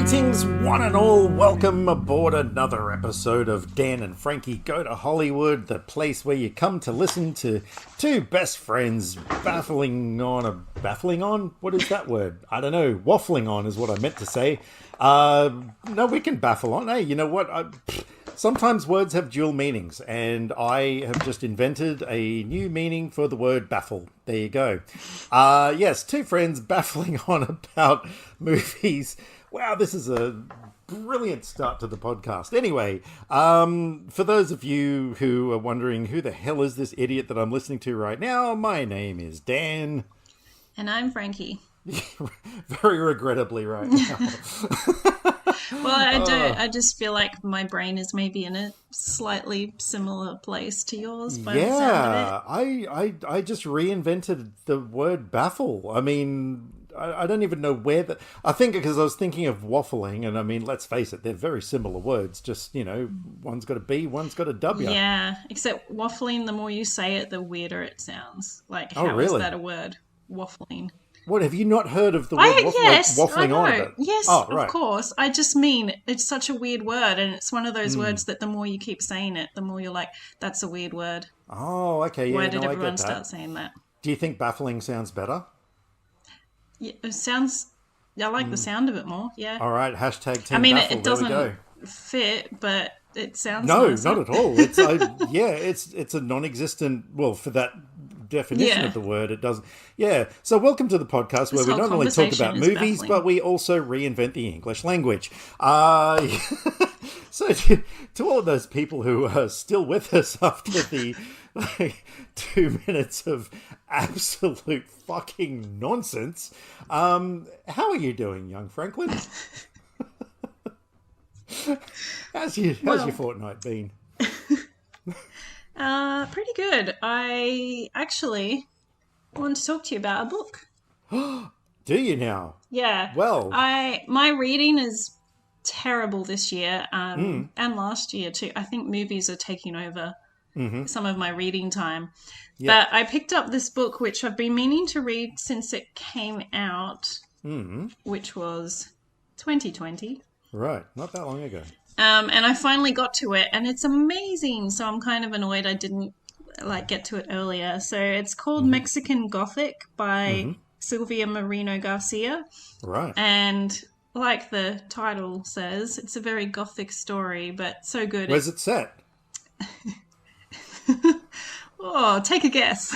Greetings, one and all. Welcome aboard another episode of Dan and Frankie Go to Hollywood, the place where you come to listen to two best friends baffling on? What is that word? I don't know. Waffling on is what I meant to say. No, we can baffle on. Hey, you know what? Sometimes words have dual meanings, and I have just invented a new meaning for the word baffle. There you go. Yes, two friends baffling on about movies. Wow, this is a brilliant start to the podcast. Anyway, for those of you who are wondering who the hell is this idiot that I'm listening to right now, my name is Dan. And I'm Frankie. Very regrettably right now. Well, I just feel like my brain is maybe in a slightly similar place to yours by the sound of it. I just reinvented the word baffle. I mean, I don't even know where that... I think because I was thinking of waffling, and I mean, let's face it, they're very similar words. Just, you know, one's got a B, one's got a W. Yeah, except waffling, the more you say it, the weirder it sounds. Like, how really? is that a word? Waffling. What, have you not heard of the word waffling on about? Yes, right. Of course. I just mean, it's such a weird word, and it's one of those words that the more you keep saying it, the more you're like, that's a weird word. Oh, okay. Yeah, why did everyone start saying that? Do you think baffling sounds better? Yeah, it sounds... I like the sound of it more, yeah. All right, hashtag Team I mean, Baffle. it doesn't fit, but it sounds nicer. Not at all. It's it's a non-existent... Well, for that definition of the word, it doesn't... Yeah, so welcome to the podcast where we not only talk about movies, but we also reinvent the English language. So to all of those people who are still with us after the 2 minutes of absolute fucking nonsense, how are you doing, young Franklin? How's your fortnight been? Pretty good. I actually want to talk to you about a book. Do you now? Yeah. Well, my reading is terrible this year, and last year too. I think movies are taking over some of my reading time. Yep. But I picked up this book, which I've been meaning to read since it came out, which was 2020. Right, not that long ago. And I finally got to it, and it's amazing. So I'm kind of annoyed I didn't get to it earlier. So it's called Mexican Gothic by Silvia Moreno Garcia. Right. And like the title says, it's a very gothic story, but so good. Where's it set? Oh, take a guess.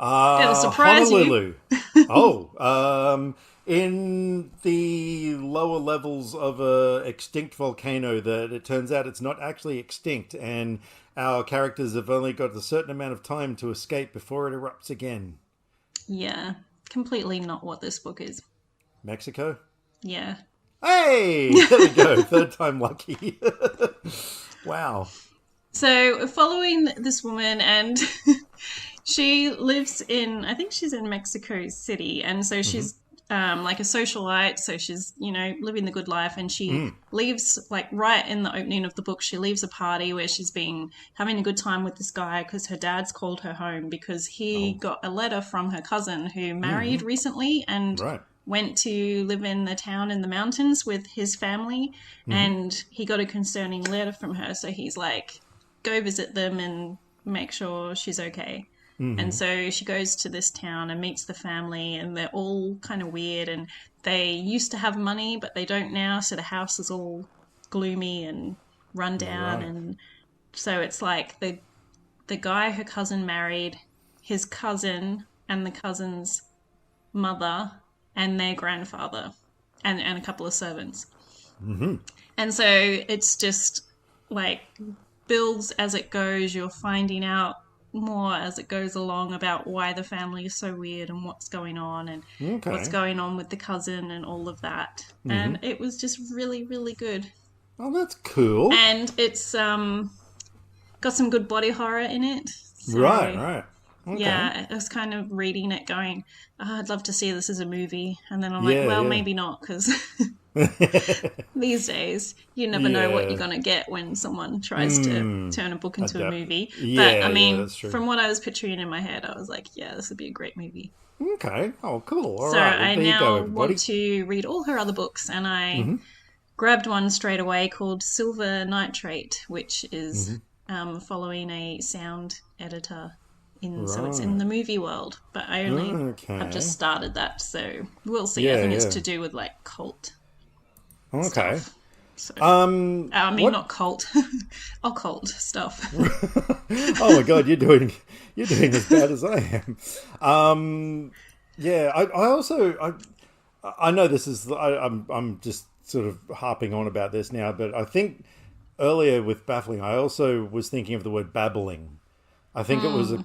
It'll surprise Honolulu. you. In the lower levels of a extinct volcano that it turns out it's not actually extinct, and our characters have only got a certain amount of time to escape before it erupts again. Yeah, completely not what this book is. Mexico? Yeah. Hey! There we go. Third time lucky. Wow. So, following this woman, and she lives I think she's in Mexico City, and so she's like a socialite, so she's, living the good life, and she leaves, right in the opening of the book, she leaves a party where she's been having a good time with this guy because her dad's called her home because he got a letter from her cousin who married recently and went to live in a town in the mountains with his family, and he got a concerning letter from her, so he's like, go visit them and make sure she's okay. And so she goes to this town and meets the family, and they're all kind of weird, and they used to have money, but they don't now, so the house is all gloomy and run down. And so it's like the guy her cousin married, his cousin and the cousin's mother and their grandfather and a couple of servants. And so it's just builds as it goes. You're finding out more as it goes along about why the family is so weird and what's going on and what's going on with the cousin and all of that. And it was just really, really good. Oh, that's cool. And it's got some good body horror in it. So, right. Okay. Yeah, I was kind of reading it going, I'd love to see this as a movie. And then I'm like, maybe not, because these days you never know what you're going to get when someone tries to turn a book into a movie. But I mean, from what I was picturing in my head, I was like, yeah, this would be a great movie. Okay. Oh, cool. All so right. I now want to read all her other books, and I grabbed one straight away called Silver Nitrate, which is following a sound editor. So it's in the movie world, but I only have just started that, so we'll see. I think it's to do with like cult stuff. So, I mean, not cult, occult stuff. Oh my god, you're doing as bad as I am. I know this is I'm just sort of harping on about this now, but I think earlier with baffling, I also was thinking of the word babbling. I think it was a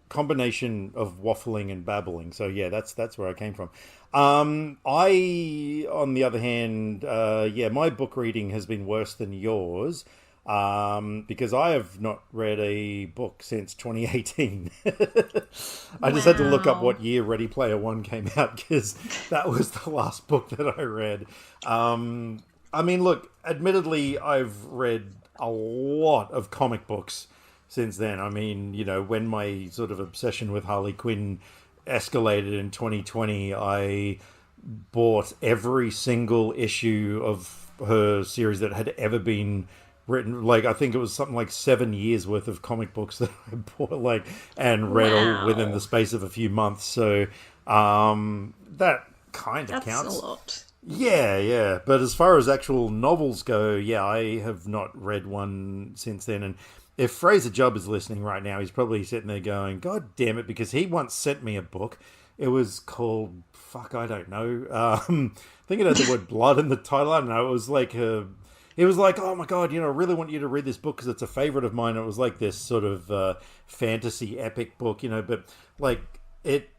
combination of waffling and babbling. So yeah, that's where I came from. On the other hand, my book reading has been worse than yours, because I have not read a book since 2018. I just had to look up what year Ready Player One came out, because that was the last book that I read. I mean, look, admittedly, I've read a lot of comic books since then. I mean, you know, when my sort of obsession with Harley Quinn escalated in 2020, I bought every single issue of her series that had ever been written. Like, I think it was something like 7 years worth of comic books that I bought, and read all within the space of a few months. So that kind of counts. That's a lot. Yeah. But as far as actual novels go, I have not read one since then. And if Fraser Jubb is listening right now, he's probably sitting there going, God damn it, because he once sent me a book. It was called, I don't know. I think it had the word blood in the title. I don't know. It was like, oh my God, you know, I really want you to read this book because it's a favorite of mine. It was like this sort of fantasy epic book, you know, but like it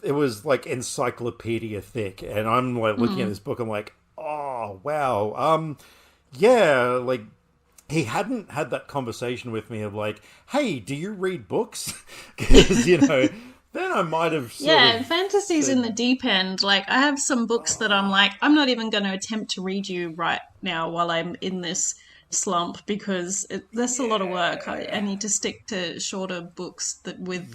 was like encyclopedia thick. And I'm like looking at this book, I'm like, oh, wow. Like, he hadn't had that conversation with me of like, hey, do you read books? Because, you know, then I might have fantasy's in the deep end. Like, I have some books that I'm like, I'm not even going to attempt to read you right now while I'm in this slump, because that's a lot of work. I need to stick to shorter books that with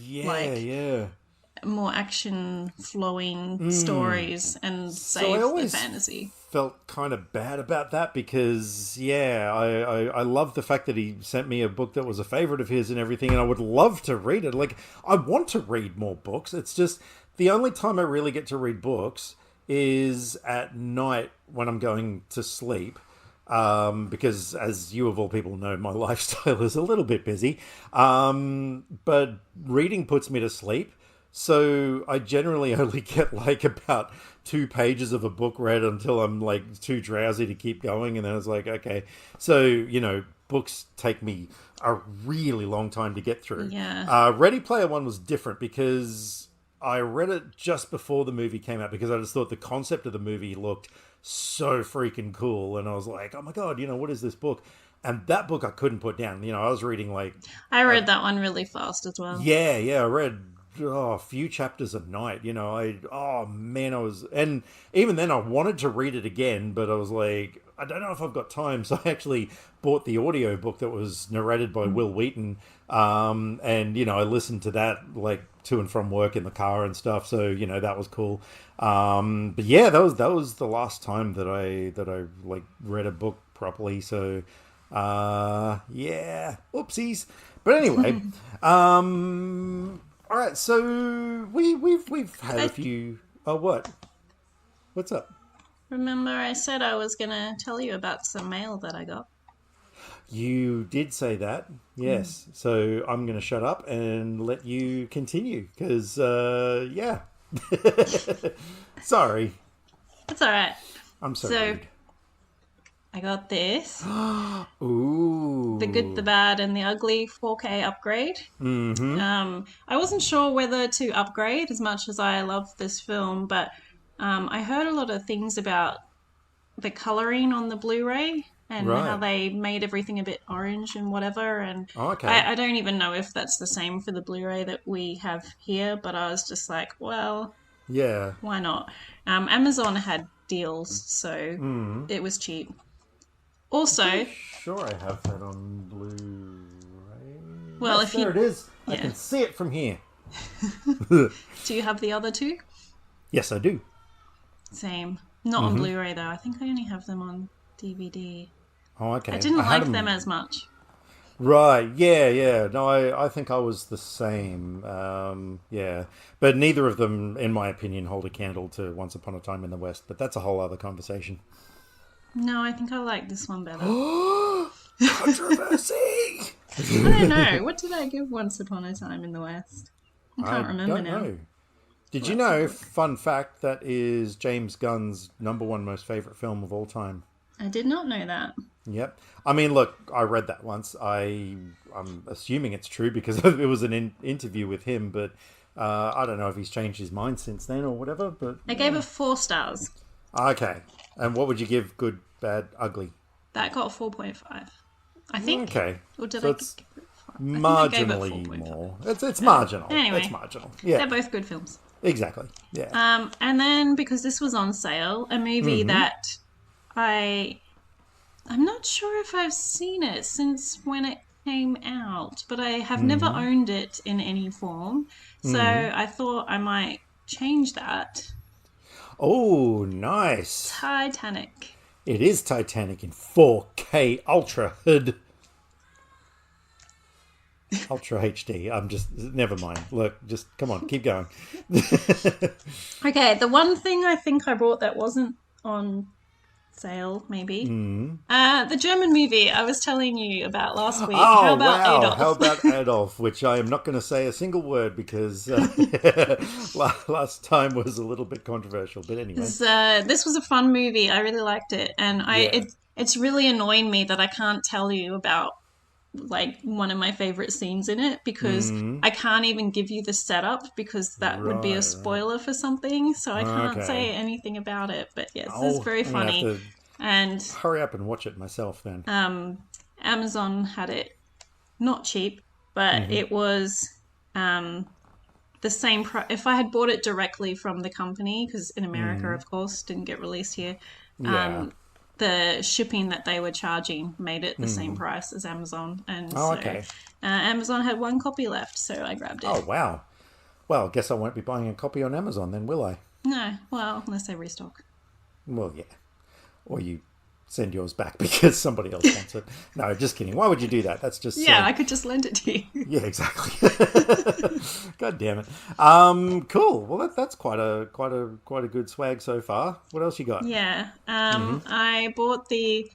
more action flowing stories and save the fantasy. Felt kind of bad about that because I love the fact that he sent me a book that was a favorite of his and everything, and I would love to read it. Like, I want to read more books. It's just the only time I really get to read books is at night when I'm going to sleep, because as you of all people know, my lifestyle is a little bit busy, but reading puts me to sleep. So I generally only get like about 2 pages of a book read until I'm like too drowsy to keep going. And then it's like, okay. So, you know, books take me a really long time to get through. Yeah. Ready Player One was different because I read it just before the movie came out because I just thought the concept of the movie looked so freaking cool. And I was like, oh my God, you know, what is this book? And that book I couldn't put down. You know, I was reading like... I read that one really fast as well. Yeah, I read... a few chapters a night, you know. And even then I wanted to read it again, but I was like, I don't know if I've got time. So I actually bought the audio book that was narrated by Will Wheaton, and you know, I listened to that like to and from work in the car and stuff, so you know, that was cool. But yeah, that was the last time that I like read a book properly. So oopsies. But anyway, all right, so we've had a few. Oh, what? What's up? Remember, I said I was gonna tell you about some mail that I got. You did say that, yes. So I'm gonna shut up and let you continue, because sorry. It's all right. I'm so rude. I got this. Ooh. The Good, the Bad, and the Ugly 4K upgrade. Mm-hmm. I wasn't sure whether to upgrade as much as I love this film, but I heard a lot of things about the colouring on the Blu-ray and how they made everything a bit orange and whatever. And I don't even know if that's the same for the Blu-ray that we have here, but I was just like, well, why not? Amazon had deals, so it was cheap. Also, sure, I have that on Blu-ray. Well, yes, there it is. I can see it from here. Do you have the other two? Yes, I do. Same. Not on Blu-ray though. I think I only have them on DVD. Oh, okay. I didn't had like them as much. Right, yeah. No, I think I was the same. Yeah. But neither of them, in my opinion, hold a candle to Once Upon a Time in the West. But that's a whole other conversation. No, I think I like this one better. Controversy! I don't know. What did I give Once Upon a Time in the West? I can't remember now. Know. Did you know, fun fact, that is James Gunn's #1 most favourite film of all time? I did not know that. Yep. I mean, look, I read that once. I'm assuming it's true because it was an interview with him, but I don't know if he's changed his mind since then or whatever. But I gave it 4 stars. Okay. And what would you give Good, Bad, Ugly? That got 4.5. I think. Okay. Or did So I it's give it 5? marginally more. It's marginal. Anyway, it's marginal. Yeah. They're both good films. Exactly. Yeah. And then because this was on sale, a movie that I'm not sure if I've seen it since when it came out, but I have never owned it in any form. So I thought I might change that. Oh, nice. Titanic. It is Titanic in 4K Ultra HUD. Ultra HD. Never mind. Look, just come on, keep going. Okay, the one thing I think I bought that wasn't on sale, maybe. The German movie I was telling you about last week. Oh, How about wow. Adolf? How about Adolf? Which I am not going to say a single word because last time was a little bit controversial. But anyway. This was a fun movie. I really liked it. And it's really annoying me that I can't tell you about like one of my favorite scenes in it because I can't even give you the setup because that would be a spoiler for something, so I can't say anything about it. But yes, it's very funny. And hurry up and watch it myself then. Amazon had it not cheap, but it was the same price. If I had bought it directly from the company, because in America, of course, didn't get released here. The shipping that they were charging made it the same price as Amazon. And Amazon had 1 copy left, so I grabbed it. Oh, wow. Well, I guess I won't be buying a copy on Amazon then, will I? No, well, unless they restock. Well, yeah. Or you send yours back because somebody else wants it. No, just kidding. Why would you do that? That's just yeah, I could just lend it to you. Yeah, exactly. God damn it. Cool. Well, that's quite a good swag so far. What else you got? Yeah. I bought the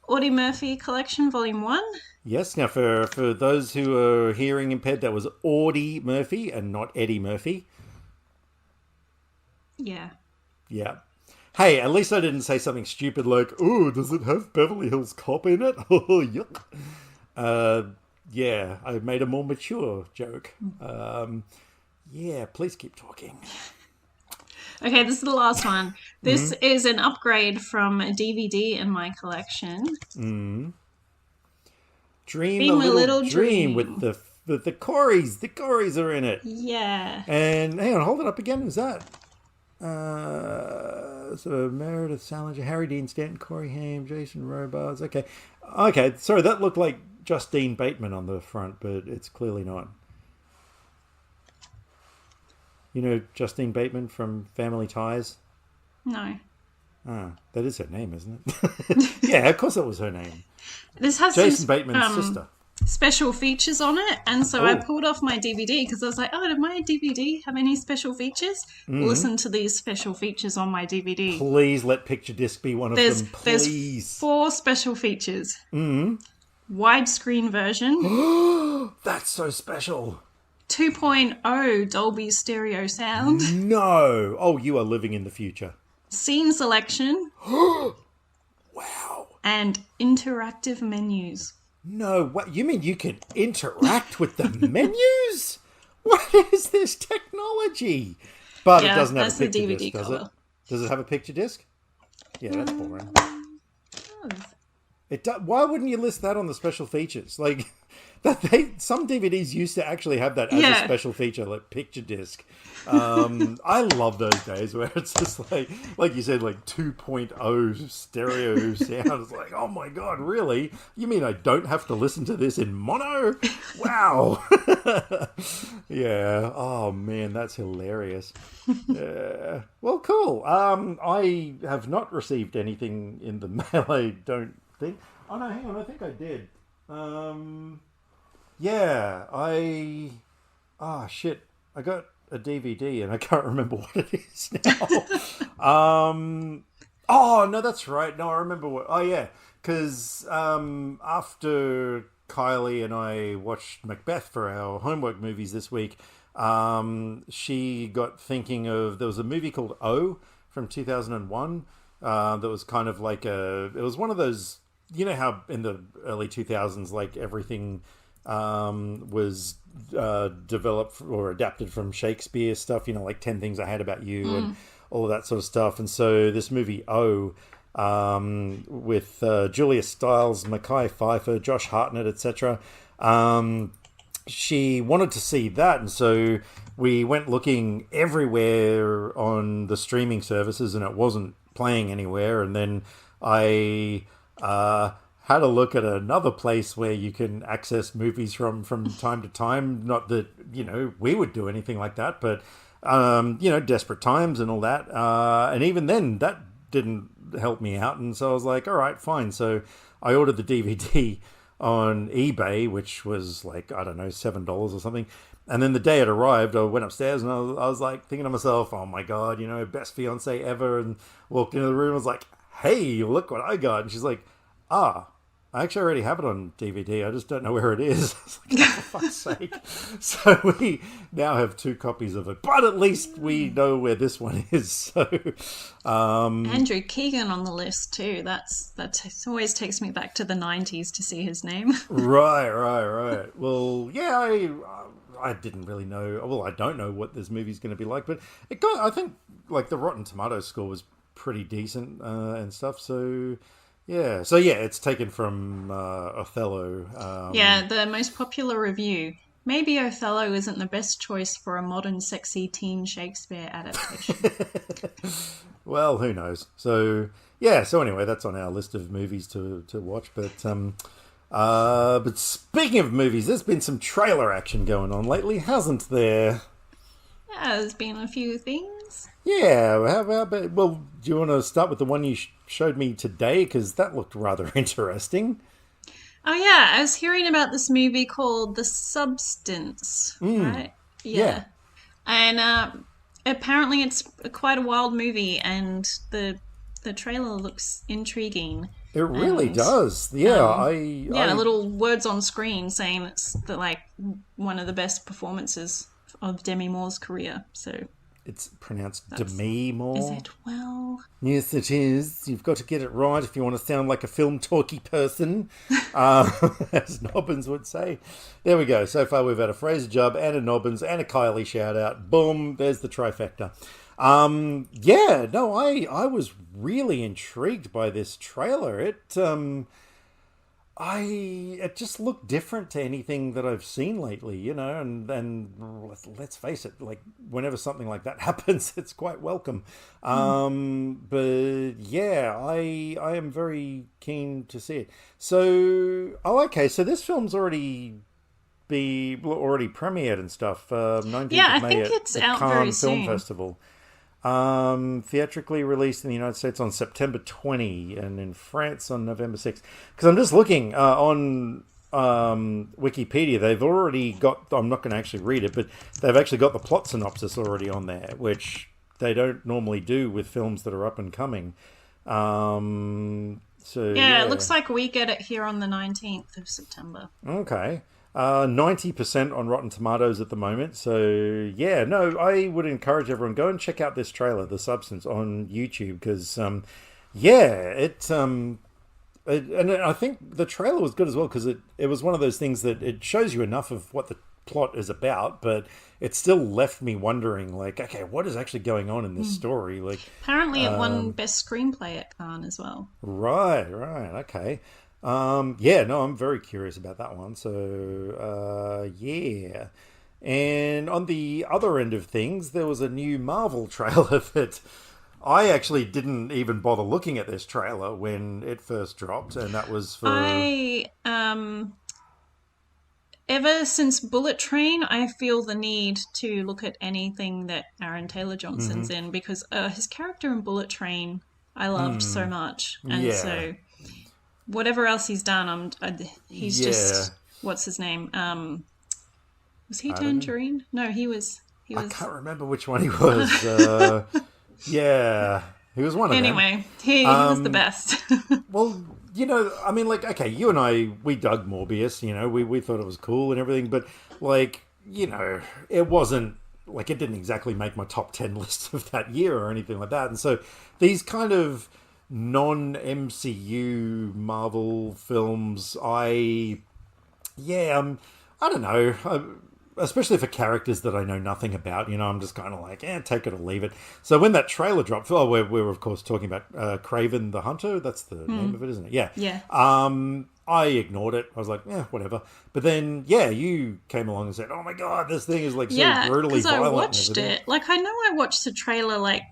Audie Murphy Collection Volume 1. Yes. Now, for those who are hearing impaired, that was Audie Murphy and not Eddie Murphy. Yeah. Yeah. Hey, at least I didn't say something stupid like, "Oh, does it have Beverly Hills Cop in it?" Oh, yuck. Yeah, I made a more mature joke. Yeah, please keep talking. Okay, this is the last one. This is an upgrade from a DVD in my collection. Dream a little dream with the Corys. The Corys are in it. Yeah. And hang on, hold it up again. Who's that? So Meredith Salinger, Harry Dean Stanton, Corey Haim, Jason Robards. Okay. Sorry, that looked like Justine Bateman on the front, but it's clearly not. You know Justine Bateman from Family Ties? No. Ah, that is her name, isn't it? Yeah, of course that was her name. This has Jason Bateman's sister. Special features on it, and so I pulled off my DVD because I was like, oh, did my DVD have any special features? Listen to these special features on my DVD. Please let Picture Disc be one of them, please. There's 4 special features. Widescreen version. That's so special. 2.0 Dolby stereo sound. No. Oh, you are living in the future. Scene selection. Wow. And interactive menus. No, what you mean you can interact with the menus? What is this technology? But it doesn't have a picture disc, does it? Does it have a picture disc? Yeah, that's boring. Why wouldn't you list that on the special features? Like some DVDs used to actually have that as a special feature, like picture disc. I love those days where it's just like you said, like 2.0 stereo sound. It's like, oh my god, really? You mean I don't have to listen to this in mono? Wow. Yeah. Oh man, that's hilarious. Yeah. Well, cool. I have not received anything in the mail. I don't think. Oh no, hang on. I think I did. Yeah. Oh shit. I got a DVD and I can't remember what it is now. Oh no, that's right. No, I remember what. Oh yeah, because after Kylie and I watched Macbeth for our homework movies this week, she got thinking of, there was a movie called O from 2001 that was kind of like it was one of those, you know how in the early 2000s like everything was developed or adapted from Shakespeare stuff, you know, like 10 Things I Hate About You and all of that sort of stuff. And so this movie O, with Julia Stiles, Mekhi Phifer, Josh Hartnett, etc. She wanted to see that, and so we went looking everywhere on the streaming services, and it wasn't playing anywhere. And then I had a look at another place where you can access movies from time to time. Not that, you know, we would do anything like that, but you know, desperate times and all that. And even then, that didn't help me out. And so I was like, all right, fine. So I ordered the DVD on eBay, which was like, I don't know, $7 or something. And then the day it arrived, I went upstairs and I was like thinking to myself, oh my God, you know, best fiance ever. And walked into the room and was like, hey, look what I got. And she's like, I actually already have it on DVD. I just don't know where it is. I was like, oh, for fuck's sake. So we now have 2 copies of it. But at least we know where this one is. So Andrew Keegan on the list too. That always takes me back to the 90s to see his name. Right. Well, yeah, I didn't really know. Well, I don't know what this movie's going to be like. But it got, I think, like the Rotten Tomatoes score was pretty decent and stuff. So... yeah, so yeah, it's taken from Othello. Yeah, the most popular review. Maybe Othello isn't the best choice for a modern sexy teen Shakespeare adaptation. Well, who knows? So yeah, so anyway, that's on our list of movies to watch. But speaking of movies, there's been some trailer action going on lately, hasn't there? Yeah, there's been a few things. Yeah, how about, well, do you want to start with the one you showed me today? Because that looked rather interesting. Oh, yeah, I was hearing about this movie called The Substance, right? Yeah. And apparently it's quite a wild movie, and the trailer looks intriguing. It really does. Yeah, Yeah, little words on screen saying it's like one of the best performances of Demi Moore's career, so... It's pronounced Demi Moore. Is it? Well... yes, it is. You've got to get it right if you want to sound like a film talky person, as Nobbins would say. There we go. So far we've had a Fraser Jubb and a Nobbins and a Kylie shout-out. Boom, there's the trifecta. Yeah, no, I was really intrigued by this trailer. It just looked different to anything that I've seen lately, you know, and let's face it, like whenever something like that happens, it's quite welcome. But yeah, I am very keen to see it. So, okay, so this film's already premiered and stuff. 19th of May think it's out Cannes very Film soon. Festival. Theatrically released in the United States on September 20 and in France on November 6. Because I'm just looking on Wikipedia, they've already got, I'm not going to actually read it, but they've actually got the plot synopsis already on there, which they don't normally do with films that are up and coming. So Yeah, it looks like we get it here on the 19th of September. Okay. 90% on Rotten Tomatoes at the moment. So, yeah, no, I would encourage everyone, go and check out this trailer, The Substance, on YouTube. Because, and I think the trailer was good as well, because it was one of those things that it shows you enough of what the plot is about, but it still left me wondering, like, okay, what is actually going on in this story? Like, Apparently it won Best Screenplay at Cannes as well. Right, okay. Yeah, no, I'm very curious about that one. So, yeah. And on the other end of things, there was a new Marvel trailer that I actually didn't even bother looking at this trailer when it first dropped, and that was for. I ever since Bullet Train, I feel the need to look at anything that Aaron Taylor Johnson's in because his character in Bullet Train I loved so much, and Yeah. so whatever else he's done, he's Yeah. just what's his name? Was he I don't know. Tangerine? No, he was. He I was. can't remember which one he was. Yeah. He was one of them. Anyway, he was the best. Well, I mean, like, okay, you and I, we dug Morbius, we thought it was cool and everything, but, like, it wasn't, like, it didn't exactly make my top 10 list of that year or anything like that. And so these kind of non-MCU Marvel films, I don't know. Especially for characters that I know nothing about, I'm just kind of like, take it or leave it. So when that trailer dropped, we're of course talking about Craven the Hunter. That's the name of it, isn't it? Yeah. Yeah. I ignored it. I was like, whatever. But then, you came along and said, "Oh my god, this thing is like so brutally because I violent." watched it. Like I know I watched the trailer like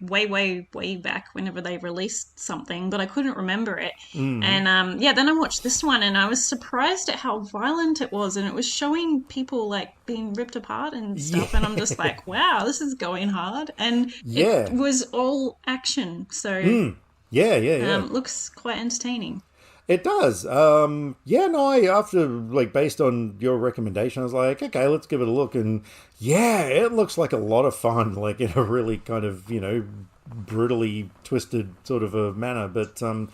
way back whenever they released something, but I couldn't remember it. And then I watched this one and I was surprised at how violent it was, and it was showing people like being ripped apart and stuff, and I'm just like, wow, this is going hard. And it was all action, so looks quite entertaining. It does. After, like, based on your recommendation, I was like, okay, let's give it a look. And it looks like a lot of fun, like in a really kind of, brutally twisted sort of a manner. But, I'm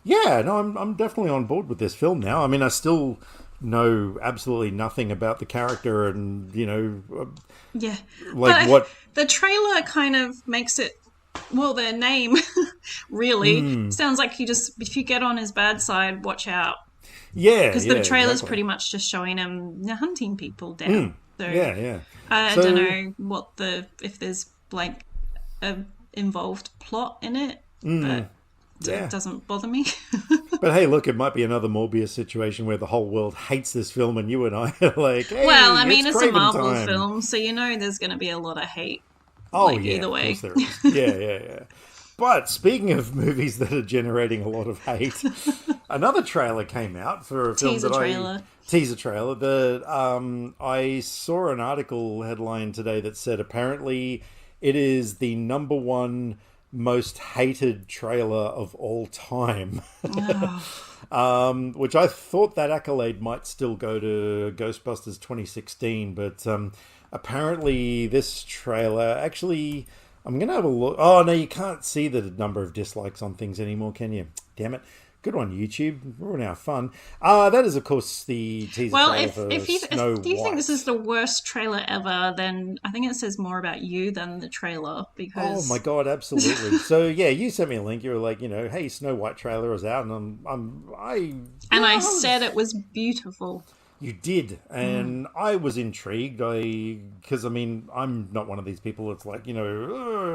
definitely on board with this film now. I mean, I still know absolutely nothing about the character and, The trailer kind of makes it. Well, their name really sounds like if you get on his bad side, watch out. Yeah, because the trailer's pretty much just showing him hunting people down. So I don't know if there's like a involved plot in it, but it doesn't bother me. But hey, look, it might be another Morbius situation where the whole world hates this film, and you and I are like, hey, well, I mean, it's a Marvel time. film, so there's going to be a lot of hate. Either way. Of course there is. Yeah. But speaking of movies that are generating a lot of hate, another trailer came out for a film teaser trailer that I saw an article headline today that said apparently it is the number one most hated trailer of all time. Which I thought that accolade might still go to Ghostbusters 2016, but apparently this trailer actually, I'm going to have a look. Oh, no, you can't see the number of dislikes on things anymore, can you? Damn it. Good one, YouTube. Ruin our fun. That is, of course, the teaser trailer for Snow White. Do you think this is the worst trailer ever, then I think it says more about you than the trailer. Because... Oh, my God, absolutely. So, you sent me a link. You were like, hey, Snow White trailer is out. And I said it was beautiful. You did, and I was intrigued. Because I'm not one of these people that's like,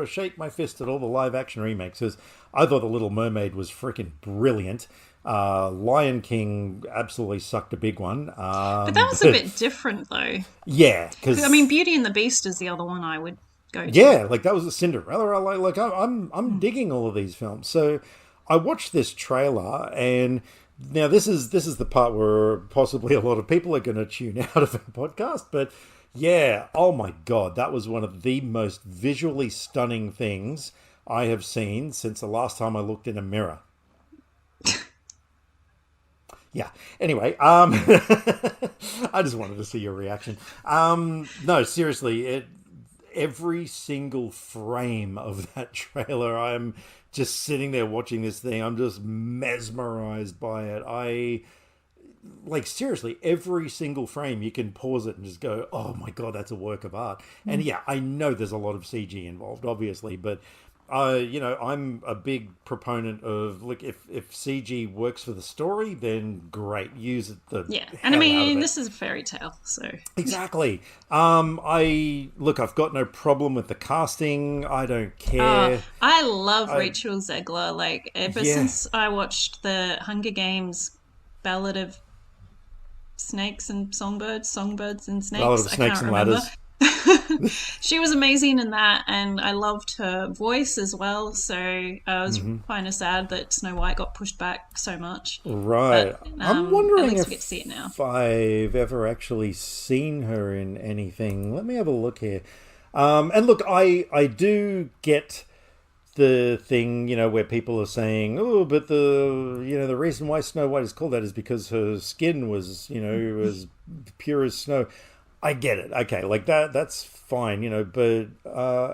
shake my fist at all the live action remakes. Because I thought The Little Mermaid was freaking brilliant. Lion King absolutely sucked a big one. But that was a bit different, though. Yeah, because Beauty and the Beast is the other one I would go to. Yeah, like that was a Cinderella. I'm digging all of these films. So I watched this trailer and. Now, this is the part where possibly a lot of people are going to tune out of the podcast, but oh my God, that was one of the most visually stunning things I have seen since the last time I looked in a mirror. Anyway, I just wanted to see your reaction. No, seriously, every single frame of that trailer, I'm just sitting there watching this thing. I'm just mesmerized by it. Seriously, every single frame you can pause it and just go, oh my God, that's a work of art. And I know there's a lot of CG involved, obviously, but I'm a big proponent of, look, if CG works for the story, then great, use it the Yeah, and I hell out of mean, it. this is a fairy tale, so Exactly. I've got no problem with the casting. I don't oh, care. I love I Rachel Zegler. Like ever Yeah, since I watched the Hunger Games Ballad of Snakes and Songbirds and a lot Snakes, of I snakes can't and remember. ladders. She was amazing in that, and I loved her voice as well. So I was kind of sad that Snow White got pushed back so much, but Right. I'm at wondering least we get to see it now. if I've ever actually seen her in anything. Let me have a look here. And look, I do get the thing, where people are saying, oh, but the reason why Snow White is called that is because her skin was, as pure as snow. I get it. Okay, like that's fine, but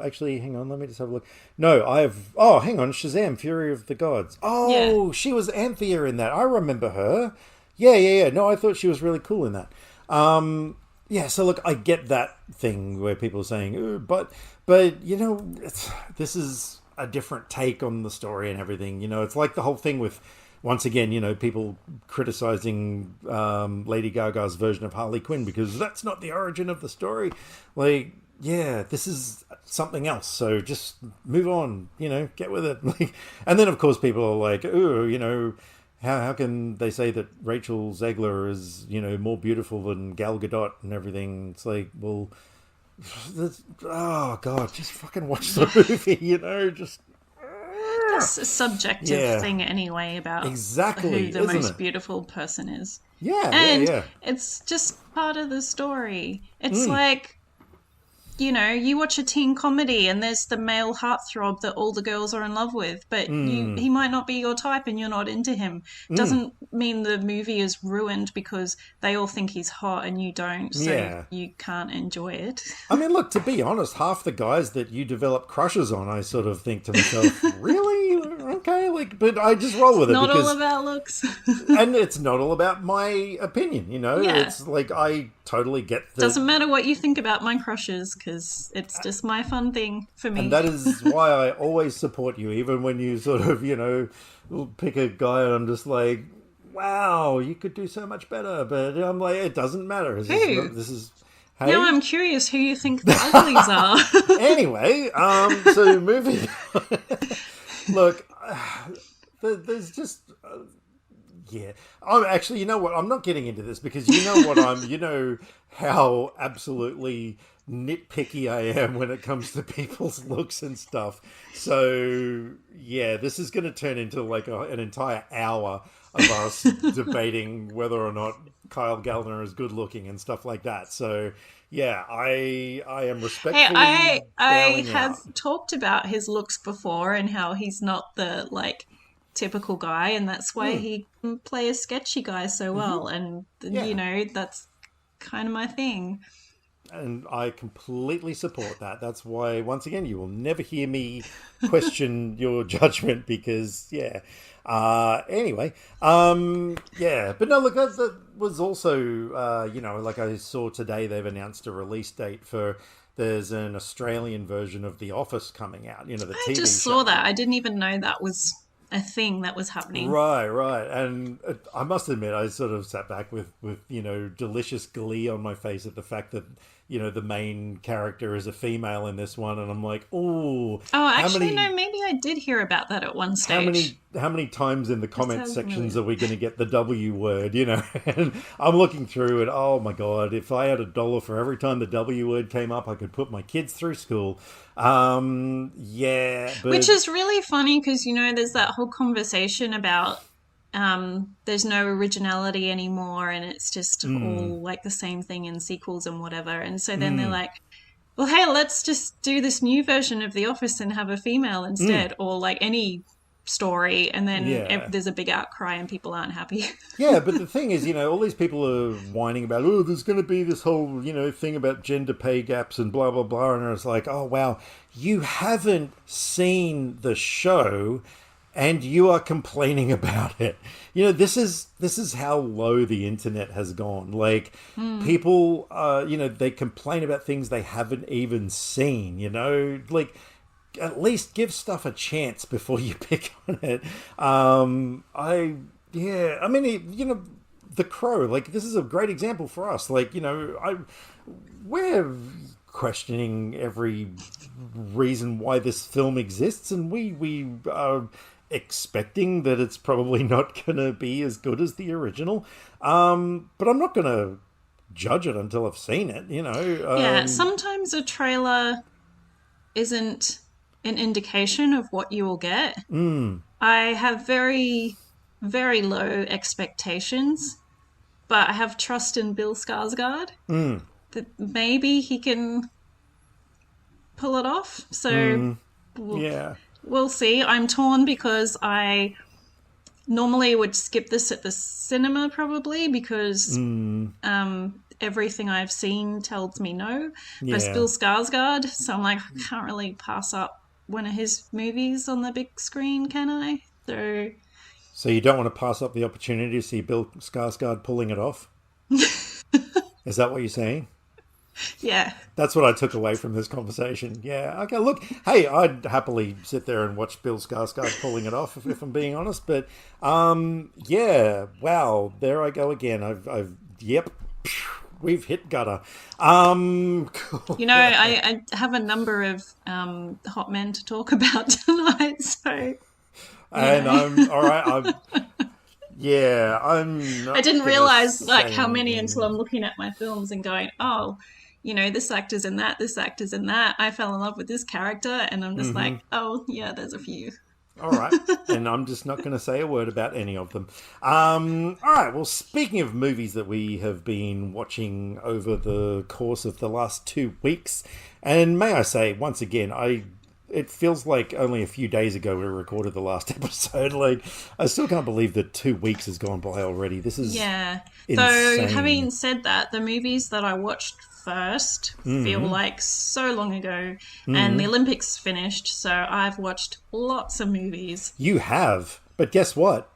actually, hang on, let me just have a look. No, hang on, Shazam, Fury of the Gods. Yeah, Oh, she was Anthea in that. I remember her. Yeah. No, I thought she was really cool in that. Yeah, so look, I get that thing where people are saying, "Ooh," but this is a different take on the story and everything. It's like the whole thing with, once again, people criticizing Lady Gaga's version of Harley Quinn because that's not the origin of the story. Like, yeah, this is something else. So just move on, get with it. Like, and then of course people are like, ooh, how can they say that Rachel Zegler is, more beautiful than Gal Gadot and everything? It's like, well, oh god, just fucking watch the movie, just it's a subjective yeah, thing anyway about exactly, who the isn't most it? beautiful person is. Yeah, And yeah. it's just part of the story. It's like, you watch a teen comedy and there's the male heartthrob that all the girls are in love with, but he might not be your type and you're not into him. Doesn't mean the movie is ruined because they all think he's hot and you don't, so Yeah. you can't enjoy it. I mean, look, to be honest, half the guys that you develop crushes on, I sort of think to myself, really? Okay, like, but I just roll with it Not all because, about looks. and it's not all about my opinion, Yeah. It's like, I totally get that. Doesn't matter what you think about my crushes because it's just my fun thing for And me. that is why I always support you, even when you sort of, pick a guy and I'm just like, wow, you could do so much better. But I'm like, it doesn't matter. Who? This is, Now hey. I'm curious who you think the uglies are. Anyway, so moving on. Look, there's just yeah. I'm actually, you know what? I'm not getting into this because you know how absolutely nitpicky I am when it comes to people's looks and stuff. So yeah, this is going to turn into like an entire hour of us debating whether or not Kyle Gallner is good looking and stuff like that. So yeah, I am Hey, respectfully I bowing have out. talked about his looks before and how he's not the like typical guy, and that's why he can play a sketchy guy so well. And Yeah. that's kind of my thing. And I completely support that. That's why, once again, you will never hear me question your judgment because, yeah. Anyway, yeah. But no, look, that was also, like I saw today, they've announced a release date for. There's an Australian version of The Office coming out. The I TV just saw show. that. I didn't even know that was a thing that was happening. Right. And I must admit, I sort of sat back with delicious glee on my face at the fact that, the main character is a female in this one. And I'm like, oh, Oh, how actually, many, no, maybe I did hear about that at one how stage. many, how many times in the That comment sounds sections familiar. are we going to get the W word, And I'm looking through and, oh my God, if I had $1 for every time the W word came up, I could put my kids through school. Yeah, but Which is really funny because, there's that whole conversation about there's no originality anymore and it's just all like the same thing in sequels and whatever. And so then they're like, well, hey, let's just do this new version of The Office and have a female instead, or like any story. And then yeah. there's a big outcry and people aren't happy. Yeah, but the thing is, all these people are whining about, oh, there's going to be this whole, thing about gender pay gaps and blah, blah, blah. And it's like, oh, wow, you haven't seen the show and you are complaining about it. This is how low the internet has gone. Like, people, they complain about things they haven't even seen, Like, at least give stuff a chance before you pick on it. I mean, The Crow, like, this is a great example for us. Like, we're questioning every reason why this film exists, and we are expecting that it's probably not going to be as good as the original. But I'm not going to judge it until I've seen it, Yeah, sometimes a trailer isn't an indication of what you will get. I have very, very low expectations, but I have trust in Bill Skarsgård that maybe he can pull it off. So we'll see. I'm torn because I normally would skip this at the cinema probably because everything I've seen tells me no. But it's Bill Skarsgård, so I'm like, I can't really pass up one of his movies on the big screen, can I? So you don't want to pass up the opportunity to see Bill Skarsgård pulling it off? Is that what you're saying? Yeah. That's what I took away from this conversation. Yeah. Okay, look. Hey, I'd happily sit there and watch Bill Skarsgård pulling it off, if I'm being honest. But, yeah. Wow. There I go again. Yep. We've hit gutter. Cool. I have a number of hot men to talk about tonight, so... And I'm all right. I'm not. I didn't realize how many until I'm looking at my films and going, oh, this actor's in that, this actor's in that. I fell in love with this character, and I'm just like, oh yeah, there's a few. All right, and I'm just not going to say a word about any of them. All right. Well, speaking of movies that we have been watching over the course of the last 2 weeks, and may I say once again, it feels like only a few days ago we recorded the last episode. Like, I still can't believe that 2 weeks has gone by already. This is insane. So, having said that, the movies that I watched first feel like so long ago, and the Olympics finished, so I've watched lots of movies. You have, but guess what?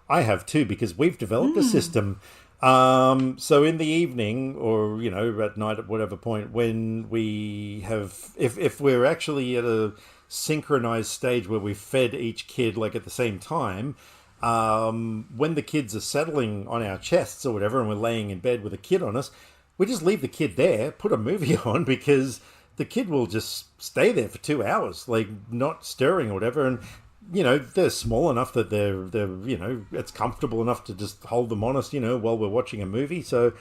I have too, because we've developed a system. So in the evening, or at night at whatever point, when we have, if we're actually at a synchronized stage where we've fed each kid like at the same time, when the kids are settling on our chests or whatever, and we're laying in bed with a kid on us, we just leave the kid there, put a movie on, because the kid will just stay there for 2 hours, like not stirring or whatever, and they're small enough that they're it's comfortable enough to just hold them honest, while we're watching a movie. So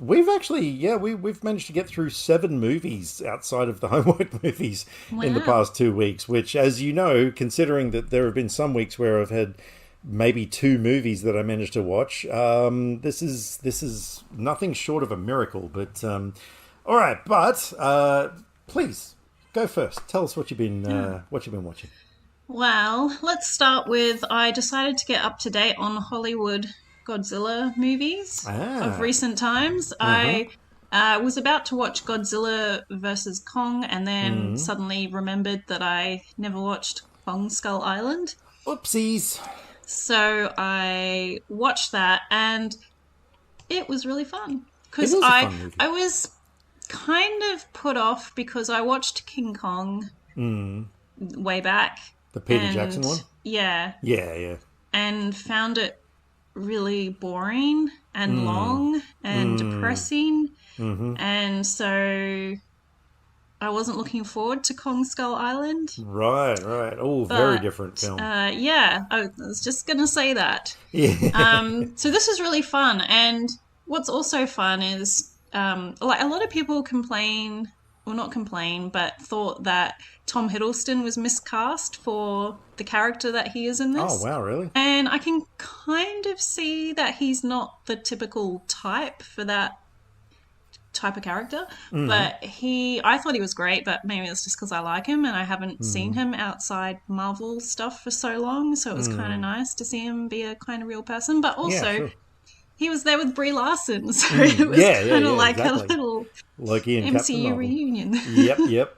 we've actually, we've managed to get through 7 movies outside of the homework movies in the past 2 weeks, which, as you know, considering that there have been some weeks where I've had maybe 2 movies that I managed to watch, this is nothing short of a miracle. But all right, but please go first. Tell us what you've been watching. Well, let's start with, I decided to get up to date on Hollywood Godzilla movies of recent times. I was about to watch Godzilla vs. Kong, and then suddenly remembered that I never watched Kong Skull Island. Oopsies. So I watched that, and it was really fun. Because I was kind of put off because I watched King Kong way back. The Peter Jackson one? Yeah. Yeah. And found it really boring and long and depressing. And so I wasn't looking forward to Kong Skull Island. Right. Oh, very different film. Yeah, I was just going to say that. Yeah. So this is really fun. And what's also fun is a lot of people but thought that Tom Hiddleston was miscast for the character that he is in this. Oh, wow, really? And I can kind of see that he's not the typical type for that type of character. But I thought he was great, but maybe it's just because I like him and I haven't seen him outside Marvel stuff for so long. So it was kind of nice to see him be a kind of real person. But also, he was there with Brie Larson, so it was kind of like exactly. A little MCU reunion. Yep.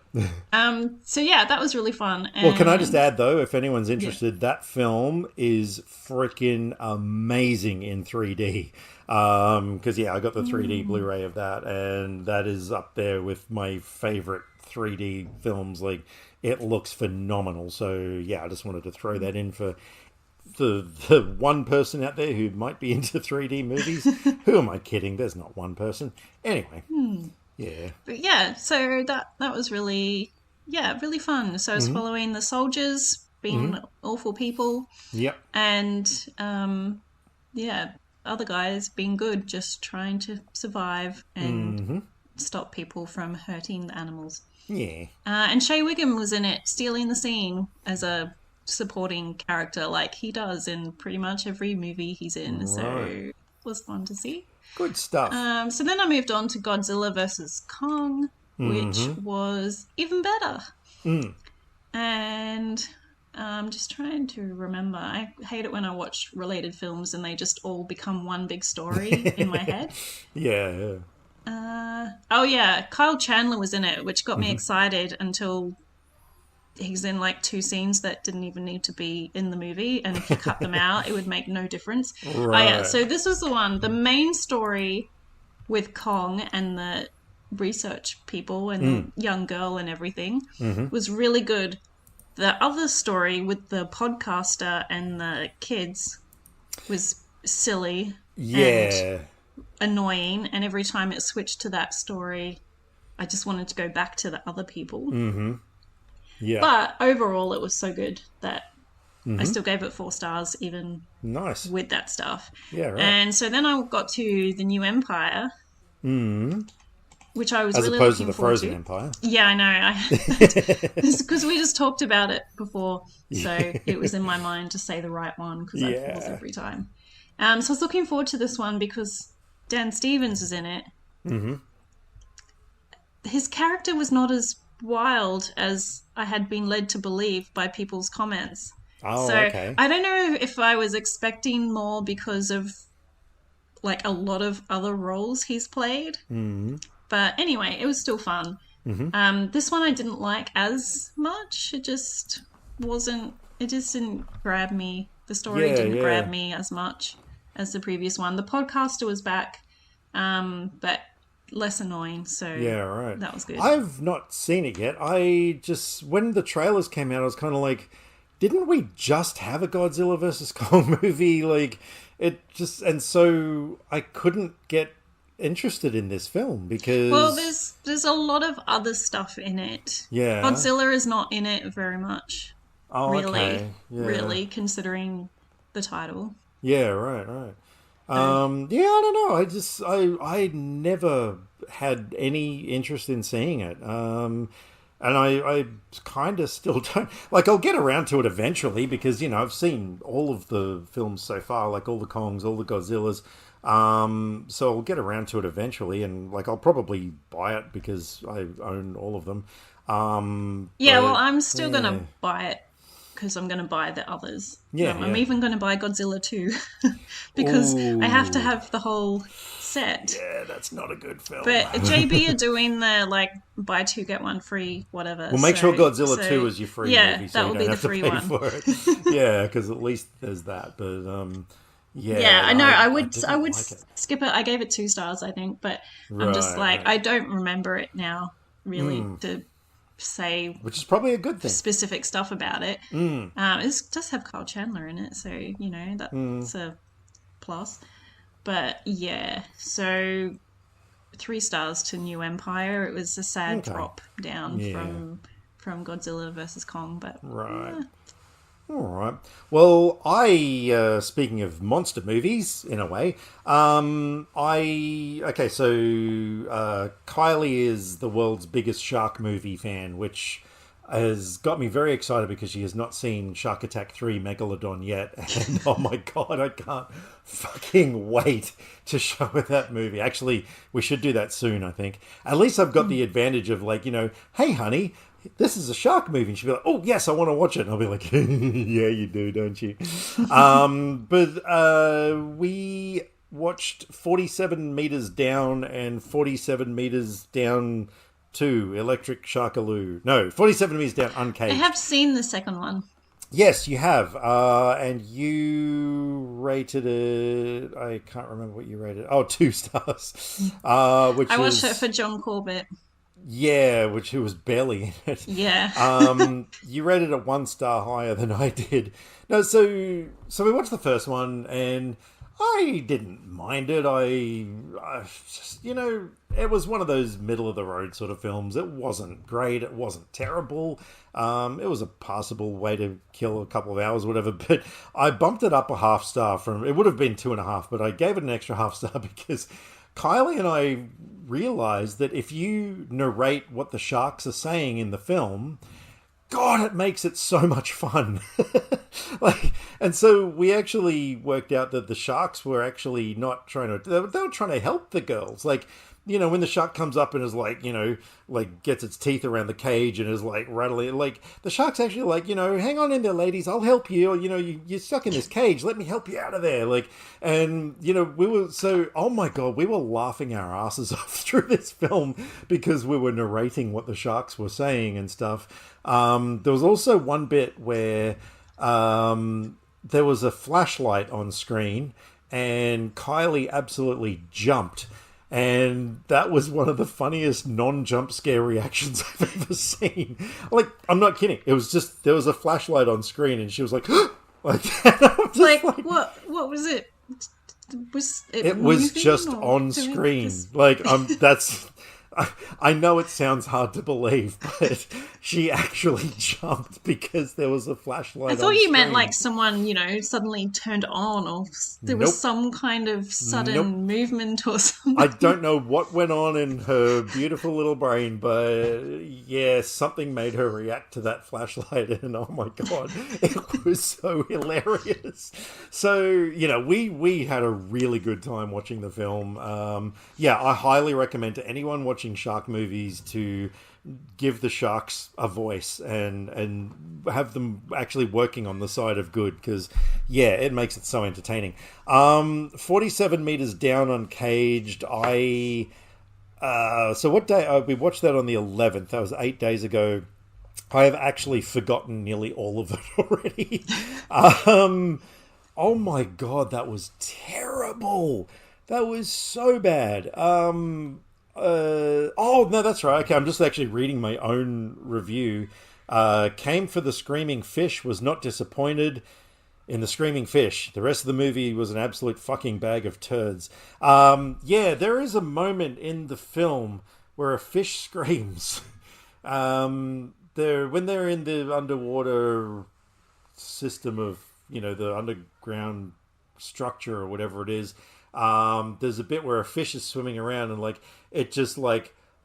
So yeah, that was really fun. And well, can I just add though, if anyone's interested, that film is freaking amazing in 3D. Because I got the 3D Blu-ray of that, and that is up there with my favorite 3D films. Like, it looks phenomenal. So yeah, I just wanted to throw that in for the one person out there who might be into 3D movies. Who am I kidding? There's not one person. Anyway, yeah. But yeah, so that was really, really fun. So I was following the soldiers being awful people, Yep. and other guys being good, just trying to survive and stop people from hurting the animals. Yeah. And Shea Wiggum was in it, stealing the scene as a supporting character, like he does in pretty much every movie he's in. Right. So it was fun to see. Good stuff. So then I moved on to Godzilla versus Kong, which was even better. And I'm just trying to remember. I hate it when I watch related films and they just all become one big story in my head. Yeah. Kyle Chandler was in it, which got me excited until he's in like 2 scenes that didn't even need to be in the movie, and if you cut them out, it would make no difference. Right. So this was the one. The main story with Kong and the research people and the young girl and everything was really good. The other story with the podcaster and the kids was silly and annoying, and every time it switched to that story, I just wanted to go back to the other people. Yeah. But overall, it was so good that I still gave it 4 stars, even Nice. with that stuff. Yeah, right. And so then I got to the New Empire, which I was As really opposed to looking the forward Frozen to. Empire. Yeah, I know. Because we just talked about it before, so it was in my mind to say the right one, because I pause every time. So I was looking forward to this one because Dan Stevens is in it. His character was not as wild as I had been led to believe by people's comments. Oh, so okay. I don't know if I was expecting more because of like a lot of other roles he's played. But anyway, it was still fun. This one I didn't like as much. It just didn't grab me. The story didn't grab me as much as the previous one. The podcaster was back, but less annoying, so right. that was good. I've not seen it yet. When the trailers came out, I was kind of like, didn't we just have a Godzilla versus Kong movie? Like, and so I couldn't get interested in this film because... Well, there's a lot of other stuff in it. Yeah. Godzilla is not in it very much. Oh, really, okay. Yeah. really, considering the title. Yeah, right. I don't know. I never had any interest in seeing it. And I kind of still don't. Like, I'll get around to it eventually because, I've seen all of the films so far, like all the Kongs, all the Godzillas. So I'll get around to it eventually, and like I'll probably buy it because I own all of them. Well, I'm still gonna buy it because I'm gonna buy the others. I'm even gonna buy Godzilla 2 because I have to have the whole set. Yeah, that's not a good film. But JB are doing the like buy 2 get 1 free whatever. Well, make sure Godzilla 2 is your free movie, so that will you be don't the have to free pay one. for it. Yeah, because at least there's that. But I know. I would like it. skip it. I gave it 2 stars, I think, but I'm just like I don't remember it now really to say, which is probably a good thing. Specific stuff about it. It does have Kyle Chandler in it, so that's a plus. But yeah, so 3 stars to New Empire. It was a sad drop down from Godzilla versus Kong, but right. All right. Well, speaking of monster movies, in a way, Kylie is the world's biggest shark movie fan, which has got me very excited because she has not seen Shark Attack 3 Megalodon yet. And oh my God, I can't fucking wait to show her that movie. Actually, we should do that soon, I think. At least I've got the advantage of like, hey, honey, this is a shark movie. And she'll be like, oh, yes, I want to watch it. And I'll be like, yeah, you do, don't you? But we watched 47 Meters Down and 47 Meters Down 2, Electric Sharkaloo. No, 47 Meters Down, Uncaged. I have seen the second one. Yes, you have. And you rated it... I can't remember what you rated. Oh, 2 stars. I watched it for John Corbett. Yeah, which he was barely in it. Yeah. You rated it 1 star higher than I did. No, so we watched the first one, and I didn't mind it. I just, it was one of those middle of the road sort of films. It wasn't great. It wasn't terrible. It was a passable way to kill a couple of hours, or whatever. But I bumped it up a 1/2 star from. It would have been 2.5, but I gave it an extra 1/2 star because Kylie and I realized that if you narrate what the sharks are saying in the film, God, it makes it so much fun. And so we actually worked out that the sharks were actually not trying to. They were trying to help the girls. When the shark comes up and is gets its teeth around the cage and is rattling, the shark's actually hang on in there, ladies, I'll help you. Or, you're stuck in this cage. Let me help you out of there. We were oh my God, we were laughing our asses off through this film because we were narrating what the sharks were saying and stuff. There was also one bit where there was a flashlight on screen and Kylie absolutely jumped. And that was one of the funniest non-jump scare reactions I've ever seen. I'm not kidding. It was just, there was a flashlight on screen and she was like, what was it? It was just on screen. I know it sounds hard to believe, but she actually jumped because there was a flashlight on screen. I thought you meant someone, suddenly turned on, or there was some kind of sudden movement or something. I don't know what went on in her beautiful little brain, but yeah, something made her react to that flashlight, and oh my God, it was so hilarious. So, we had a really good time watching the film. I highly recommend to anyone watching shark movies to give the sharks a voice and have them actually working on the side of good, because it makes it so entertaining. 47 meters down uncaged. So what day? We watched that on the 11th. That was 8 days ago. I have actually forgotten nearly all of it already. Oh my God, that was terrible. That was so bad. Oh no, that's right. Okay, I'm just actually reading my own review. Came for the screaming fish, was not disappointed in the screaming fish. The rest of the movie was an absolute fucking bag of turds. There is a moment in the film where a fish screams. When they're in the underwater system of, the underground structure or whatever it is. There's a bit where a fish is swimming around and it just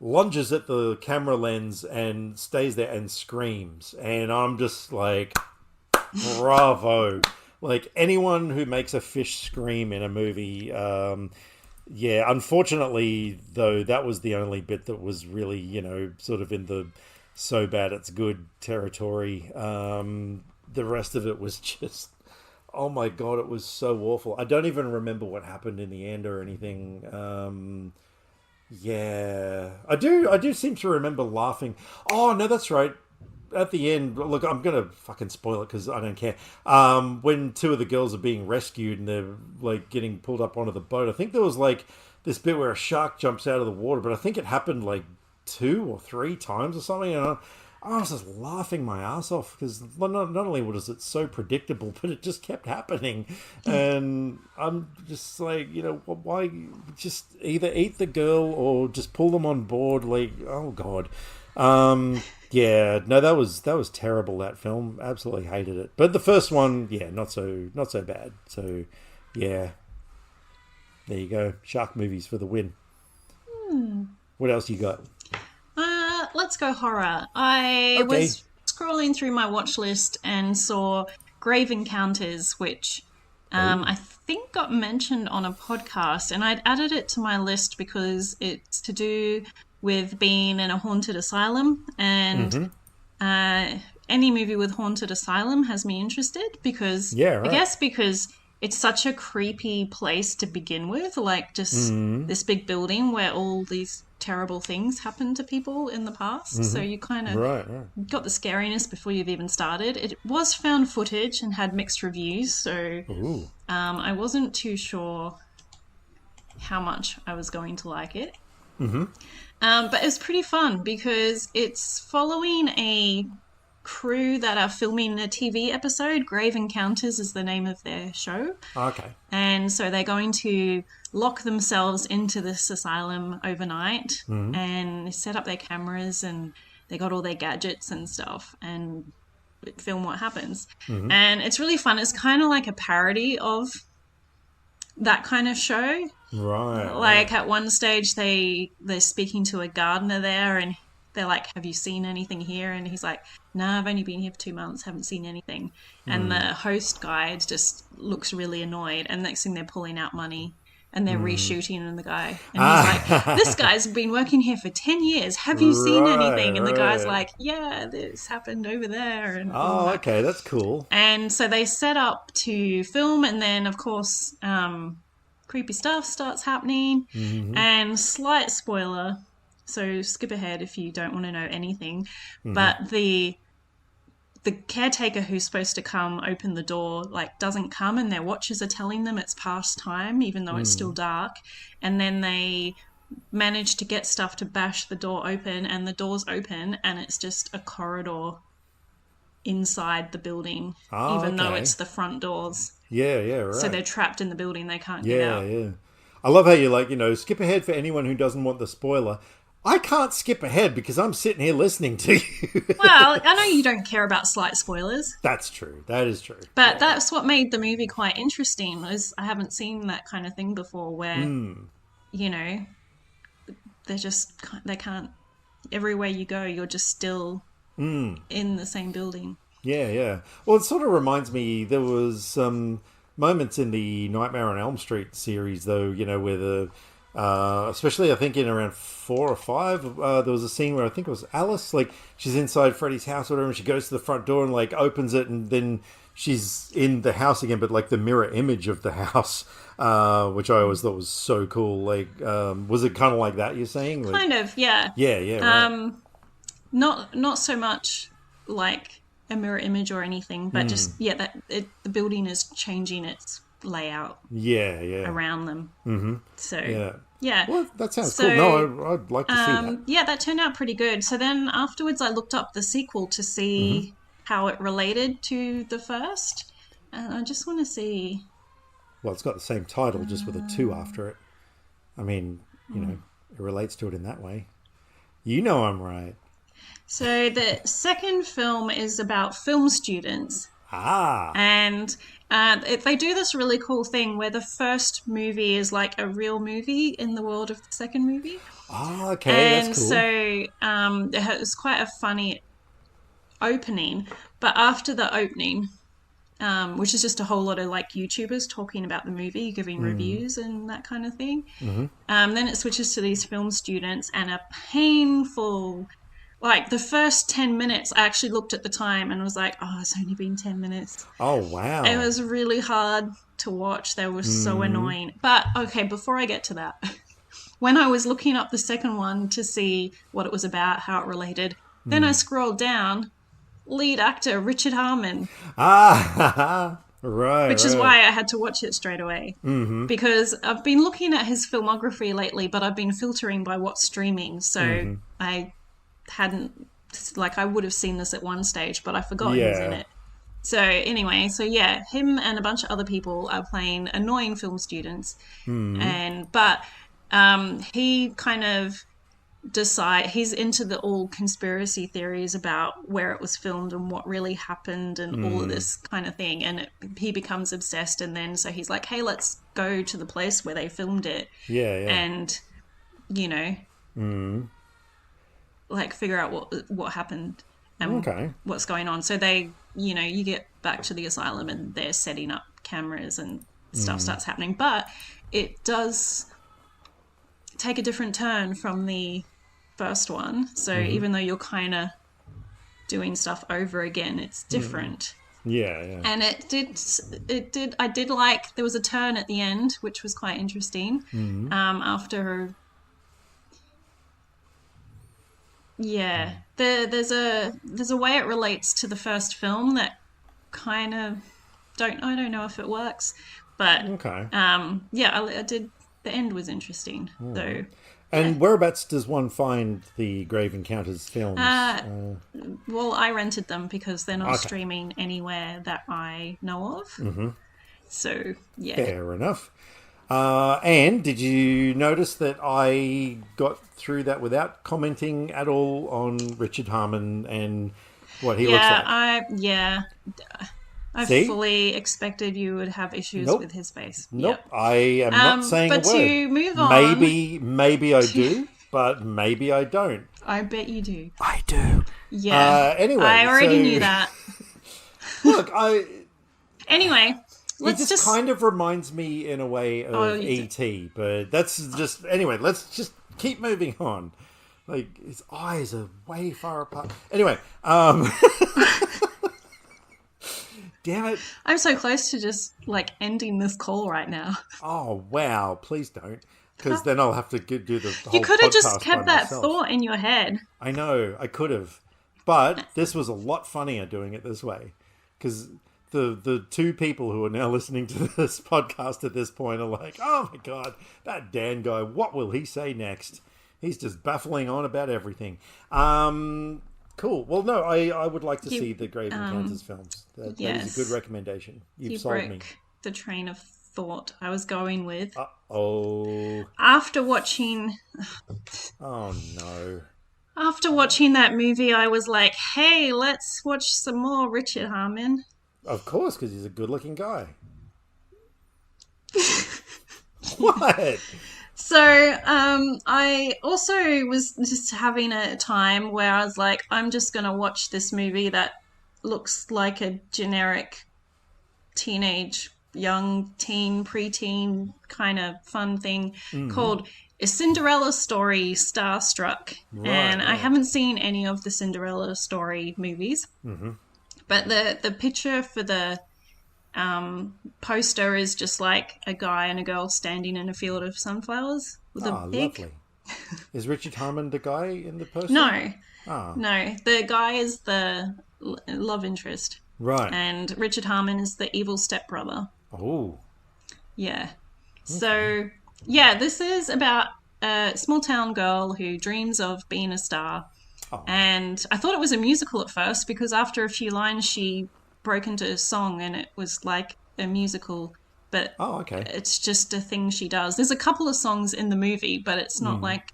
lunges at the camera lens and stays there and screams. And I'm just bravo. Anyone who makes a fish scream in a movie, unfortunately though, that was the only bit that was really, sort of in the so bad it's good territory. The rest of it was just, oh my God, it was so awful. I don't even remember what happened in the end or anything. I do seem to remember laughing. Oh, no, that's right. At the end, look, I'm going to fucking spoil it because I don't care. When two of the girls are being rescued and they're getting pulled up onto the boat, I think there was this bit where a shark jumps out of the water, but I think it happened 2 or 3 times or something. And I was just laughing my ass off because not only was it so predictable, but it just kept happening. And I'm just why just either eat the girl or just pull them on board? Oh God. That was terrible, that film. Absolutely hated it. But the first one, not so bad. So yeah. There you go. Shark movies for the win. What else you got? Let's go horror. I was scrolling through my watch list and saw Grave Encounters, which I think got mentioned on a podcast, and I'd added it to my list because it's to do with being in a haunted asylum, and any movie with haunted asylum has me interested because I guess because it's such a creepy place to begin with, this big building where all these terrible things happen to people in the past. So you kind of got the scariness before you've even started. It was found footage and had mixed reviews, so I wasn't too sure how much I was going to like it. But it's pretty fun because it's following a crew that are filming a TV episode. Grave Encounters is the name of their show. Okay. And so they're going to lock themselves into this asylum overnight and set up their cameras, and they got all their gadgets and stuff and film what happens. And it's really fun. It's kind of like a parody of that kind of show. Right. Like at one stage they're speaking to a gardener there, and they're like, have you seen anything here? And he's like, no, I've only been here for 2 months, haven't seen anything. And the host guy just looks really annoyed, and next thing they're pulling out money and they're reshooting, and the guy, and he's like, this guy's been working here for 10 years, have you seen anything? And the guy's like, yeah, this happened over there. And okay, that's cool. and so they set up to film, and then of course creepy stuff starts happening. And slight spoiler, so skip ahead if you don't want to know anything, but the caretaker who's supposed to come open the door doesn't come, and their watches are telling them it's past time even though it's still dark. And then they manage to get stuff to bash the door open, and the door's open, and it's just a corridor inside the building, even though it's the front doors. Yeah, right. So they're trapped in the building, they can't get out. Yeah. I love how you skip ahead for anyone who doesn't want the spoiler. I can't skip ahead because I'm sitting here listening to you. Well, I know you don't care about slight spoilers. That's true. That is true. But that's what made the movie quite interesting, was I haven't seen that kind of thing before where, they can't, everywhere you go, you're just still in the same building. Yeah. Well, it sort of reminds me, there was some moments in the Nightmare on Elm Street series, though, where the... especially I think in around 4 or 5, there was a scene where I think it was Alice, she's inside Freddy's house or whatever, and she goes to the front door and opens it, and then she's in the house again, but the mirror image of the house, which I always thought was so cool. Was it kind of like that you're saying? Kind of, yeah. Yeah, right. Not so much like a mirror image or anything, but just the building is changing its layout. Yeah. Around them. So yeah. Well, that sounds cool. No, I'd like to see that. Yeah, that turned out pretty good. So then afterwards, I looked up the sequel to see how it related to the first, and I just want to see. Well, it's got the same title, just with a 2 after it. I mean, it relates to it in that way. I'm right. So the second film is about film students. And they do this really cool thing where the first movie is like a real movie in the world of the second movie. Okay, and that's cool. So it was quite a funny opening. But after the opening, which is just a whole lot of YouTubers talking about the movie, giving reviews and that kind of thing, then it switches to these film students, and a painful... the first 10 minutes, I actually looked at the time and was like, it's only been 10 minutes. Oh, wow. It was really hard to watch. They were so annoying. But, okay, before I get to that, when I was looking up the second one to see what it was about, how it related, then I scrolled down, lead actor Richard Harmon. Right. Which is why I had to watch it straight away. Because I've been looking at his filmography lately, but I've been filtering by what's streaming. So I hadn't, I would have seen this at one stage, but I forgot he was in it. So anyway, him and a bunch of other people are playing annoying film students. But he kind of he's into all conspiracy theories about where it was filmed and what really happened and all of this kind of thing. And he becomes obsessed, and then so he's like, hey, let's go to the place where they filmed it. And, figure out what happened and what's going on. So they, you get back to the asylum and they're setting up cameras and stuff starts happening. But it does take a different turn from the first one. So even though you're kind of doing stuff over again, it's different. Yeah. And I did like, there was a turn at the end, which was quite interesting. After... Yeah, there's a way it relates to the first film that kind of I don't know if it works, but I did. The end was interesting though. And whereabouts does one find the Grave Encounters films? Well, I rented them because they're not Okay. streaming anywhere that I know of. Mm-hmm. So, yeah. Fair enough. And did you notice that I got through that without commenting at all on Richard Harmon and what he looks like? I See? fully expected you would have issues Nope. with his face. Nope, Yep. I am not saying but a word. to move on, maybe I do, but maybe I don't. I bet you do. I do. Yeah. Anyway, I already knew that. Look, Anyway, he just kind of reminds me in a way of E.T., but that's just... Anyway, let's just keep moving on. Like, his eyes are way far apart. Anyway, damn it. I'm so close to just, like, ending this call right now. Oh, wow. Please don't. Because then I'll have to do the whole You could have just podcast kept by that myself. thought in your head. I know, I could have. But this was a lot funnier doing it this way. Because the two people who are now listening to this podcast at this point are like, oh my God, that Dan guy, what will he say next? He's just baffling on about everything. Cool. Well, no, I would like to see the Grave Encounters films. That is a good recommendation. You've sold me. The train of thought I was going with. Uh-oh. After watching... Oh, no. After watching that movie, I was like, hey, let's watch some more Richard Harmon. Of course, because he's a good-looking guy. What? So, I also was just having a time where I was like, I'm just going to watch this movie that looks like a generic teenage, young teen, preteen kind of fun thing called A Cinderella Story Starstruck. And I haven't seen any of the Cinderella Story movies. Mm-hmm. But the picture for the poster is just like a guy and a girl standing in a field of sunflowers with a pig. Lovely. Is Richard Harmon the guy in the poster? No. Oh. No. The guy is the love interest. Right. And Richard Harmon is the evil stepbrother. Oh. Yeah. Okay. So, yeah, this is about a small town girl who dreams of being a star. Oh. And I thought it was a musical at first because after a few lines she broke into song and it was like a musical, but it's just a thing she does. There's a couple of songs in the movie, but it's not like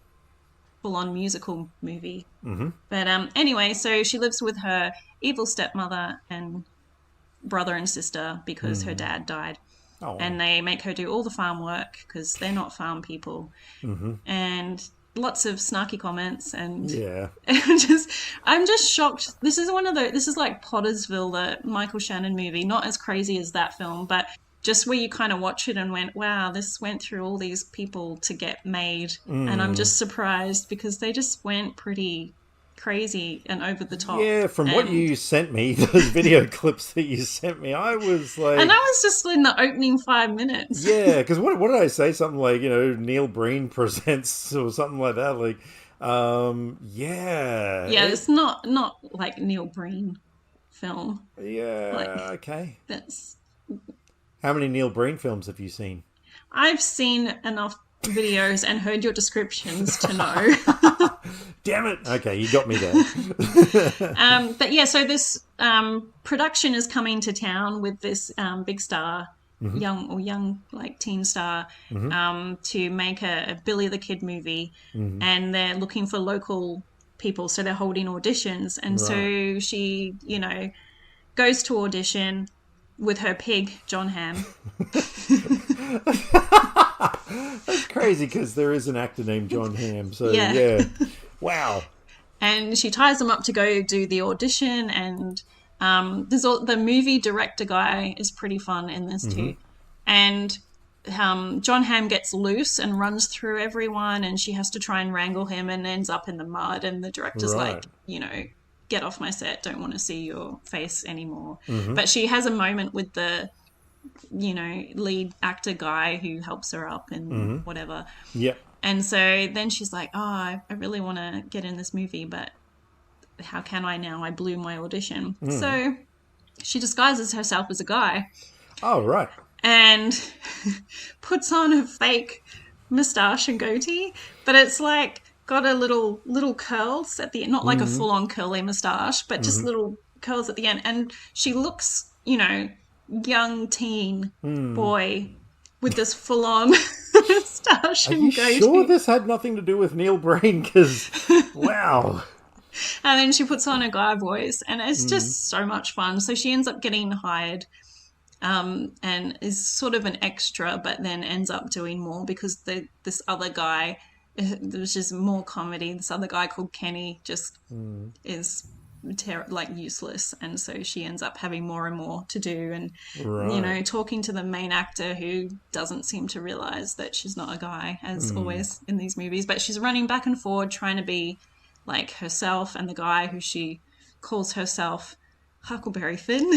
full-on musical movie. Mm-hmm. But anyway, so she lives with her evil stepmother and brother and sister because her dad died. Oh. And they make her do all the farm work because they're not farm people. Mm-hmm. And lots of snarky comments and I'm just shocked. This is like Pottersville, the Michael Shannon movie, not as crazy as that film, but just where you kind of watch it and went, wow, this went through all these people to get made. And I'm just surprised because they just went pretty crazy and over the top. Yeah, from what you sent me, those video clips that you sent me, I was like... And I was just in the opening 5 minutes. Yeah, because what did I say? Something like, Neil Breen presents or something like that. Like, yeah. Yeah, it's not like Neil Breen film. Yeah, okay. That's... How many Neil Breen films have you seen? I've seen enough videos and heard your descriptions to know. Damn it. Okay, you got me there. But yeah, so this production is coming to town with this big star, young like teen star, to make a Billy the Kid movie. Mm-hmm. And they're looking for local people, so they're holding auditions. And so she, goes to audition with her pig, John Hamm. That's crazy because there is an actor named John Hamm. So yeah. Wow. And she ties them up to go do the audition, and the movie director guy is pretty fun in this too. And John Hamm gets loose and runs through everyone, and she has to try and wrangle him and ends up in the mud, and the director's like, get off my set, don't want to see your face anymore. But she has a moment with the lead actor guy who helps her up and whatever. Yep. And so then she's like, oh, I really want to get in this movie, but how can I now? I blew my audition. So she disguises herself as a guy. Oh, right. And puts on a fake moustache and goatee, but it's like got a little curls at the end, not like a full on curly moustache, but just little curls at the end. And she looks, young teen boy with this full on moustache Are and you goatee. sure this had nothing to do with Neil Breen? Because, wow. And then she puts on a guy voice, and it's just so much fun. So she ends up getting hired, and is sort of an extra, but then ends up doing more because this other guy, there's just more comedy. This other guy called Kenny just is useless, and so she ends up having more and more to do, and talking to the main actor who doesn't seem to realize that she's not a guy, as always in these movies, but she's running back and forward trying to be like herself and the guy who she calls herself Huckleberry Finn.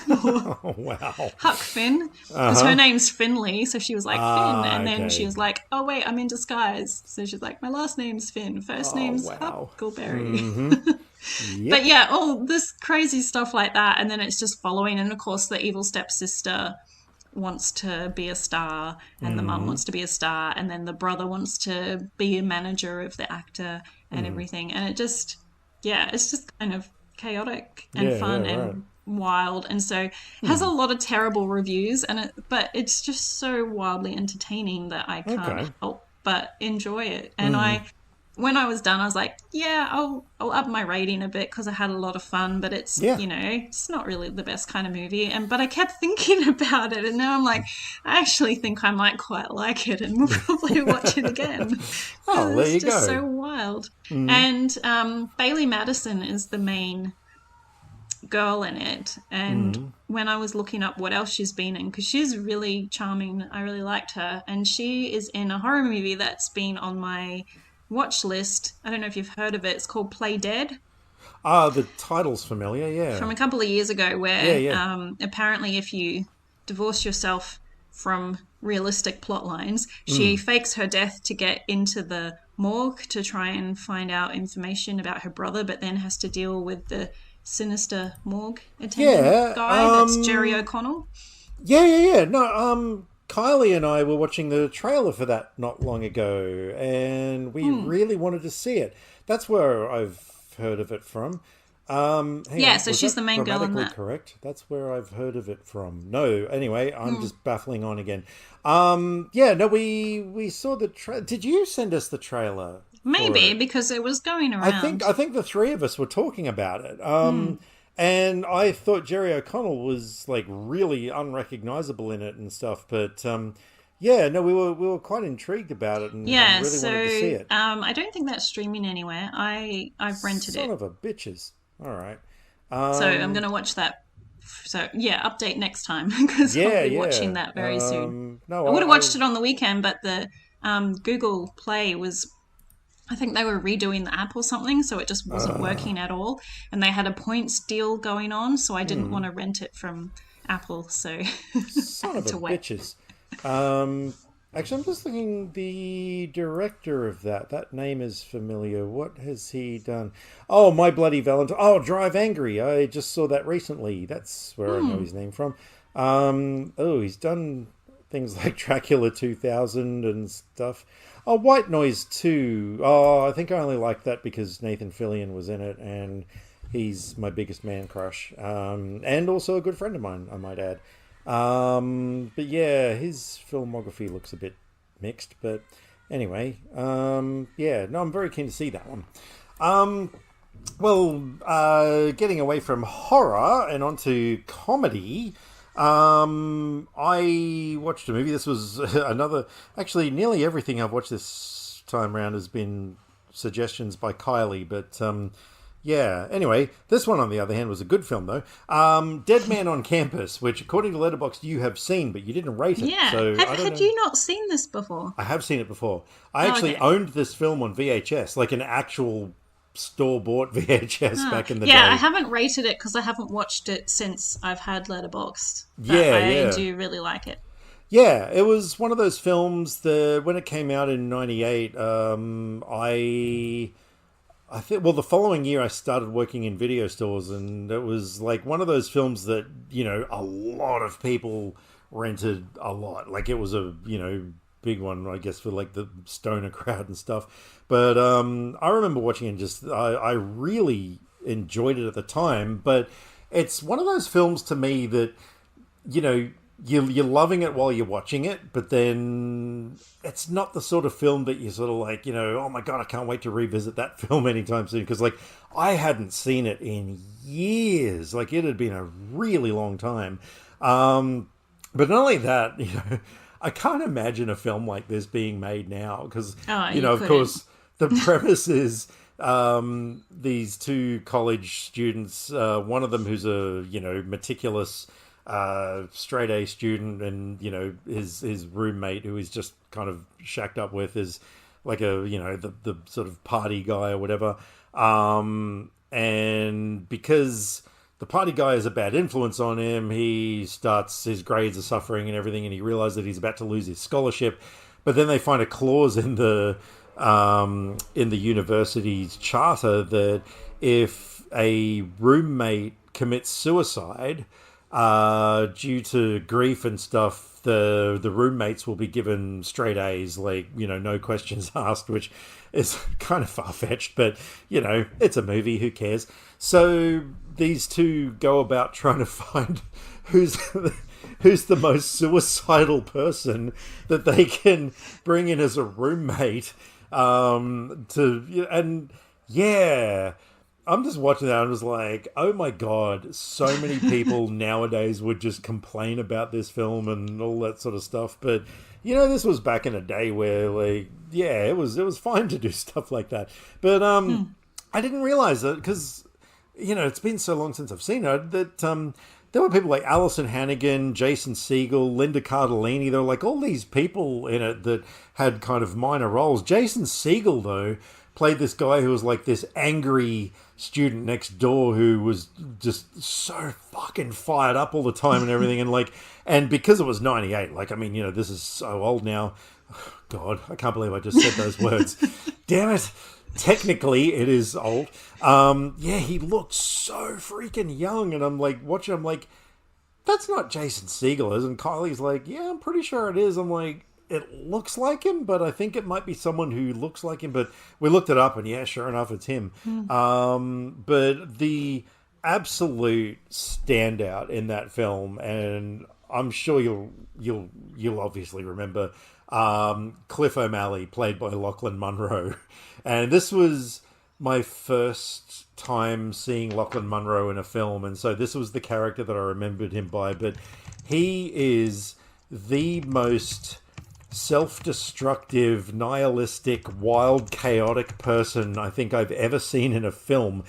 Oh, wow. Huck Finn, because her name's Finley, so she was like Finn, and then she was like, oh wait, I'm in disguise, so she's like, my last name's Finn, first name's Huckleberry. Yep. But yeah, all this crazy stuff like that, and then it's just following, and of course the evil stepsister wants to be a star, and the mum wants to be a star, and then the brother wants to be a manager of the actor and everything, and it's just kind of chaotic and fun and wild, and so it has a lot of terrible reviews, but it's just so wildly entertaining that I can't help but enjoy it. And when I was done, I was like, I'll up my rating a bit because I had a lot of fun, but it's it's not really the best kind of movie. But I kept thinking about it, and now I'm like, I actually think I might quite like it, and we'll probably watch it again. Oh, there you it's just go. so wild. And Bailey Madison is the main girl in it, and when I was looking up what else she's been in, because she's really charming, I really liked her, and she is in a horror movie that's been on my watch list. I don't know if you've heard of it. It's called Play Dead. The title's familiar, yeah. From a couple of years ago, where apparently if you divorce yourself from realistic plot lines, she fakes her death to get into the morgue to try and find out information about her brother, but then has to deal with the sinister morgue attendant guy that's Jerry O'Connell. Yeah. No, Kylie and I were watching the trailer for that not long ago, and we really wanted to see it. That's where I've heard of it from. So she's the main girl in that. Correct. That's where I've heard of it from. No, anyway, I'm just baffling on again. We saw the trailer. Did you send us the trailer? Maybe, because it was going around. I think the three of us were talking about it. And I thought Jerry O'Connell was like really unrecognizable in it and stuff, but we were quite intrigued about it and really wanted to see it. I don't think that's streaming anywhere. I've rented it. Son of a bitches. All right. So I'm going to watch that. So update next time, because I'll be watching that very soon. I would have watched it on the weekend, but the Google Play was, I think they were redoing the app or something, so it just wasn't working at all. And they had a points deal going on, so I didn't want to rent it from Apple, so Son of a bitches. Actually, I'm just thinking the director of that name is familiar. What has he done? Oh, My Bloody Valentine. Oh, Drive Angry. I just saw that recently. That's where I know his name from. He's done things like Dracula 2000 and stuff. Oh, White Noise 2. Oh, I think I only like that because Nathan Fillion was in it, and he's my biggest man crush. And also a good friend of mine, I might add. But yeah, his filmography looks a bit mixed. But anyway, I'm very keen to see that one. Getting away from horror and onto comedy. I watched a movie. This was actually nearly everything I've watched this time around has been suggestions by Kylie, but anyway, this one on the other hand was a good film though. Dead Man on Campus, which according to Letterboxd you have seen, but you didn't rate it. Yeah, so had you not seen this before? I have seen it before. I actually owned this film on VHS, like an actual store-bought VHS back in the day. Yeah, I haven't rated it because I haven't watched it since I've had Letterboxd. I do really like it. Yeah, it was one of those films that when it came out in 98, I think, the following year I started working in video stores, and it was like one of those films that, a lot of people rented a lot. Like it was a, big one, I guess, for like the stoner crowd and stuff. But I remember watching it and just I really enjoyed it at the time. But it's one of those films to me that, you know, you're loving it while you're watching it, but then it's not the sort of film that you sort of like, you know, oh my God, I can't wait to revisit that film anytime soon. Because, like, I hadn't seen it in years. Like, it had been a really long time. But not only that, you know, I can't imagine a film like this being made now. Because, you know, of course, the premise is these two college students, one of them who's a, you know, meticulous straight A student, and you know his roommate who he's just kind of shacked up with is like a, you know, the sort of party guy or whatever, and because the party guy has a bad influence on him, his grades are suffering and everything, and he realizes that he's about to lose his scholarship. But then they find a clause in the university's charter that if a roommate commits suicide due to grief and stuff, the roommates will be given straight A's, like, you know, no questions asked, which is kind of far-fetched, but, you know, it's a movie, who cares? So these two go about trying to find who's the most suicidal person that they can bring in as a roommate, and yeah, I'm just watching that and I was like, oh my God, so many people nowadays would just complain about this film and all that sort of stuff. But, you know, this was back in a day where, like, yeah, it was fine to do stuff like that. But I didn't realize that because, you know, it's been so long since I've seen it that there were people like Alison Hannigan, Jason Segel, Linda Cardellini. There were like all these people in it that had kind of minor roles. Jason Segel, though, played this guy who was like this angry student next door who was just so fucking fired up all the time and everything. And because it was 98, like, I mean, you know, this is so old now. God, I can't believe I just said those words. Damn it. Technically, it is old. Yeah, he looked so freaking young. And I'm like, watching, I'm like, that's not Jason Segel, is? And Kylie's like, yeah, I'm pretty sure it is. I'm like, it looks like him, but I think it might be someone who looks like him. But we looked it up, and yeah, sure enough, it's him. But the absolute standout in that film, and I'm sure you'll obviously remember, Cliff O'Malley, played by Lachlan Munro, and this was my first time seeing Lachlan Munro in a film, and so this was the character that I remembered him by. But he is the most self-destructive, nihilistic, wild, chaotic person I think I've ever seen in a film.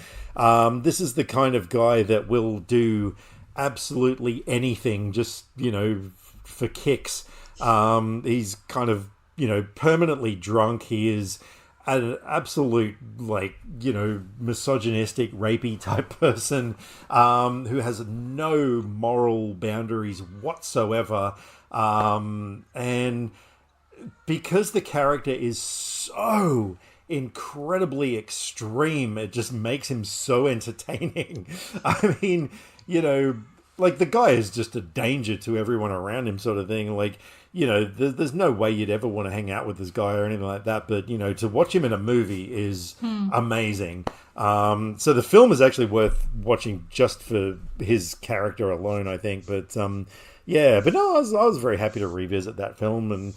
This is the kind of guy that will do absolutely anything, just, you know, for kicks. He's kind of, you know, permanently drunk. He is an absolute, like, you know, misogynistic, rapey type person, who has no moral boundaries whatsoever. And because the character is so incredibly extreme, it just makes him so entertaining. I mean, you know, like, the guy is just a danger to everyone around him, sort of thing. Like, you know, there's no way you'd ever want to hang out with this guy or anything like that. But, you know, to watch him in a movie is amazing. So the film is actually worth watching just for his character alone, I think. But yeah, but no, I was very happy to revisit that film. And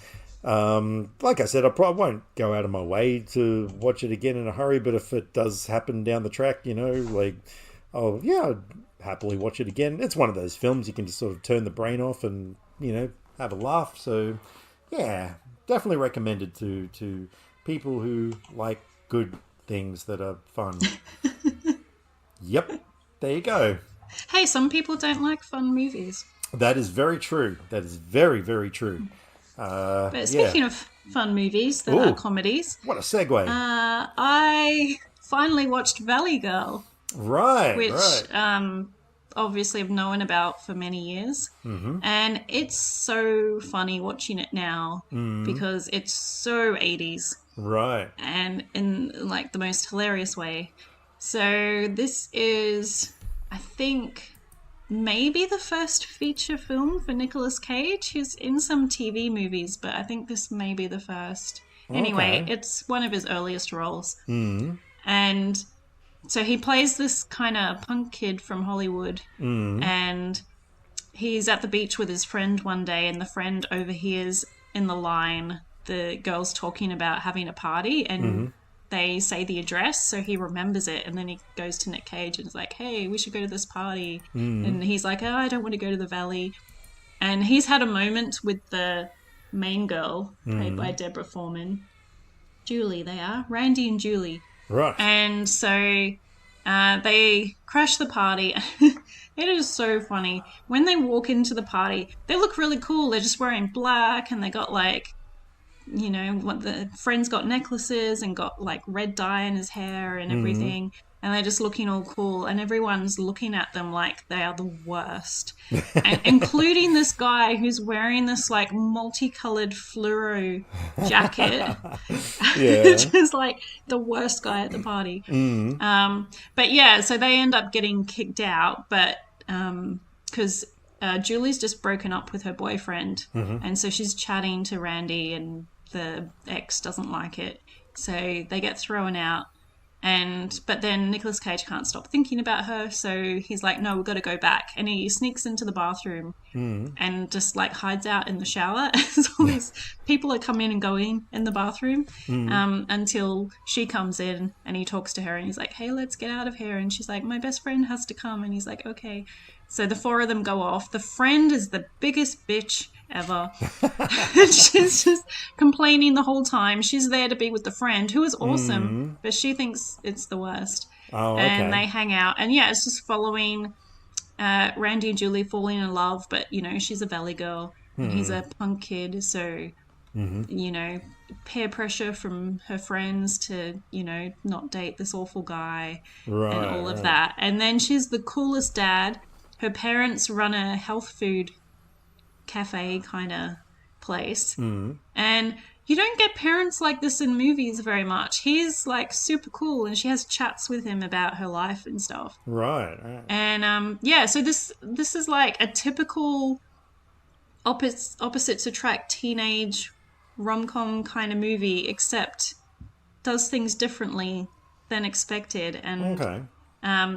like I said, I probably won't go out of my way to watch it again in a hurry. But if it does happen down the track, you know, like, oh yeah, I'd happily watch it again. It's one of those films you can just sort of turn the brain off and, you know, have a laugh. So yeah, definitely recommended to people who like good things that are fun. Yep, there you go. Hey, some people don't like fun movies. That is very true. That is very, very true. But speaking of fun movies that are comedies, what a segue. I finally watched Valley Girl. Right, which right. Obviously I've known about for many years. Mm-hmm. And it's so funny watching it now because it's so 80s. Right. And in, like, the most hilarious way. So this is, I think, maybe the first feature film for Nicolas Cage. He's in some TV movies, but I think this may be the first. Anyway, Okay. it's one of his earliest roles. Mm. And so he plays this kind of punk kid from Hollywood, and he's at the beach with his friend one day, and the friend overhears in the line the girls talking about having a party, and they say the address, so he remembers it, and then he goes to Nick Cage and is like, hey, we should go to this party. And he's like, oh, I don't want to go to the Valley. And he's had a moment with the main girl, played by Deborah Foreman. Julie, they are. Randy and Julie. Right. And so they crash the party. It is so funny. When they walk into the party, they look really cool. They're just wearing black, and they got like, you know, what the friend's got necklaces and got like red dye in his hair and everything. And they're just looking all cool, and everyone's looking at them like they are the worst, and, including this guy who's wearing this like multicolored fluoro jacket, just like the worst guy at the party. But yeah, so they end up getting kicked out, but because Julie's just broken up with her boyfriend, and so she's chatting to Randy, and the ex doesn't like it, so they get thrown out. But then Nicolas Cage can't stop thinking about her, so he's like, no, we've got to go back. And he sneaks into the bathroom and just like hides out in the shower as all these people are coming and going in the bathroom until she comes in, and he talks to her, and he's like, hey, let's get out of here. And she's like, my best friend has to come. And he's like, okay. So the four of them go off. The friend is the biggest bitch ever. She's just complaining the whole time. She's there to be with the friend, who is awesome, but she thinks it's the worst. Oh, okay. And they hang out. And yeah, it's just following Randy and Julie falling in love, but, you know, she's a valley girl and he's a punk kid. So, you know, peer pressure from her friends to, you know, not date this awful guy and all of that. And then she's the coolest dad. Her parents run a health food cafe kind of place. And you don't get parents like this in movies very much. He's like super cool, and she has chats with him about her life and stuff. Right. And yeah, so this is like a typical opposites attract teenage rom-com kind of movie, except does things differently than expected. And Okay.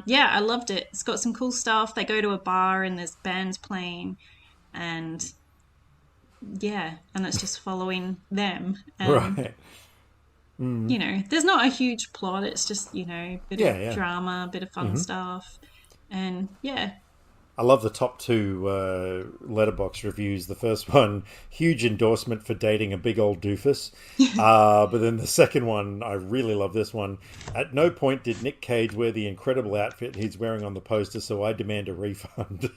yeah, I loved it. It's got some cool stuff. They go to a bar and there's bands playing, and yeah, and it's just following them. Right. You know, there's not a huge plot. It's just, you know, bit of drama, bit of fun stuff, and yeah. I love the top two letterbox reviews. The first one, huge endorsement for dating a big old doofus. But then the second one, I really love this one. At no point did Nick Cage wear the incredible outfit he's wearing on the poster, so I demand a refund.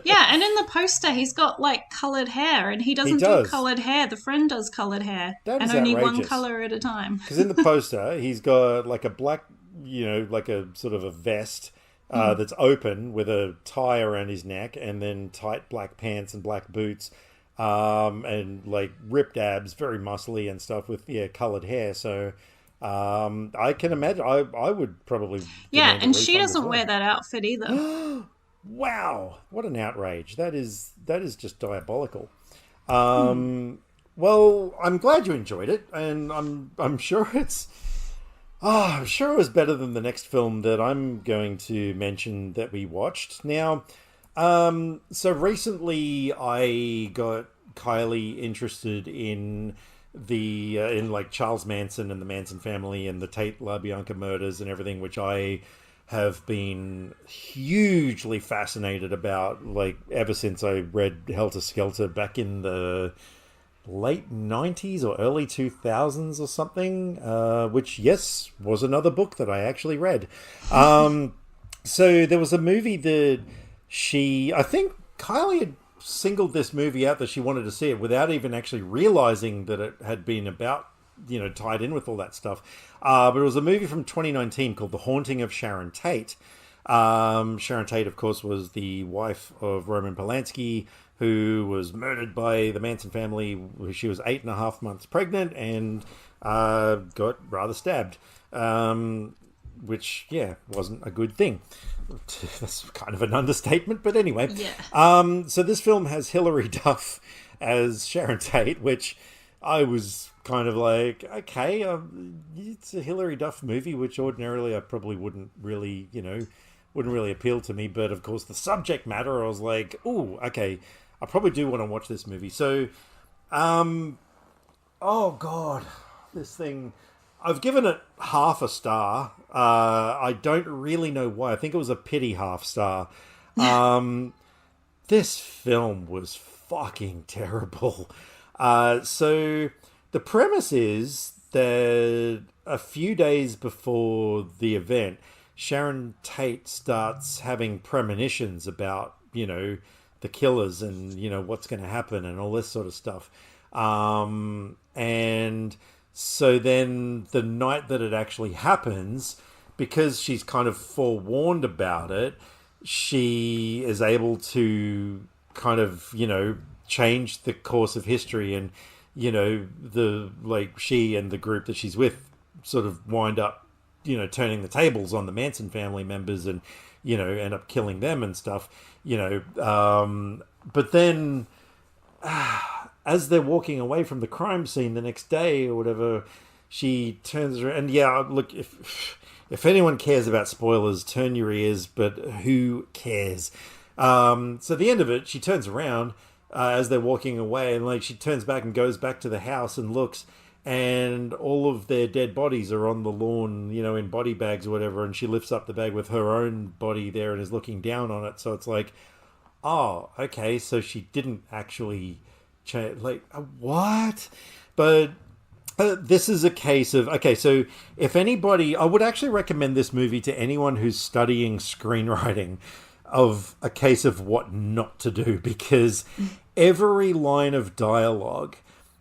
Yeah, and in the poster, he's got like coloured hair, and he doesn't do coloured hair. The friend does coloured hair, that and is only outrageous. one colour at a time. Because in the poster, he's got like a black, you know, like a sort of a vest. That's open with a tie around his neck, and then tight black pants and black boots, and like ripped abs, very muscly and stuff with coloured hair. So I can imagine I would probably and she doesn't wear that outfit either. Wow, what an outrage! That is just diabolical. Well, I'm glad you enjoyed it, and I'm sure it's. I'm sure it was better than the next film that I'm going to mention that we watched. Now, so recently I got Kylie interested in in like Charles Manson and the Manson family and the Tate LaBianca murders and everything, which I have been hugely fascinated about, like ever since I read Helter Skelter back in the late 90s or early 2000s or something, which, yes, was another book that I actually read. So there was a movie that I think Kylie had singled this movie out that she wanted to see it without even actually realizing that it had been about, you know, tied in with all that stuff. But it was a movie from 2019 called The Haunting of Sharon Tate. Sharon Tate, of course, was the wife of Roman Polanski, who was murdered by the Manson family. She was 8.5 months pregnant and got rather stabbed. which, yeah, wasn't a good thing. That's kind of an understatement, but anyway. Yeah. So this film has Hilary Duff as Sharon Tate, which I was kind of like, okay, it's a Hilary Duff movie, which ordinarily I probably wouldn't really, wouldn't really appeal to me. But of course, the subject matter, I was like, oh, okay, I probably do want to watch this movie. So, oh God, this thing, I've given it half a star. I don't really know why. I think it was a pity half star. This film was fucking terrible. So the premise is that a few days before the event, Sharon Tate starts having premonitions about, the killers and, what's going to happen and all this sort of stuff. And so then the night that it actually happens, because she's kind of forewarned about it, she is able to kind of, change the course of history, and she and the group that she's with sort of wind up turning the tables on the Manson family members, and end up killing them and stuff, but then as they're walking away from the crime scene the next day or whatever, she turns around, and look, if anyone cares about spoilers, turn your ears, but who cares? So at the end of it, she turns around as they're walking away, and she turns back and goes back to the house and looks, and all of their dead bodies are on the lawn, in body bags or whatever, and she lifts up the bag with her own body there and is looking down on it. So it's like, oh, okay, so she didn't actually change, what? But this is a case of, okay, so if anybody, I would actually recommend this movie to anyone who's studying screenwriting, of a case of what not to do, because every line of dialogue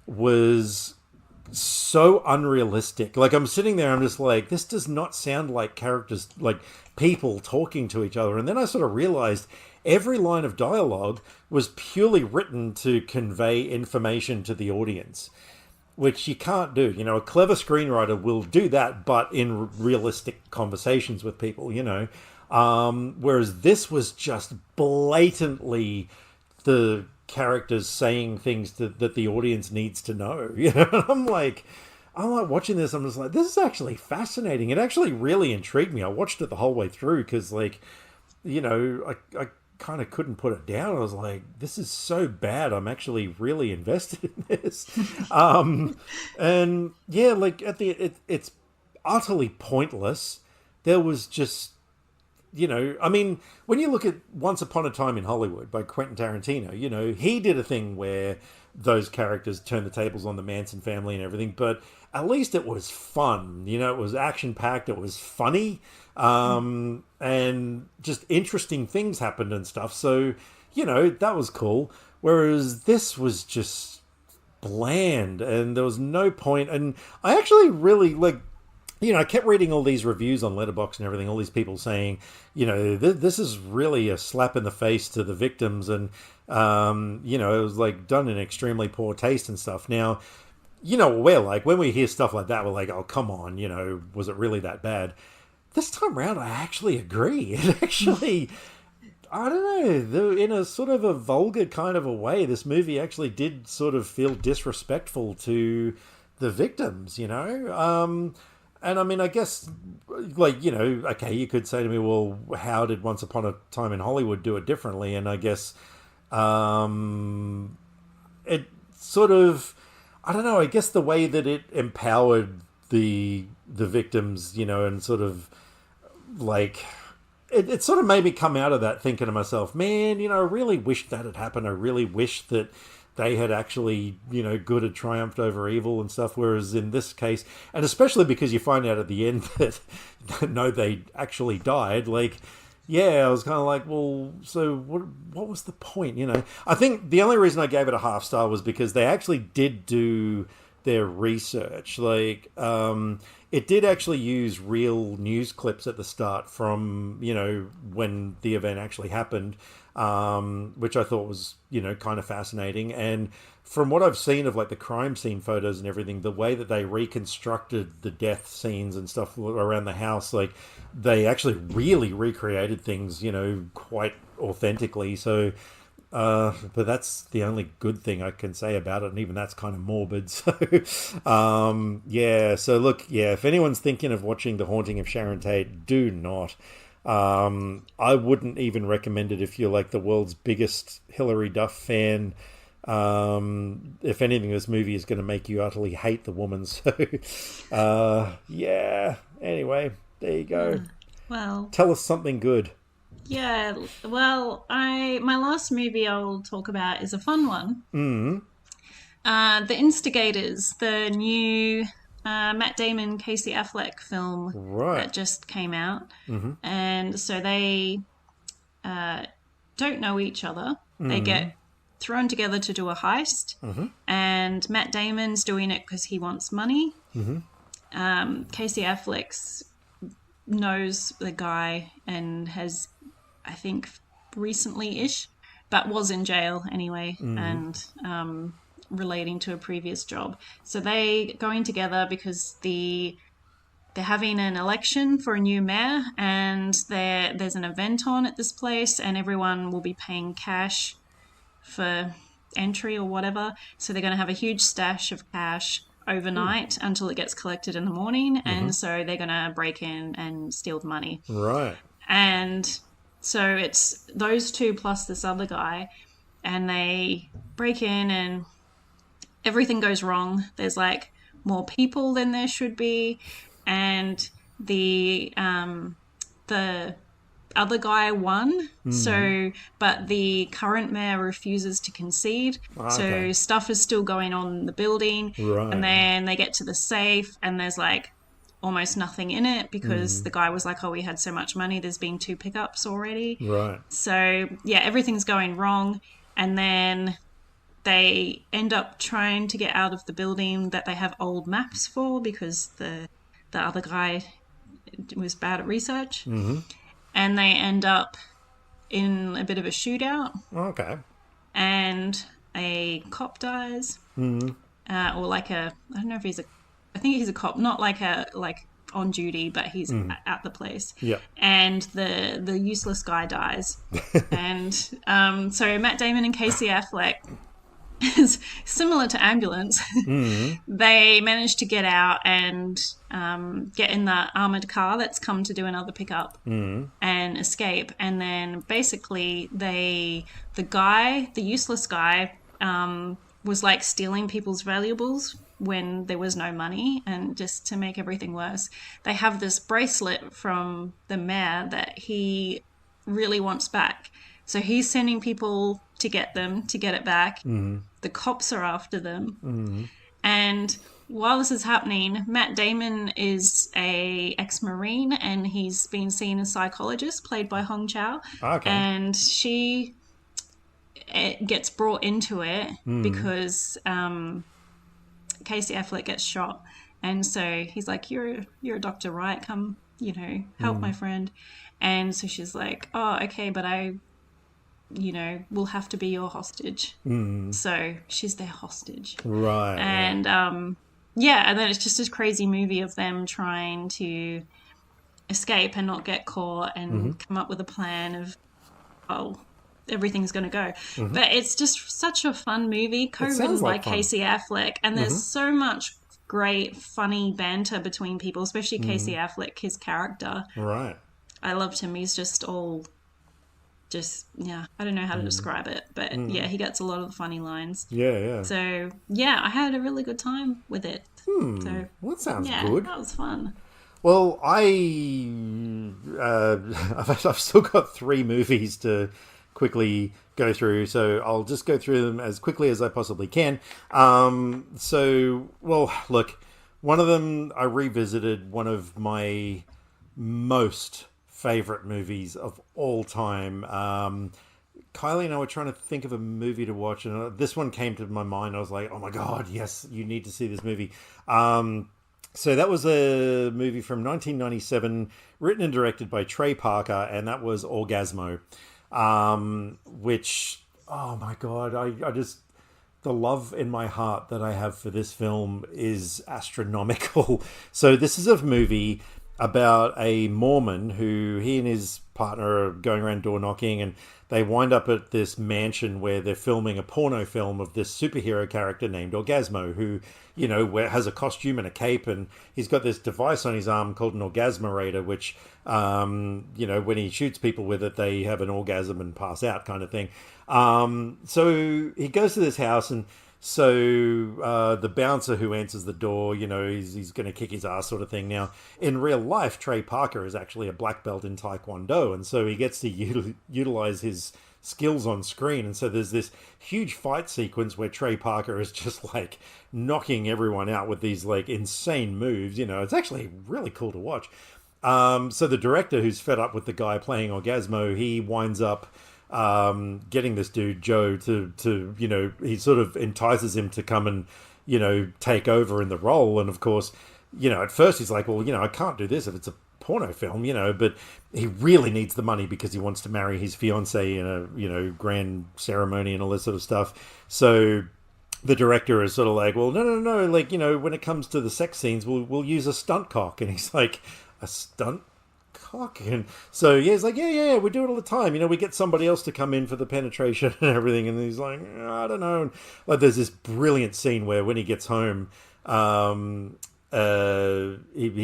was so unrealistic. I'm sitting there, I'm just like, this does not sound like characters, like people talking to each other. And then I sort of realized every line of dialogue was purely written to convey information to the audience, which you can't do. A clever screenwriter will do that, but in realistic conversations with people, whereas this was just blatantly the characters saying things that the audience needs to know. I'm like watching this, I'm just like, this is actually fascinating. It actually really intrigued me. I watched it the whole way through because, I kind of couldn't put it down. I was like, this is so bad, I'm actually really invested in this. And yeah, it's utterly pointless. There was just, when you look at Once Upon a Time in Hollywood by Quentin Tarantino, he did a thing where those characters turned the tables on the Manson family and everything, but at least it was fun. It was action-packed, it was funny, and just interesting things happened and stuff. So, that was cool. Whereas this was just bland, and there was no point. And I actually really, I kept reading all these reviews on Letterboxd and everything, all these people saying, this is really a slap in the face to the victims, and, it was done in extremely poor taste and stuff. Now, we're like, when we hear stuff like that, we're like, oh, come on, was it really that bad? This time around, I actually agree. It actually, I don't know, in a sort of a vulgar kind of a way, this movie actually did sort of feel disrespectful to the victims, And I guess, okay, you could say to me, well, how did Once Upon a Time in Hollywood do it differently? And I guess it sort of, I don't know, I guess the way that it empowered the victims, and sort of it sort of made me come out of that thinking to myself, man, I really wish that had happened. I really wish that they had actually, good had triumphed over evil and stuff. Whereas in this case, and especially because you find out at the end that, no, they actually died. I was kind of like, well, so what was the point? I think the only reason I gave it a half star was because they actually did do their research. It did actually use real news clips at the start from, when the event actually happened, which I thought was, kind of fascinating. And from what I've seen of like the crime scene photos and everything, the way that they reconstructed the death scenes and stuff around the house, like they actually really recreated things, quite authentically. So, but that's the only good thing I can say about it, and even that's kind of morbid. So, yeah. So look, yeah. If anyone's thinking of watching The Haunting of Sharon Tate, do not. I wouldn't even recommend it if you're like the world's biggest Hilary Duff fan. If anything, this movie is going to make you utterly hate the woman. So, yeah. Anyway, there you go. Well, tell us something good. Yeah. Well, my last movie I'll talk about is a fun one. The Instigators, the new Matt Damon, Casey Affleck film that just came out, and so they don't know each other. They get thrown together to do a heist, and Matt Damon's doing it because he wants money. Casey Affleck knows the guy and has, I think, recently-ish, but was in jail anyway, and relating to a previous job. So they going together because they're having an election for a new mayor, and there's an event on at this place, and everyone will be paying cash for entry or whatever. So they're going to have a huge stash of cash overnight until it gets collected in the morning, and so they're going to break in and steal the money. Right. And so it's those two plus this other guy, and they break in and everything goes wrong. There's like more people than there should be, and the other guy won. So, but the current mayor refuses to concede. So stuff is still going on in the building. Right. And then they get to the safe, and there's like almost nothing in it because the guy was like, "Oh, we had so much money. There's been 2 pickups already." Right. So yeah, everything's going wrong, and then they end up trying to get out of the building that they have old maps for because the other guy was bad at research. And they end up in a bit of a shootout. Okay. And a cop dies. Or like I don't know if I think he's a cop, not like on duty, but he's at the place. Yeah. And the useless guy dies. And so Matt Damon and Casey Affleck, is similar to Ambulance. They managed to get out and get in the armored car that's come to do another pickup and escape. And then basically the useless guy was like stealing people's valuables when there was no money. And just to make everything worse, they have this bracelet from the mayor that he really wants back. So he's sending people to get it back. The cops are after them. And while this is happening, Matt Damon is a ex-Marine, and he's been seen as a psychologist played by Hong Chow. Okay. And she gets brought into it because Casey Affleck gets shot. And so he's like, you're a doctor, right? Come, help my friend. And so she's like, oh, okay, but will have to be your hostage. So she's their hostage. Right. And and then it's just this crazy movie of them trying to escape and not get caught and come up with a plan of, everything's going to go. But it's just such a fun movie, co-written by Casey Affleck, and there's so much great, funny banter between people, especially Casey Affleck, his character. Right. I loved him. He's just I don't know how to describe it, but he gets a lot of the funny lines. Yeah. So I had a really good time with it. So Well, that sounds good. That was fun. Well, I've still got 3 movies to quickly go through, so I'll just go through them as quickly as I possibly can. Look, one of them I revisited, one of my most favorite movies of all time. Kylie and I were trying to think of a movie to watch, and this one came to my mind. I was like, oh my god, yes, you need to see this movie. So that was a movie from 1997, written and directed by Trey Parker, and that was Orgasmo, which, oh my god, I just the love in my heart that I have for this film is astronomical. So this is a movie about a Mormon who he and his partner are going around door knocking, and they wind up at this mansion where they're filming a porno film of this superhero character named Orgasmo, who, has a costume and a cape, and he's got this device on his arm called an orgasmerator, which, when he shoots people with it, they have an orgasm and pass out kind of thing. So he goes to this house, and so the bouncer who answers the door, he's going to kick his ass sort of thing. Now, in real life, Trey Parker is actually a black belt in Taekwondo, and so he gets to utilize his skills on screen. And so there's this huge fight sequence where Trey Parker is just like knocking everyone out with these like insane moves. It's actually really cool to watch. So the director, who's fed up with the guy playing Orgasmo, he winds up getting this dude Joe to he sort of entices him to come and take over in the role. And of course, at first he's like, well, I can't do this if it's a porno film, but he really needs the money because he wants to marry his fiancée in a grand ceremony and all this sort of stuff. So the director is sort of like, well, no, like, when it comes to the sex scenes, we'll use a stunt cock. And he's like, a stunt cock? And so he's like, yeah, we do it all the time. We get somebody else to come in for the penetration and everything. And he's like, I don't know. And like, there's this brilliant scene where when he gets home, he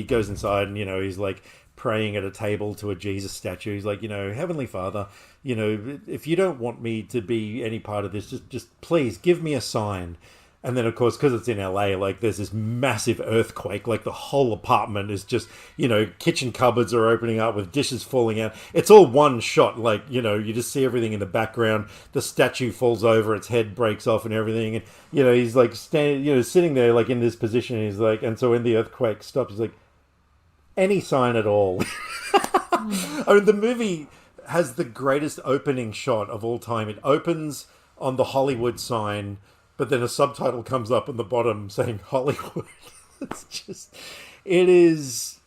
goes inside and, he's like praying at a table to a Jesus statue. He's like, Heavenly Father, if you don't want me to be any part of this, just please give me a sign. And then, of course, because it's in LA, like, there's this massive earthquake. Like, the whole apartment is just, kitchen cupboards are opening up with dishes falling out. It's all one shot. Like, you just see everything in the background. The statue falls over, its head breaks off and everything. And, he's like, sitting there, like, in this position. And he's like, and so when the earthquake stops, he's like, any sign at all. I mean, the movie has the greatest opening shot of all time. It opens on the Hollywood sign, but then a subtitle comes up on the bottom saying Hollywood. It is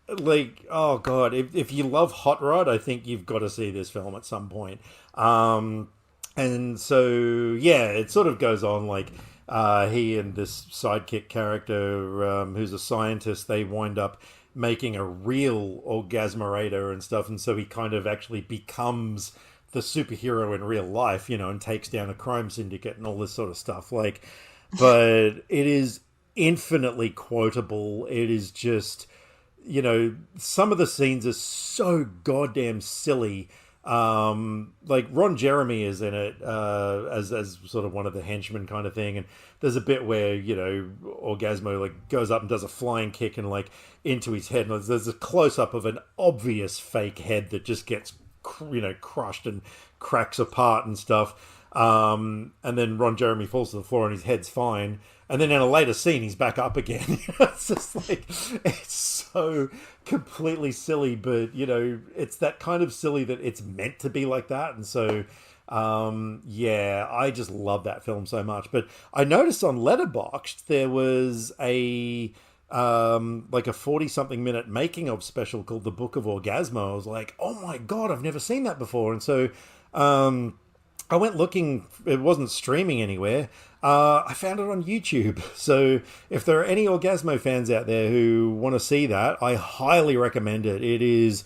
like, oh God, if you love Hot Rod, I think you've got to see this film at some point. And so, yeah, it sort of goes on like he and this sidekick character who's a scientist, they wind up making a real orgasmerator and stuff. And so he kind of actually becomes the superhero in real life, and takes down a crime syndicate and all this sort of stuff. Like, but it is infinitely quotable. It is just, some of the scenes are so goddamn silly. Like Ron Jeremy is in it as sort of one of the henchmen kind of thing, and there's a bit where Orgasmo like goes up and does a flying kick and like into his head, and there's a close up of an obvious fake head that just gets crushed and cracks apart and stuff. And then Ron Jeremy falls to the floor and his head's fine. And then in a later scene, he's back up again. It's just like, it's so completely silly, but, it's that kind of silly that it's meant to be like that. And so, yeah, I just love that film so much. But I noticed on Letterboxd, there was a 40-something minute making of special called The Book of Orgasmo. I was like, oh my God, I've never seen that before. And so I went looking, it wasn't streaming anywhere. I found it on YouTube. So if there are any Orgasmo fans out there who want to see that, I highly recommend it.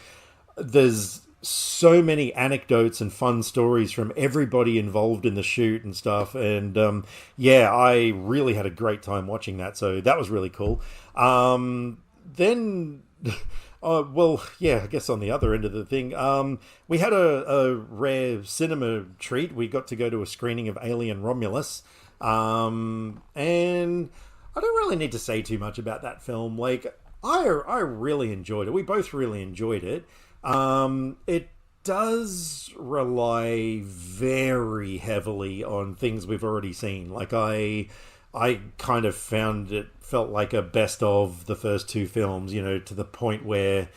There's so many anecdotes and fun stories from everybody involved in the shoot and stuff. And yeah, I really had a great time watching that. So that was really cool. Then, well, yeah, I guess on the other end of the thing, we had a rare cinema treat. We got to go to a screening of Alien Romulus. And I don't really need to say too much about that film. Like, I really enjoyed it. We both really enjoyed it. It does rely very heavily on things we've already seen. Like, I kind of felt like a best of the first two films, to the point where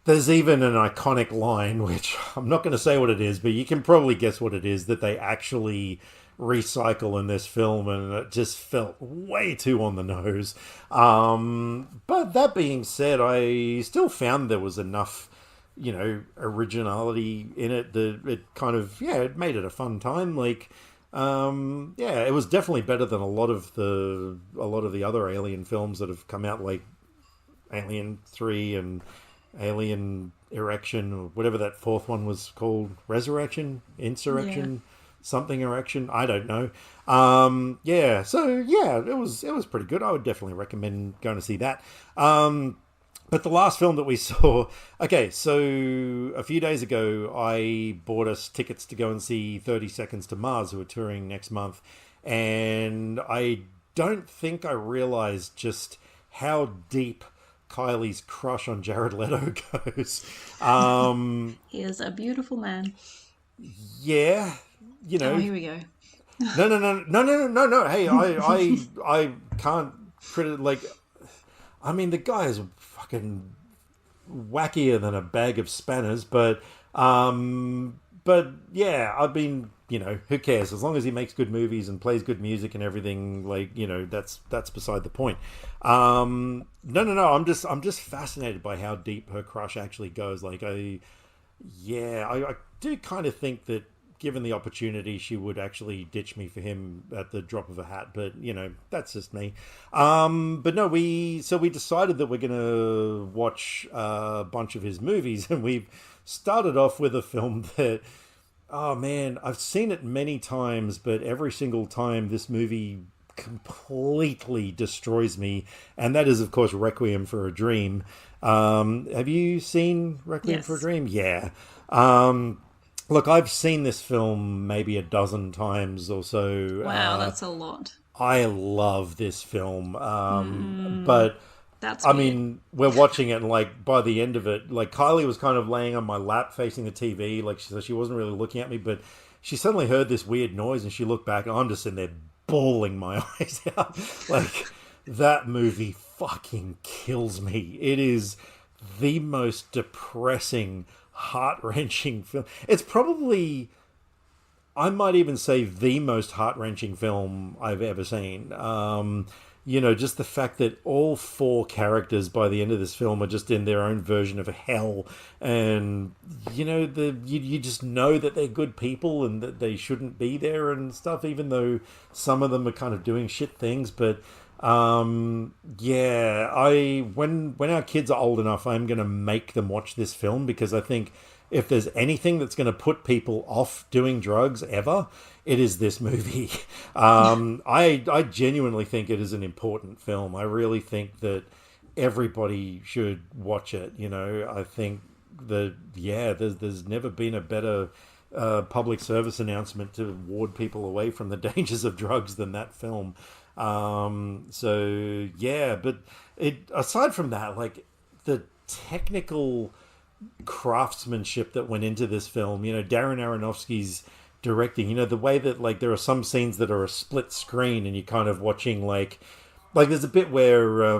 there's even an iconic line, which I'm not going to say what it is, but you can probably guess what it is, that they actually recycle in this film, and it just felt way too on the nose. But that being said, I still found there was enough originality in it that it kind of, it made it a fun time. Like, Yeah, it was definitely better than a lot of the other Alien films that have come out, like Alien 3 and Alien Erection, or whatever that fourth one was called. Resurrection? Yeah. Insurrection? Something Erection? I don't know. Yeah, so yeah, it was pretty good. I would definitely recommend going to see that. But the last film that we saw, okay, so a few days ago, I bought us tickets to go and see 30 Seconds to Mars, who are touring next month. And I don't think I realized just how deep Kylie's crush on Jared Leto goes. He is a beautiful man. Yeah, you Oh, know, here we go. no, no, no, no, no, no, no. Hey, I can't like. I mean, the guy is fucking wackier than a bag of spanners, but yeah, I mean, who cares? As long as he makes good movies and plays good music and everything, like, that's beside the point. No, no, no. I'm just fascinated by how deep her crush actually goes. Like, I do kind of think that given the opportunity, she would actually ditch me for him at the drop of a hat. But that's just me. But no, we decided that we're gonna watch a bunch of his movies, and we've started off with a film that, oh man, I've seen it many times, but every single time this movie completely destroys me, and that is, of course, Requiem for a Dream. Have you seen Requiem for a Yes. Dream? Yeah. Look, I've seen this film maybe a dozen times or so. Wow, that's a lot. I love this film, but That's I weird. mean, we're watching it, and like by the end of it, like Kylie was kind of laying on my lap facing the TV, like so she wasn't really looking at me, but she suddenly heard this weird noise, and she looked back, and I'm just sitting there bawling my eyes out. Like, that movie fucking kills me. It is the most depressing, heart wrenching film. It's probably, I might even say, the most heart wrenching film I've ever seen. Just the fact that all four characters by the end of this film are just in their own version of hell, and you just know that they're good people and that they shouldn't be there and stuff, even though some of them are kind of doing shit things. But yeah, I when our kids are old enough, I'm gonna make them watch this film, because I think if there's anything that's going to put people off doing drugs ever, it is this movie. I genuinely think it is an important film. I really think that everybody should watch it. I think that, yeah, there's never been a better public service announcement to ward people away from the dangers of drugs than that film. So yeah, but aside from that, like, the technical craftsmanship that went into this film, Darren Aronofsky's directing, the way that, like, there are some scenes that are a split screen and you're kind of watching, like there's a bit where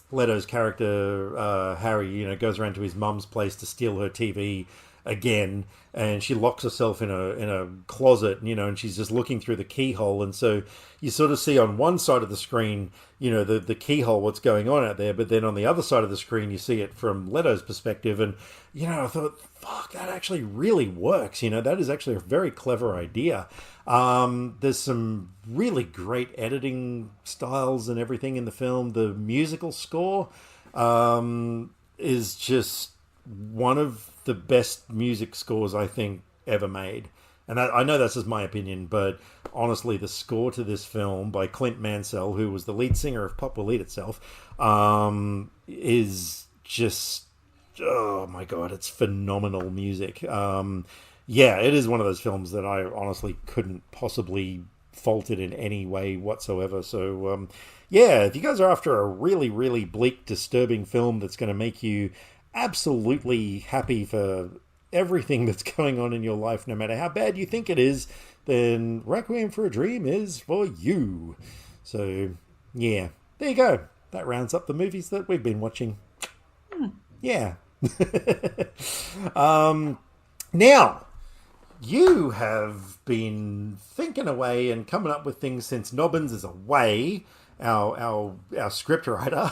Leto's character, Harry, goes around to his mum's place to steal her TV again, and she locks herself in a closet, and she's just looking through the keyhole, and so you sort of see on one side of the screen, the keyhole, what's going on out there, but then on the other side of the screen you see it from Leto's perspective, and I thought, fuck, that actually really works. That is actually a very clever idea. There's some really great editing styles and everything in the film. The musical score is just one of the best music scores I think ever made. And I know that's just my opinion, but honestly, the score to this film by Clint Mansell, who was the lead singer of Pop Will Eat Itself, is just, oh my god, it's phenomenal music. Yeah, it is one of those films that I honestly couldn't possibly fault it in any way whatsoever. So, yeah, if you guys are after a really, really bleak, disturbing film that's going to make you absolutely happy for everything that's going on in your life, no matter how bad you think it is, then Requiem for a Dream is for you. So, yeah, there you go. That rounds up the movies that we've been watching. Yeah. Now, you have been thinking away and coming up with things since Nobbins is away, our script writer.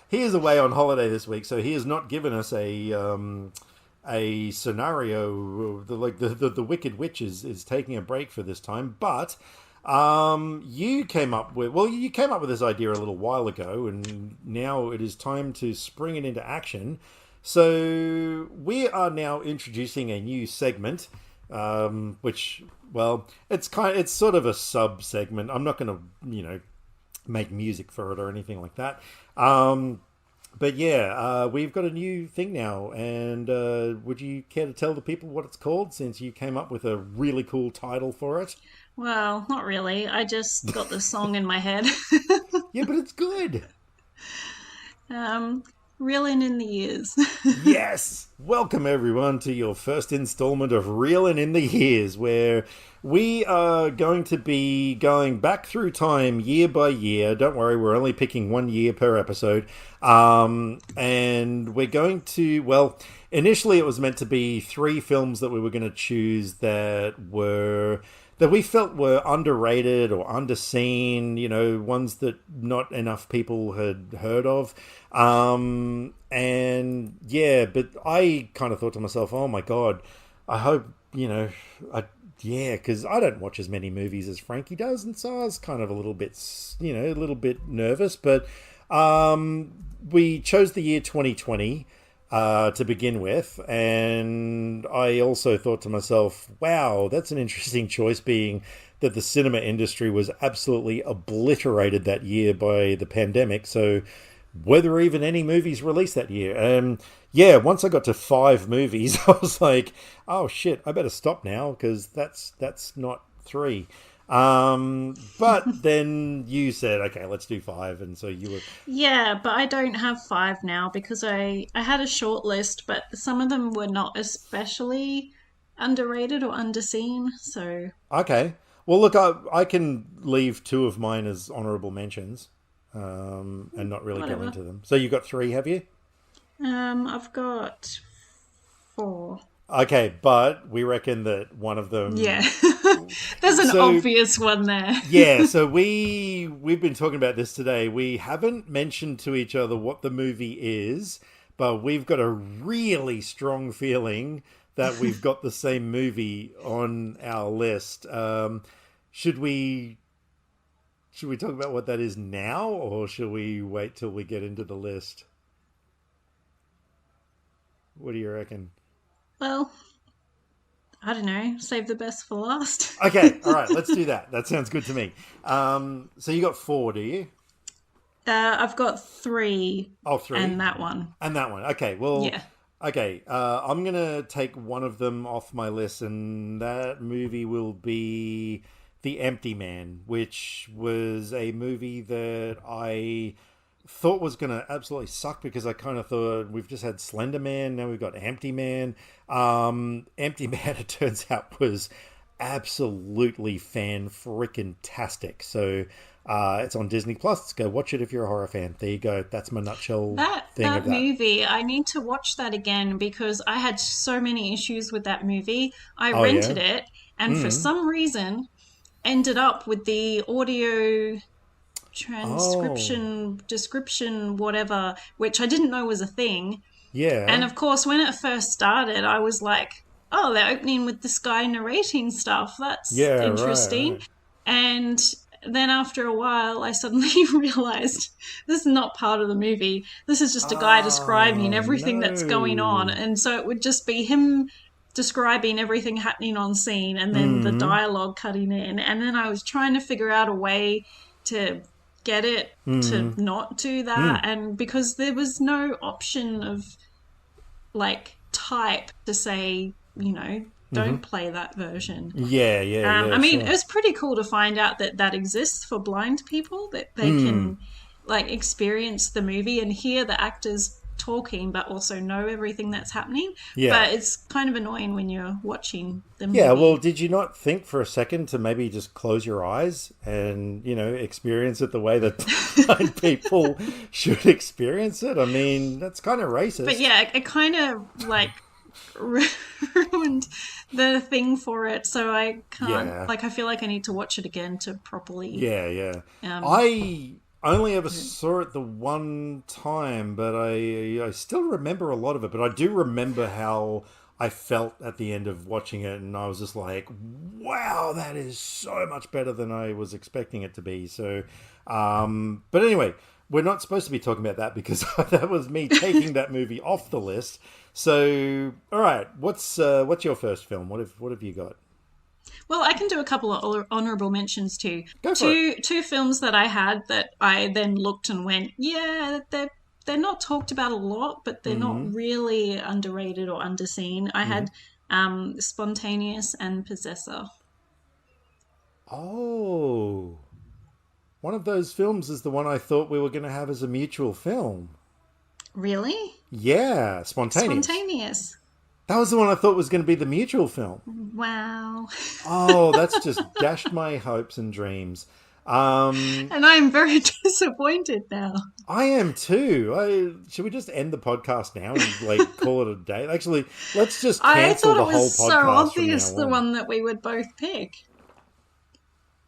He is away on holiday this week, so he has not given us a a scenario, the Wicked Witch is taking a break for this time, but you came up with this idea a little while ago, and now it is time to spring it into action. So we are now introducing a new segment, which, well, it's sort of a sub segment. I'm not going to, make music for it or anything like that. But yeah, we've got a new thing now, and would you care to tell the people what it's called, since you came up with a really cool title for it? Well, not really. I just got the song in my head. Yeah, but it's good. Reelin in the Years. Yes! Welcome everyone to your first installment of Reelin in the Years, where we are going to be going back through time year by year. Don't worry, we're only picking 1 year per episode. And we're going to, well, initially it was meant to be 3 films that we were going to choose that we felt were underrated or underseen, ones that not enough people had heard of. And yeah, but I kind of thought to myself, oh my God, I hope, because I don't watch as many movies as Frankie does, and so I was kind of a little bit nervous. But we chose the year 2020 to begin with, and I also thought to myself, wow, that's an interesting choice, being that the cinema industry was absolutely obliterated that year by the pandemic. So were there even any movies released that year? Yeah, once I got to 5 movies, I was like, oh shit, I better stop now, because that's not 3. But then you said, okay, let's do 5, and so you were... Yeah, but I don't have 5 now, because I had a short list, but some of them were not especially underrated or underseen, so... Okay. Well, look, I can leave 2 of mine as honourable mentions, and not really go into them. So you've got 3, have you? I've got 4. Okay, but we reckon that one of them... Yeah. There's an obvious one there. Yeah, so we've been talking about this today. We haven't mentioned to each other what the movie is, but we've got a really strong feeling that we've got the same movie on our list. Should we talk about what that is now, or should we wait till we get into the list? What do you reckon? Well, I don't know. Save the best for last. Okay, all right, let's do that. That sounds good to me. So you got 4, do you? I've got 3. Oh, 3. And that one. And that one. Okay, well... Yeah. Okay, I'm going to take one of them off my list, and that movie will be The Empty Man, which was a movie that I thought was going to absolutely suck, because I kind of thought we've just had Slender Man, now we've got Empty Man. Empty Man, it turns out, was absolutely fan-frickin-tastic. So it's on Disney Plus. Go watch it if you're a horror fan. There you go. That's my nutshell thing of that movie. I need to watch that again, because I had so many issues with that movie. I rented it, and for some reason ended up with the audio description, whatever, which I didn't know was a thing. Yeah. And of course, when it first started, I was like, oh, they're opening with this guy narrating stuff. That's interesting. Right. And then after a while, I suddenly realized this is not part of the movie. This is just a guy describing everything that's going on. And so it would just be him describing everything happening on scene, and then the dialogue cutting in. And then I was trying to figure out a way to get it to not do that. And because there was no option of like type to say, don't play that version. Yeah. I mean, it was pretty cool to find out that exists for blind people, that they can like experience the movie and hear the actors talking, but also know everything that's happening. Yeah. But it's kind of annoying when you're watching the movie. Yeah, well, did you not think for a second to maybe just close your eyes and, experience it the way that blind people should experience it? I mean, that's kind of racist. But yeah, it kind of like ruined the thing for it, so I can't I feel like I need to watch it again to properly I only ever saw it the one time, but I still remember a lot of it. But I do remember how I felt at the end of watching it, and I was just like, wow, that is so much better than I was expecting it to be. So, but anyway, we're not supposed to be talking about that because that was me taking that movie off the list. So, all right, what's your first film? What have you got? Well, I can do a couple of honorable mentions too. Go for it. Two films that I had that I then looked and went, yeah, they're not talked about a lot, but they're not really underrated or underseen. I had Spontaneous and Possessor. Oh, one of those films is the one I thought we were going to have as a mutual film. Really? Yeah, Spontaneous. Spontaneous. That was the one I thought was going to be the mutual film. Wow. Oh, that's just dashed my hopes and dreams. And I'm very disappointed now. I am too. Should we just end the podcast now and like call it a day? Actually, let's just cancel the whole podcast. I thought it was so obvious the one that we would both pick.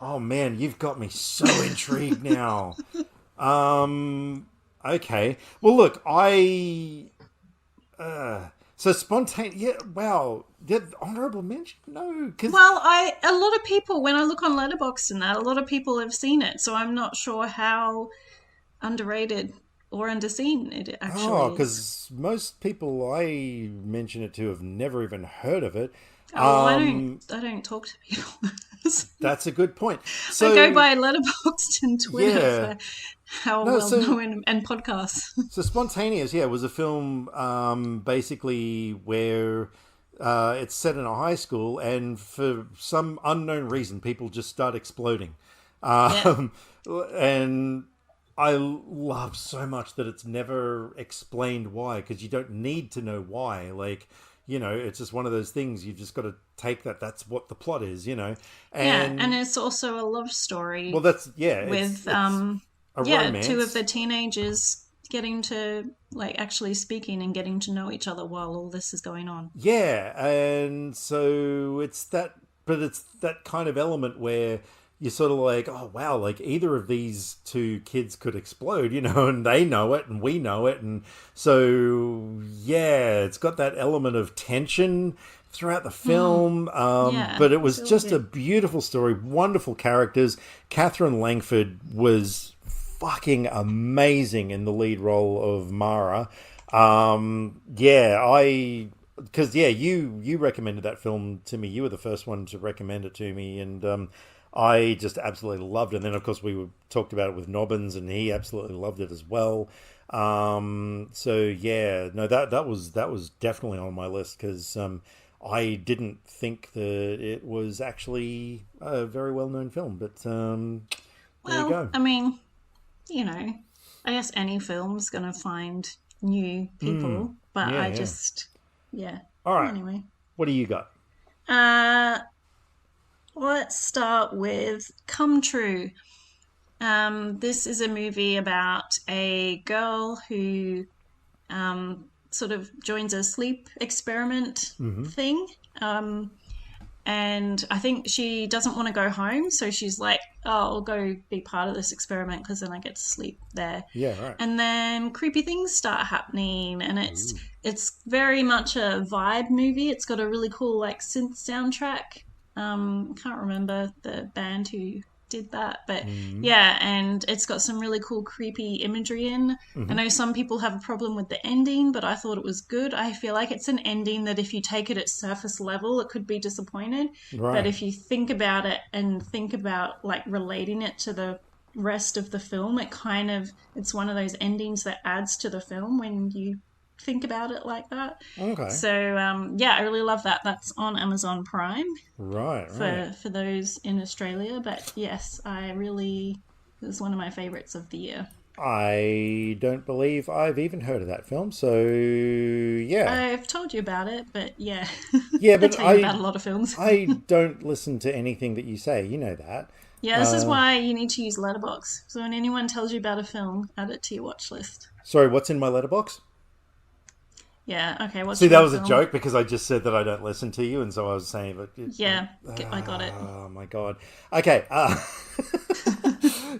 Oh man, you've got me so intrigued now. Okay. Well, look, so spontaneous. Yeah. Wow. Honorable mention? No. Well, a lot of people, when I look on Letterboxd and that, a lot of people have seen it, so I'm not sure how underrated or underseen it actually. Oh, because most people I mention it to have never even heard of it. Oh, I don't talk to people. That's a good point. So, I go by Letterboxd and Twitter for how well-known and podcasts. So Spontaneous, was a film basically where it's set in a high school, and for some unknown reason, people just start exploding. And I love so much that it's never explained why, because you don't need to know why. Like, it's just one of those things. You've just got to take that. That's what the plot is, And, and it's also a love story. Well, that's, with, it's a romance. Two of the teenagers getting to, actually speaking and getting to know each other while all this is going on. Yeah, and so it's that kind of element where you're sort of like, oh, wow, either of these two kids could explode, and they know it and we know it. And so, it's got that element of tension throughout the film. But it was just a beautiful story, wonderful characters. Catherine Langford was fucking amazing in the lead role of Mara. You recommended that film to me. You were the first one to recommend it to me, and I just absolutely loved it. And then, of course, we talked about it with Nobbins, and he absolutely loved it as well. That was definitely on my list, because I didn't think that it was actually a very well-known film. But there you go. I mean, I guess any film's going to find new people, but All right. Anyway. What do you got? Let's start with Come True. This is a movie about a girl who sort of joins a sleep experiment thing. And I think she doesn't want to go home, so she's like, oh, I'll go be part of this experiment because then I get to sleep there. Yeah, right. And then creepy things start happening, and it's very much a vibe movie. It's got a really cool synth soundtrack. Can't remember the band who did that, but and it's got some really cool creepy imagery in. I know some people have a problem with the ending, but I thought it was good. I feel like it's an ending that if you take it at surface level, it could be disappointed. Right. But if you think about it and think about relating it to the rest of the film, it's one of those endings that adds to the film when you think about it like that. Okay. So I really love that. That's on Amazon Prime. Right. For those in Australia, but yes, it was one of my favorites of the year. I don't believe I've even heard of that film, so yeah. I've told you about it, but yeah. Yeah, but I tell you about a lot of films. I don't listen to anything that you say, you know that. Yeah, this is why you need to use Letterboxd. So when anyone tells you about a film, add it to your watch list. Sorry, what's in my Letterboxd? Yeah, okay. See, that was a joke because I just said that I don't listen to you, and so I was saying... I got it. Oh, my God. Okay.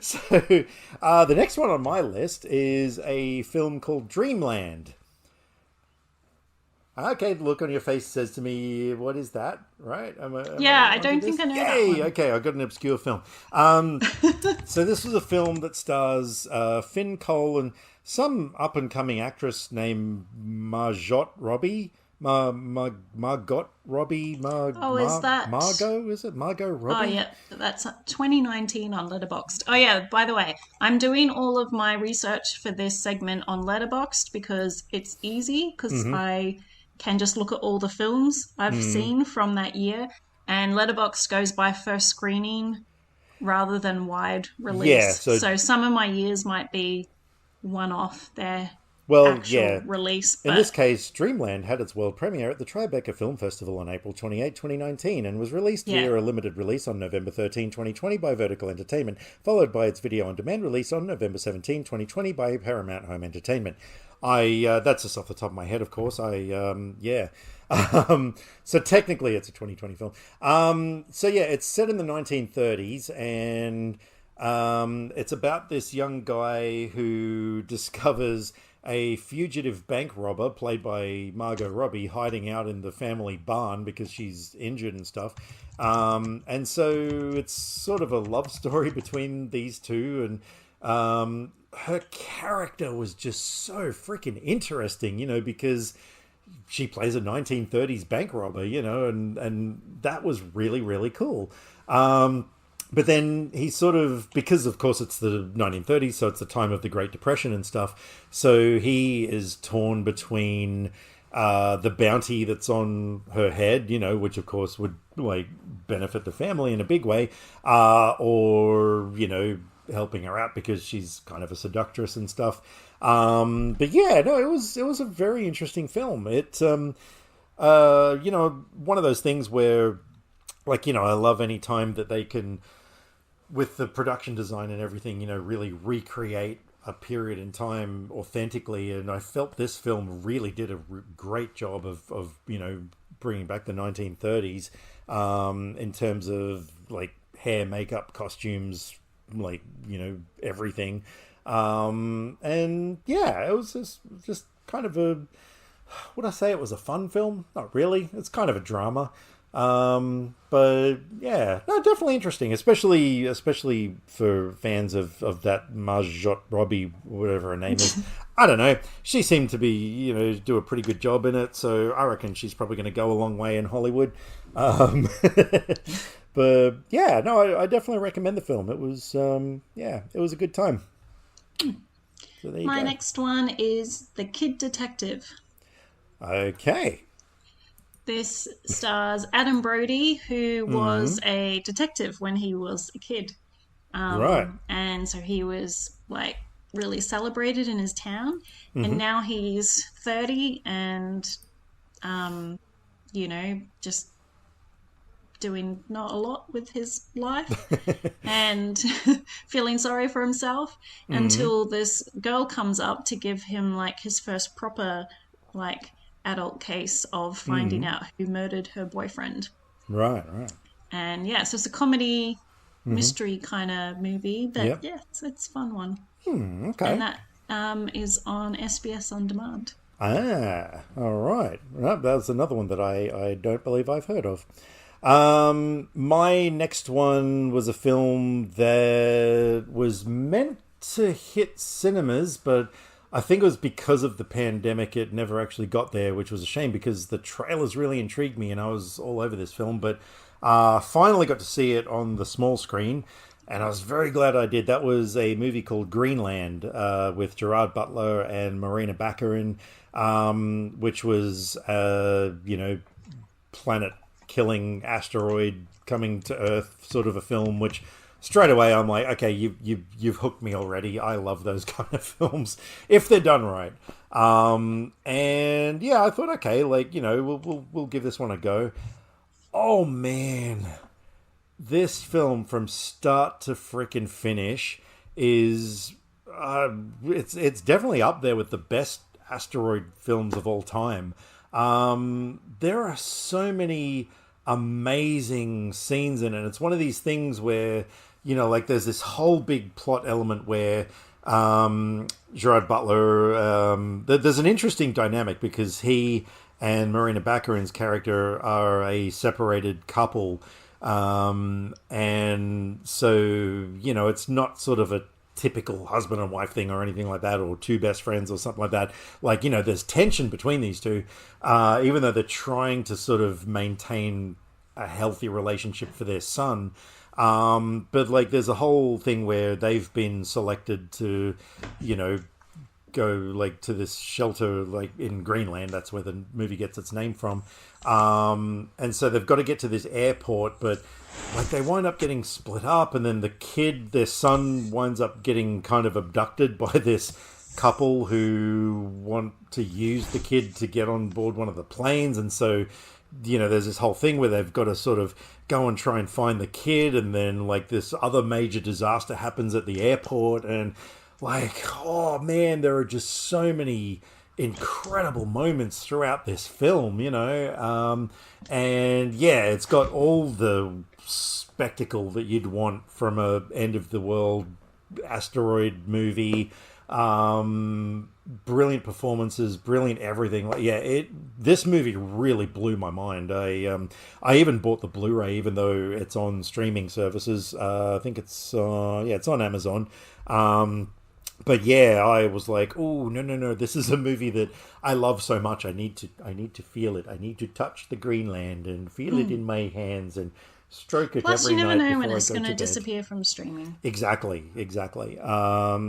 So, the next one on my list is a film called Dreamland. Okay, the look on your face says to me, "What is that?" Right? Am Yeah, I I onto don't this? think I know that Yay! one. Okay, I got an obscure film. So this was a film that stars Finn Cole and some up and coming actress named Margot Robbie. Margot Robbie. Oh, is that? Margot? Is it Margot Oh, Robbie? yeah, that's 2019 on Letterboxd. Oh, yeah, by the way, I'm doing all of my research for this segment on Letterboxd because it's easy because Mm-hmm. I can just look at all the films I've Mm. seen from that year, and Letterboxd goes by first screening rather than wide Yeah. release. So So some of my years might be one off their well, actual yeah. release, In this but case, Dreamland had its world premiere at the Tribeca Film Festival on April 28, 2019, and was released yeah. via a limited release on November 13, 2020 by Vertical Entertainment, followed by its video on demand release on November 17, 2020 by Paramount Home Entertainment. That's just off the top of my head, of course. Yeah. So technically it's a 2020 film. So yeah, it's set in the 1930s, and it's about this young guy who discovers a fugitive bank robber played by Margot Robbie hiding out in the family barn because she's injured and stuff. And so it's sort of a love story between these two. And her character was just so freaking interesting, because she plays a 1930s bank robber, and that was really, really cool. But then he sort of, because of course it's the 1930s, so it's the time of the Great Depression and stuff. So he is torn between the bounty that's on her head, which of course would like benefit the family in a big way, or helping her out because she's kind of a seductress and stuff. But yeah, no, it was a very interesting film. One of those things where, like, I love any time that they can, with the production design and everything, really recreate a period in time authentically. And I felt this film really did a great job of bringing back the 1930s in terms of like hair, makeup, costumes, like, everything. And yeah, it was just kind of a, would I say it was a fun film? Not really. It's kind of a drama. But yeah, no, definitely interesting, especially for fans of that Margot Robbie, whatever her name is. I don't know. She seemed to be, do a pretty good job in it, so I reckon she's probably going to go a long way in Hollywood. Um, but yeah, no, I definitely recommend the film. It was, it was a good time. So there you My go. next one is The Kid Detective. Okay. This stars Adam Brody, who Mm-hmm. was a detective when he was a kid. Right. And so he was like really celebrated in his town. And Mm-hmm. now he's 30 and, just doing not a lot with his life and feeling sorry for himself Mm-hmm. until this girl comes up to give him like his first proper, like, adult case of finding Mm-hmm. out who murdered her boyfriend. Right. Right. And yeah, so it's a comedy Mm-hmm. mystery kind of movie, but Yep. yeah, it's a fun one. And Okay. that is on SBS On Demand. All right. Well, that's another one that I don't believe I've heard of. My next one was a film that was meant to hit cinemas, but I think it was because of the pandemic it never actually got there, which was a shame because the trailers really intrigued me and I was all over this film. But finally got to see it on the small screen, and I was very glad I did. That was a movie called Greenland with Gerard Butler and Marina Baccarin, which was planet killing asteroid coming to Earth sort of a film, which straight away I'm like, okay, you've hooked me already. I love those kind of films if they're done right. And yeah, I thought, okay, like, we'll give this one a go. Oh man, this film from start to frickin' finish is it's definitely up there with the best asteroid films of all time. There are so many amazing scenes in it. It's one of these things where, like there's this whole big plot element where Gerard Butler, there's an interesting dynamic because he and Marina Baccarin's character are a separated couple. And so, you know, it's not sort of a typical husband and wife thing or anything like that, or two best friends or something like that. Like, you know, there's tension between these two, even though they're trying to sort of maintain a healthy relationship for their son. But like, there's a whole thing where they've been selected to, you know, go like to this shelter like in Greenland. That's where the movie gets its name from. And so they've got to get to this airport, but like they wind up getting split up, and then the kid, their son, winds up getting kind of abducted by this couple who want to use the kid to get on board one of the planes. And so, you know, there's this whole thing where they've got to sort of go and try and find the kid, and then like this other major disaster happens at the airport, and like, oh man, there are just so many incredible moments throughout this film, you know. And yeah, it's got all the spectacle that you'd want from a end of the world asteroid movie. Brilliant performances, brilliant everything. Like, yeah, this movie really blew my mind. I even bought the Blu-ray, even though it's on streaming services. I think it's it's on Amazon. But yeah, I was like, oh no, this is a movie that I love so much. I need to feel it. I need to touch the Greenland and feel it in my hands and stroke it Plus, every night. you never know when before it's I go going to to bed. disappear from streaming. Exactly.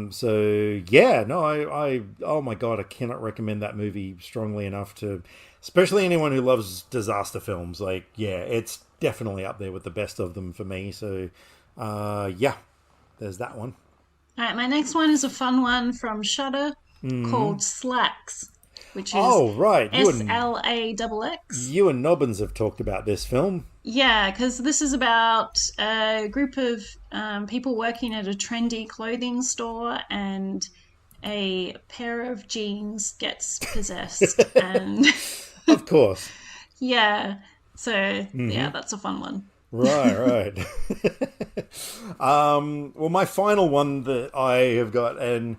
So yeah, no, I oh my God, I cannot recommend that movie strongly enough to, especially anyone who loves disaster films. Like, yeah, it's definitely up there with the best of them for me. So, yeah, there's that one. All right, my next one is a fun one from Shudder called Slacks, which is right, SLAXX. You and Nobbins have talked about this film. Yeah, because this is about a group of people working at a trendy clothing store, and a pair of jeans gets possessed. And Of course. yeah, so yeah, that's a fun one. Right. Well, my final one that I have got, and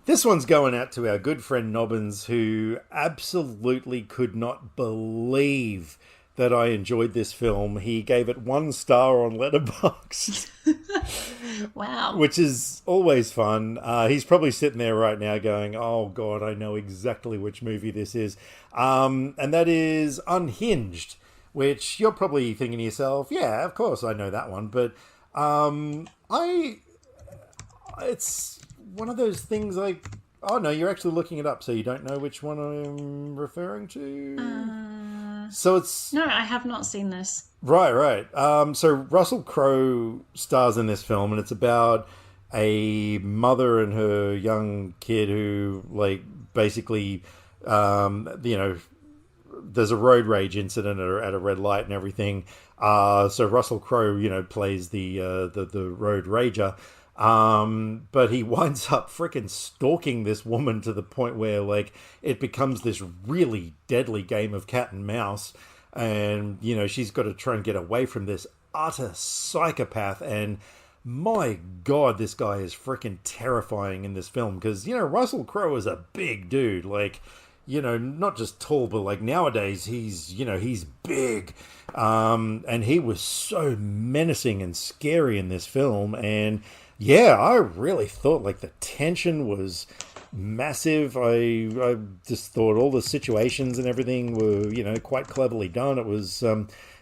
this one's going out to our good friend Nobbins, who absolutely could not believe that I enjoyed this film. He gave it 1 star on Letterboxd. Wow. Which is always fun. He's probably sitting there right now going, oh God, I know exactly which movie this is. And that is Unhinged, which you're probably thinking to yourself, yeah, of course I know that one. But it's one of those things like, oh no, you're actually looking it up, so you don't know which one I'm referring to? So it's... No, I have not seen this. Right. So Russell Crowe stars in this film, and it's about a mother and her young kid who, like, basically, you know, there's a road rage incident at a red light and everything. So Russell Crowe, you know, plays the road rager. But he winds up freaking stalking this woman to the point where, like, it becomes this really deadly game of cat and mouse. And, you know, she's got to try and get away from this utter psychopath. And my God, this guy is freaking terrifying in this film. Because, you know, Russell Crowe is a big dude. Like, you know, not just tall, but like nowadays he's big. And he was so menacing and scary in this film. And yeah, I really thought like the tension was massive. I just thought all the situations and everything were, you know, quite cleverly done. It was,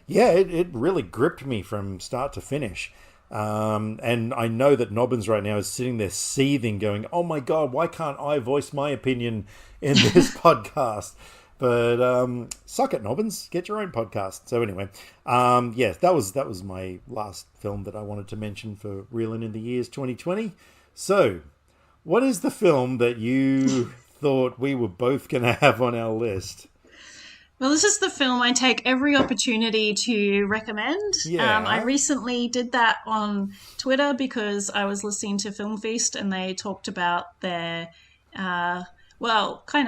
it really gripped me from start to finish. And I know that Nobbins right now is sitting there seething, going, oh my God, why can't I voice my opinion in this podcast? But suck it, Nobbins. Get your own podcast. So anyway, yes, that was my last film that I wanted to mention for Reelin in the years 2020. So, what is the film that you thought we were both going to have on our list? Well, this is the film I take every opportunity to recommend. Yeah. I recently did that on Twitter because I was listening to Film Feast and they talked about their, kind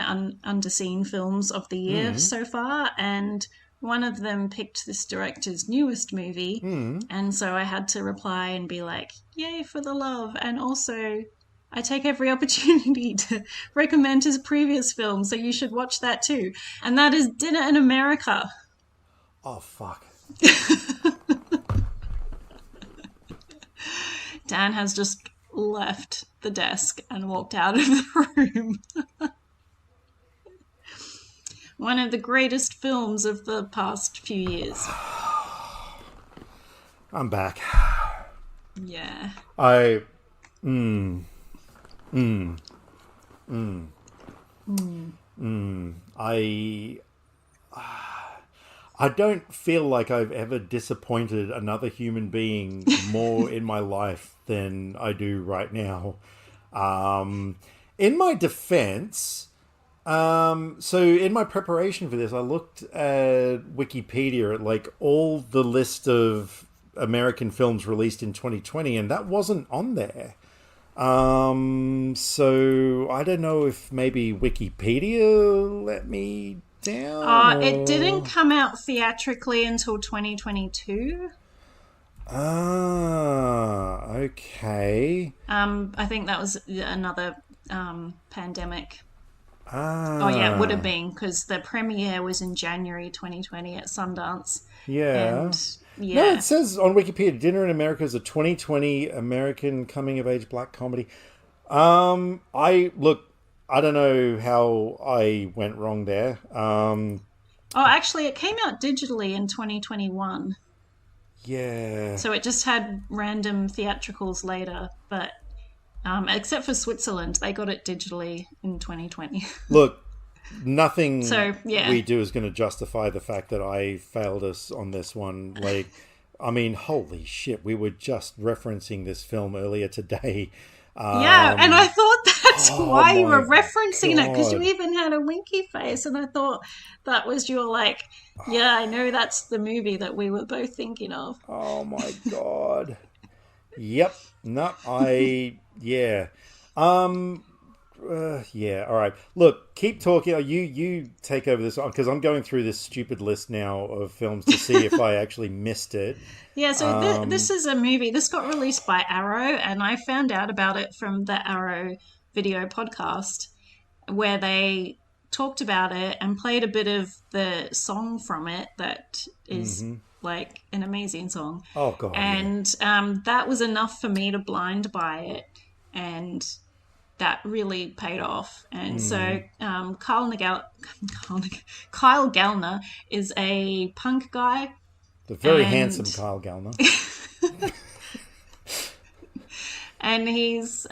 of underseen films of the year so far. And one of them picked this director's newest movie. And so I had to reply and be like, yay for the love. And also, I take every opportunity to recommend his previous film, so you should watch that too. And that is Dinner in America. Oh, fuck. Dan has just left the desk and walked out of the room. One of the greatest films of the past few years. I'm back. Yeah. I don't feel like I've ever disappointed another human being more in my life than I do right now. In my defense, so in my preparation for this, I looked at Wikipedia at like all the list of American films released in 2020, and that wasn't on there. So I don't know if maybe Wikipedia let me down. It didn't come out theatrically until 2022. Okay. I think that was another pandemic. Oh yeah, it would have been, because the premiere was in January 2020 at Sundance. Yeah. And yeah. No, it says on Wikipedia, Dinner in America is a 2020 American coming-of-age black comedy. I don't know how I went wrong there. Actually, it came out digitally in 2021. Yeah. So it just had random theatricals later, but except for Switzerland, they got it digitally in 2020. Look, nothing we do is going to justify the fact that I failed us on this one. Like, I mean, holy shit, we were just referencing this film earlier today. Yeah, and I thought that's why you were referencing it, because you God. even had a winky face, and I thought that was your like, yeah, I know that's the movie that we were both thinking of. Oh my God. Yep. No, yeah. Yeah, all right. Look, keep talking. You take over this, because I'm going through this stupid list now of films to see if I actually missed it. Yeah, so this is a movie. This got released by Arrow, and I found out about it from the Arrow video podcast, where they talked about it and played a bit of the song from it that is like an amazing song. Oh, God. And that was enough for me to blind buy it, and that really paid off. And so Kyle Gallner is a punk guy. The very handsome Kyle Gallner. And he's,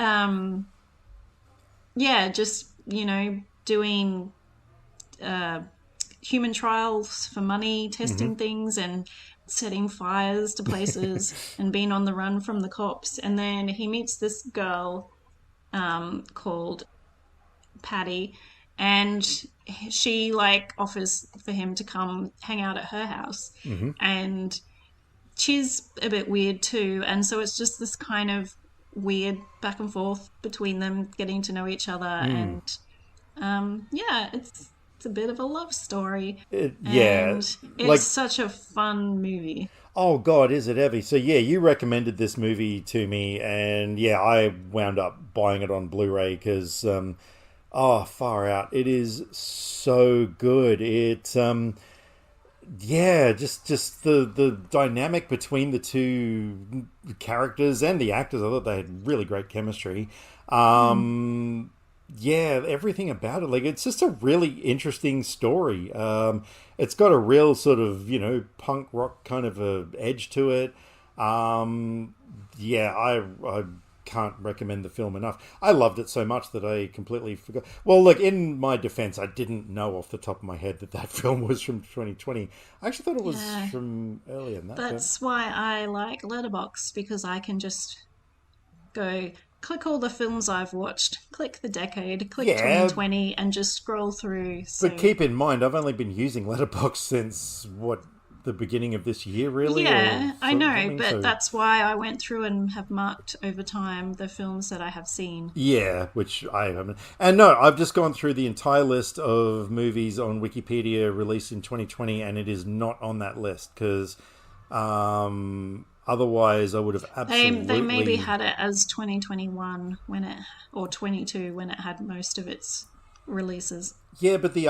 just, doing human trials for money, testing things and setting fires to places and being on the run from the cops. And then he meets this girl called Patty, and she like offers for him to come hang out at her house. And she's a bit weird too, and so it's just this kind of weird back and forth between them, getting to know each other. And it's a bit of a love story. It's like, such a fun movie. Oh, God, is it ever? So, yeah, you recommended this movie to me, and, yeah, I wound up buying it on Blu-ray because, far out. It is so good. It, just the dynamic between the two characters and the actors, I thought they had really great chemistry. Yeah, everything about it. Like, it's just a really interesting story. It's got a real sort of, punk rock kind of a edge to it. I can't recommend the film enough. I loved it so much that I completely forgot. Well, look, in my defense, I didn't know off the top of my head that film was from 2020. I actually thought it was from earlier than that. That's why I like Letterboxd, because I can just go... click all the films I've watched, click the decade, click 2020, and just scroll through. So. But keep in mind, I've only been using Letterboxd since, the beginning of this year, really? Yeah, I know, but that's why I went through and have marked over time the films that I have seen. Yeah, which I haven't. And no, I've just gone through the entire list of movies on Wikipedia released in 2020, and it is not on that list, because... Otherwise, I would have They maybe absolutely. had it as 2021 or 22 when it had most of its releases. Yeah, but the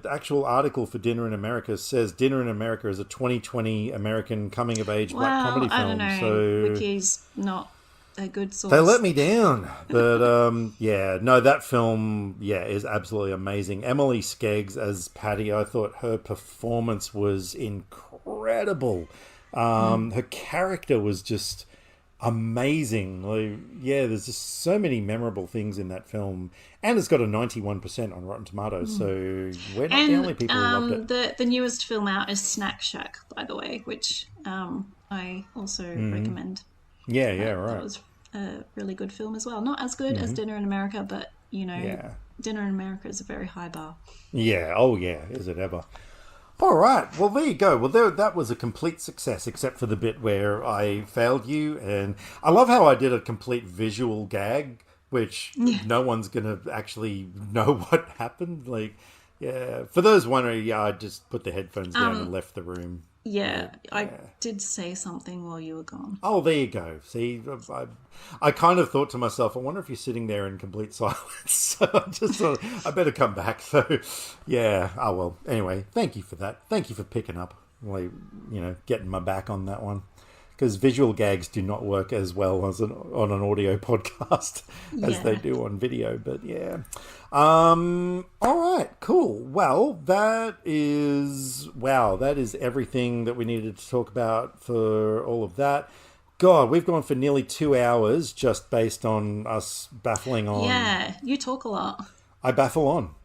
actual article for Dinner in America says Dinner in America is a 2020 American coming of age black Well, comedy I don't film. know. So Wiki's not a good they let source. me down. But yeah, no, that film, yeah, is absolutely amazing. Emily Skeggs as Patty, I thought her performance was incredible. Her character was just amazing. Like, yeah, there's just so many memorable things in that film, and it's got a 91% on Rotten Tomatoes. So we're not the only And people who loved it. the newest film out is Snack Shack, by the way, which I also recommend. Yeah, yeah, That right. was a really good film as well. Not as good as Dinner in America, but Yeah, Dinner in America is a very high bar. yeah. Oh, yeah. Is it ever? All right. Well, there you go. Well, that was a complete success, except for the bit where I failed you. And I love how I did a complete visual gag, which Yeah. no one's going to actually know what happened. Like, yeah. For those wondering, yeah, I just put the headphones down and left the room. Yeah, Like, I did say something while you were gone. oh, there you go. See, I kind of thought to myself, I wonder if you're sitting there in complete silence. So I just thought, I better come back. So, yeah. Oh, well. Anyway, thank you for that. Thank you for picking up, like, getting my back on that one. Because visual gags do not work as well as on an audio podcast as they Yeah. do on video. But yeah. All right. Cool. Well, that is everything that we needed to talk about for all of that. God, we've gone for nearly 2 hours just based on us baffling on. Yeah, you talk a lot. I baffle on.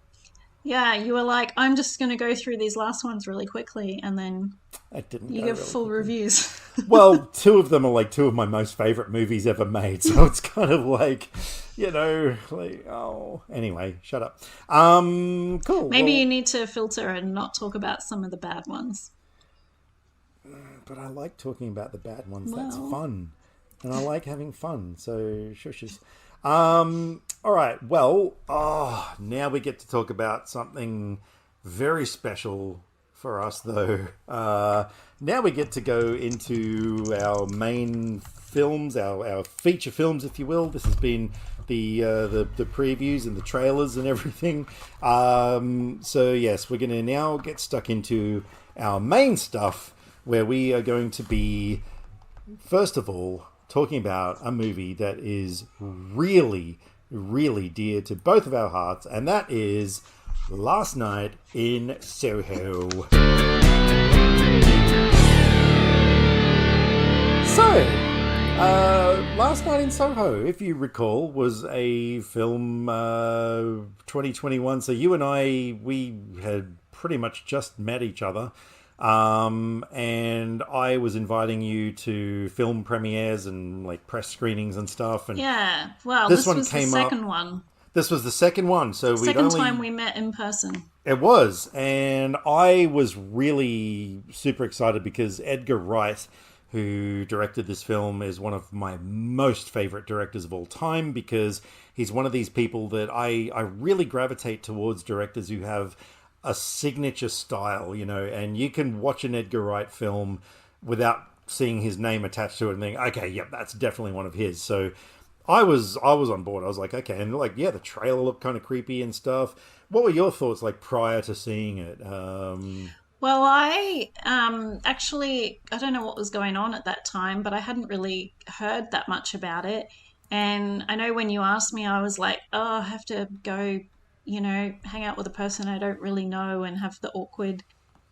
Yeah, you were like, I'm just going to go through these last ones really quickly, and then It didn't you go give really full quickly. reviews. Well, two of them are like two of my most favorite movies ever made, so it's kind of like, like, oh, anyway, shut up. Cool. Maybe Well, you need to filter and not talk about some of the bad ones. but I like talking about the bad ones. That's Well, fun, and I like having fun. So shushes. All right. Well, now we get to talk about something very special for us, though. Now we get to go into our main films, our feature films, if you will. This has been the previews and the trailers and everything. So yes, we're going to now get stuck into our main stuff, where we are going to be, first of all, talking about a movie that is really, really dear to both of our hearts, and that is Last Night in Soho. So, Last Night in Soho, if you recall, was a film 2021. So you and we had pretty much just met each other. And I was inviting you to film premieres and like press screenings and stuff. And yeah. Well, this this one was the came up. second one. This was the second one. So we'd Second only. time we met in person. It was. And I was really super excited because Edgar Wright, who directed this film, is one of my most favorite directors of all time, because he's one of these people that I really gravitate towards, directors who have a signature style, and you can watch an Edgar Wright film without seeing his name attached to it and think, okay, yep, that's definitely one of his. So I was on board. I was like, okay, and like, yeah, the trailer looked kind of creepy and stuff. What were your thoughts like prior to seeing it? Well, I actually, I don't know what was going on at that time, but I hadn't really heard that much about it. And I know when you asked me, I was like, oh, I have to go, hang out with a person I don't really know and have the awkward,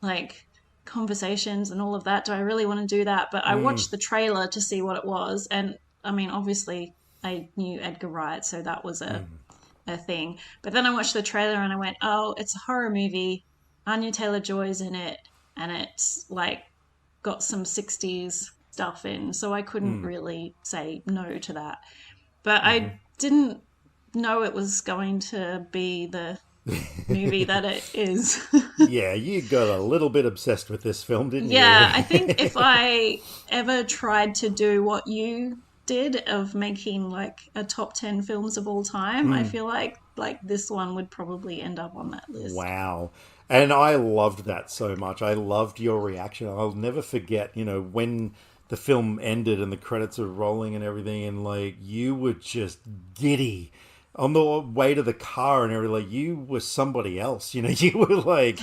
like, conversations and all of that. Do I really want to do that? But I watched the trailer to see what it was. And I mean, obviously, I knew Edgar Wright, so that was a thing. But then I watched the trailer and I went, oh, it's a horror movie. Anya Taylor-Joy's in it, and it's like got some 60s stuff in, so I couldn't really say no to that. But I didn't know it was going to be the movie that it is. Yeah, you got a little bit obsessed with this film, didn't you? Yeah, I think if I ever tried to do what you did of making like a top 10 films of all time, I feel like this one would probably end up on that list. Wow. And I loved that so much. I loved your reaction. I'll never forget, when the film ended and the credits are rolling and everything, and like you were just giddy on the way to the car and everything. Like you were somebody else, you know. You were like,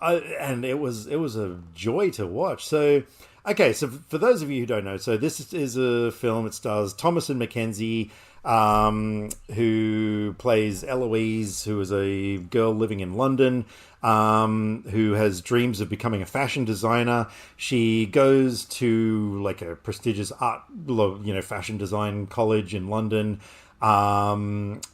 and it was a joy to watch. So, okay, so for those of you who don't know, so this is a film. It stars Thomasin McKenzie, who plays Eloise, who is a girl living in London, who has dreams of becoming a fashion designer. She goes to like a prestigious art, fashion design college in London,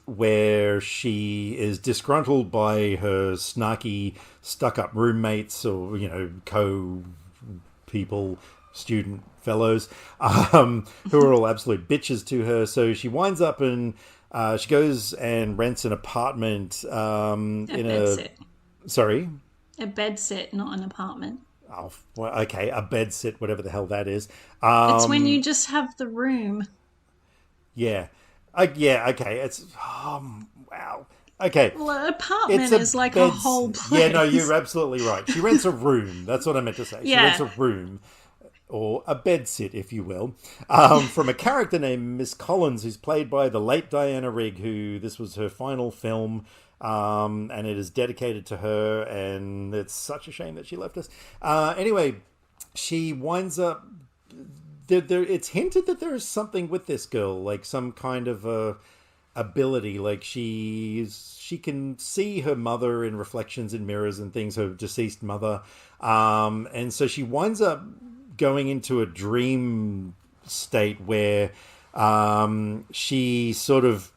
where she is disgruntled by her snarky, stuck-up roommates or, co-people, student fellows, who are all absolute bitches to her. So she winds up in, she goes and rents an apartment Sorry? A bed sit, not an apartment. Oh, well, okay, a bed sit, whatever the hell that is. It's when you just have the room. Yeah. Okay. It's, wow. Okay. Well, an apartment is like a whole place. Yeah, no, you're absolutely right. She rents a room. That's what I meant to say. She rents a room, or a bed sit, if you will, from a character named Miss Collins, who's played by the late Diana Rigg, who this was her final film. And it is dedicated to her, and it's such a shame that she left us. Anyway, she winds up... it's hinted that there is something with this girl, like some kind of ability. Like she can see her mother in reflections in mirrors and things, her deceased mother. And so she winds up going into a dream state where she sort of...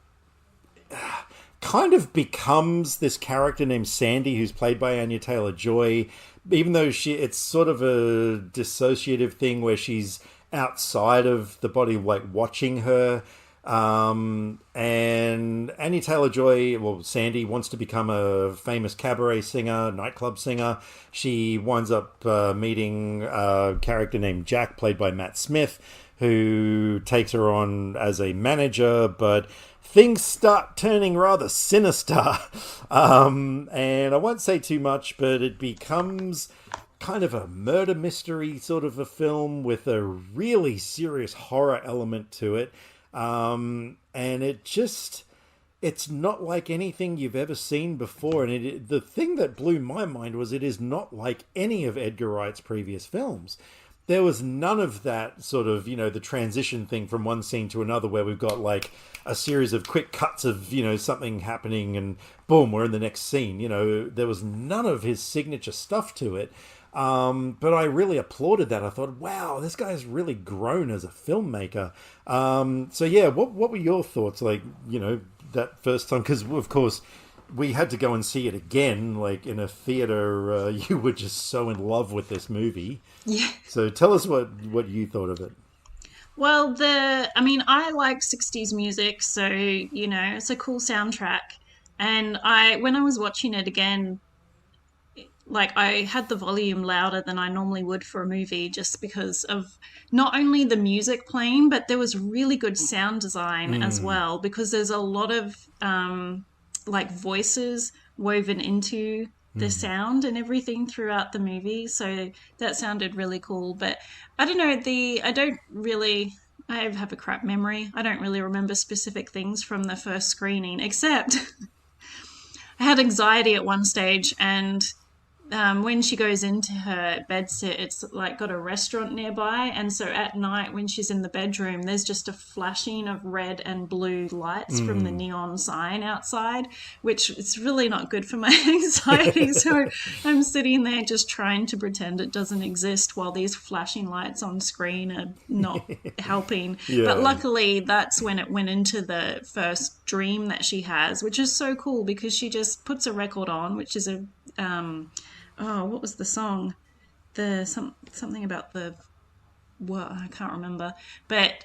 kind of becomes this character named Sandy, who's played by Anya Taylor-Joy, even though it's sort of a dissociative thing where she's outside of the body, like watching her. And Anya Taylor-Joy, well, Sandy, wants to become a famous cabaret singer, nightclub singer. She winds up meeting a character named Jack, played by Matt Smith, who takes her on as a manager, but things start turning rather sinister. And I won't say too much, but it becomes kind of a murder mystery sort of a film with a really serious horror element to it. And it's not like anything you've ever seen before. And the thing that blew my mind was it is not like any of Edgar Wright's previous films. There was none of that sort of, the transition thing from one scene to another where we've got like a series of quick cuts of, something happening and boom, we're in the next scene. There was none of his signature stuff to it. But I really applauded that. I thought, wow, this guy's really grown as a filmmaker. So yeah, what were your thoughts, like, that first time? Because, of course, we had to go and see it again, like in a theater. You were just so in love with this movie. Yeah. So tell us what you thought of it. Well, I like 60s music, so, it's a cool soundtrack. And when I was watching it again, like I had the volume louder than I normally would for a movie, just because of not only the music playing, but there was really good sound design as well, because there's a lot of like voices woven into the sound and everything throughout the movie. So that sounded really cool. But I don't know, I have a crap memory. I don't really remember specific things from the first screening, except I had anxiety at one stage, and when she goes into her bedsit, it's like got a restaurant nearby, and so at night when she's in the bedroom, there's just a flashing of red and blue lights from the neon sign outside, which it's really not good for my anxiety. So I'm sitting there just trying to pretend it doesn't exist while these flashing lights on screen are not helping. Yeah. But luckily that's when it went into the first dream that she has, which is so cool because she just puts a record on, which is a what was the song? Something about I can't remember. But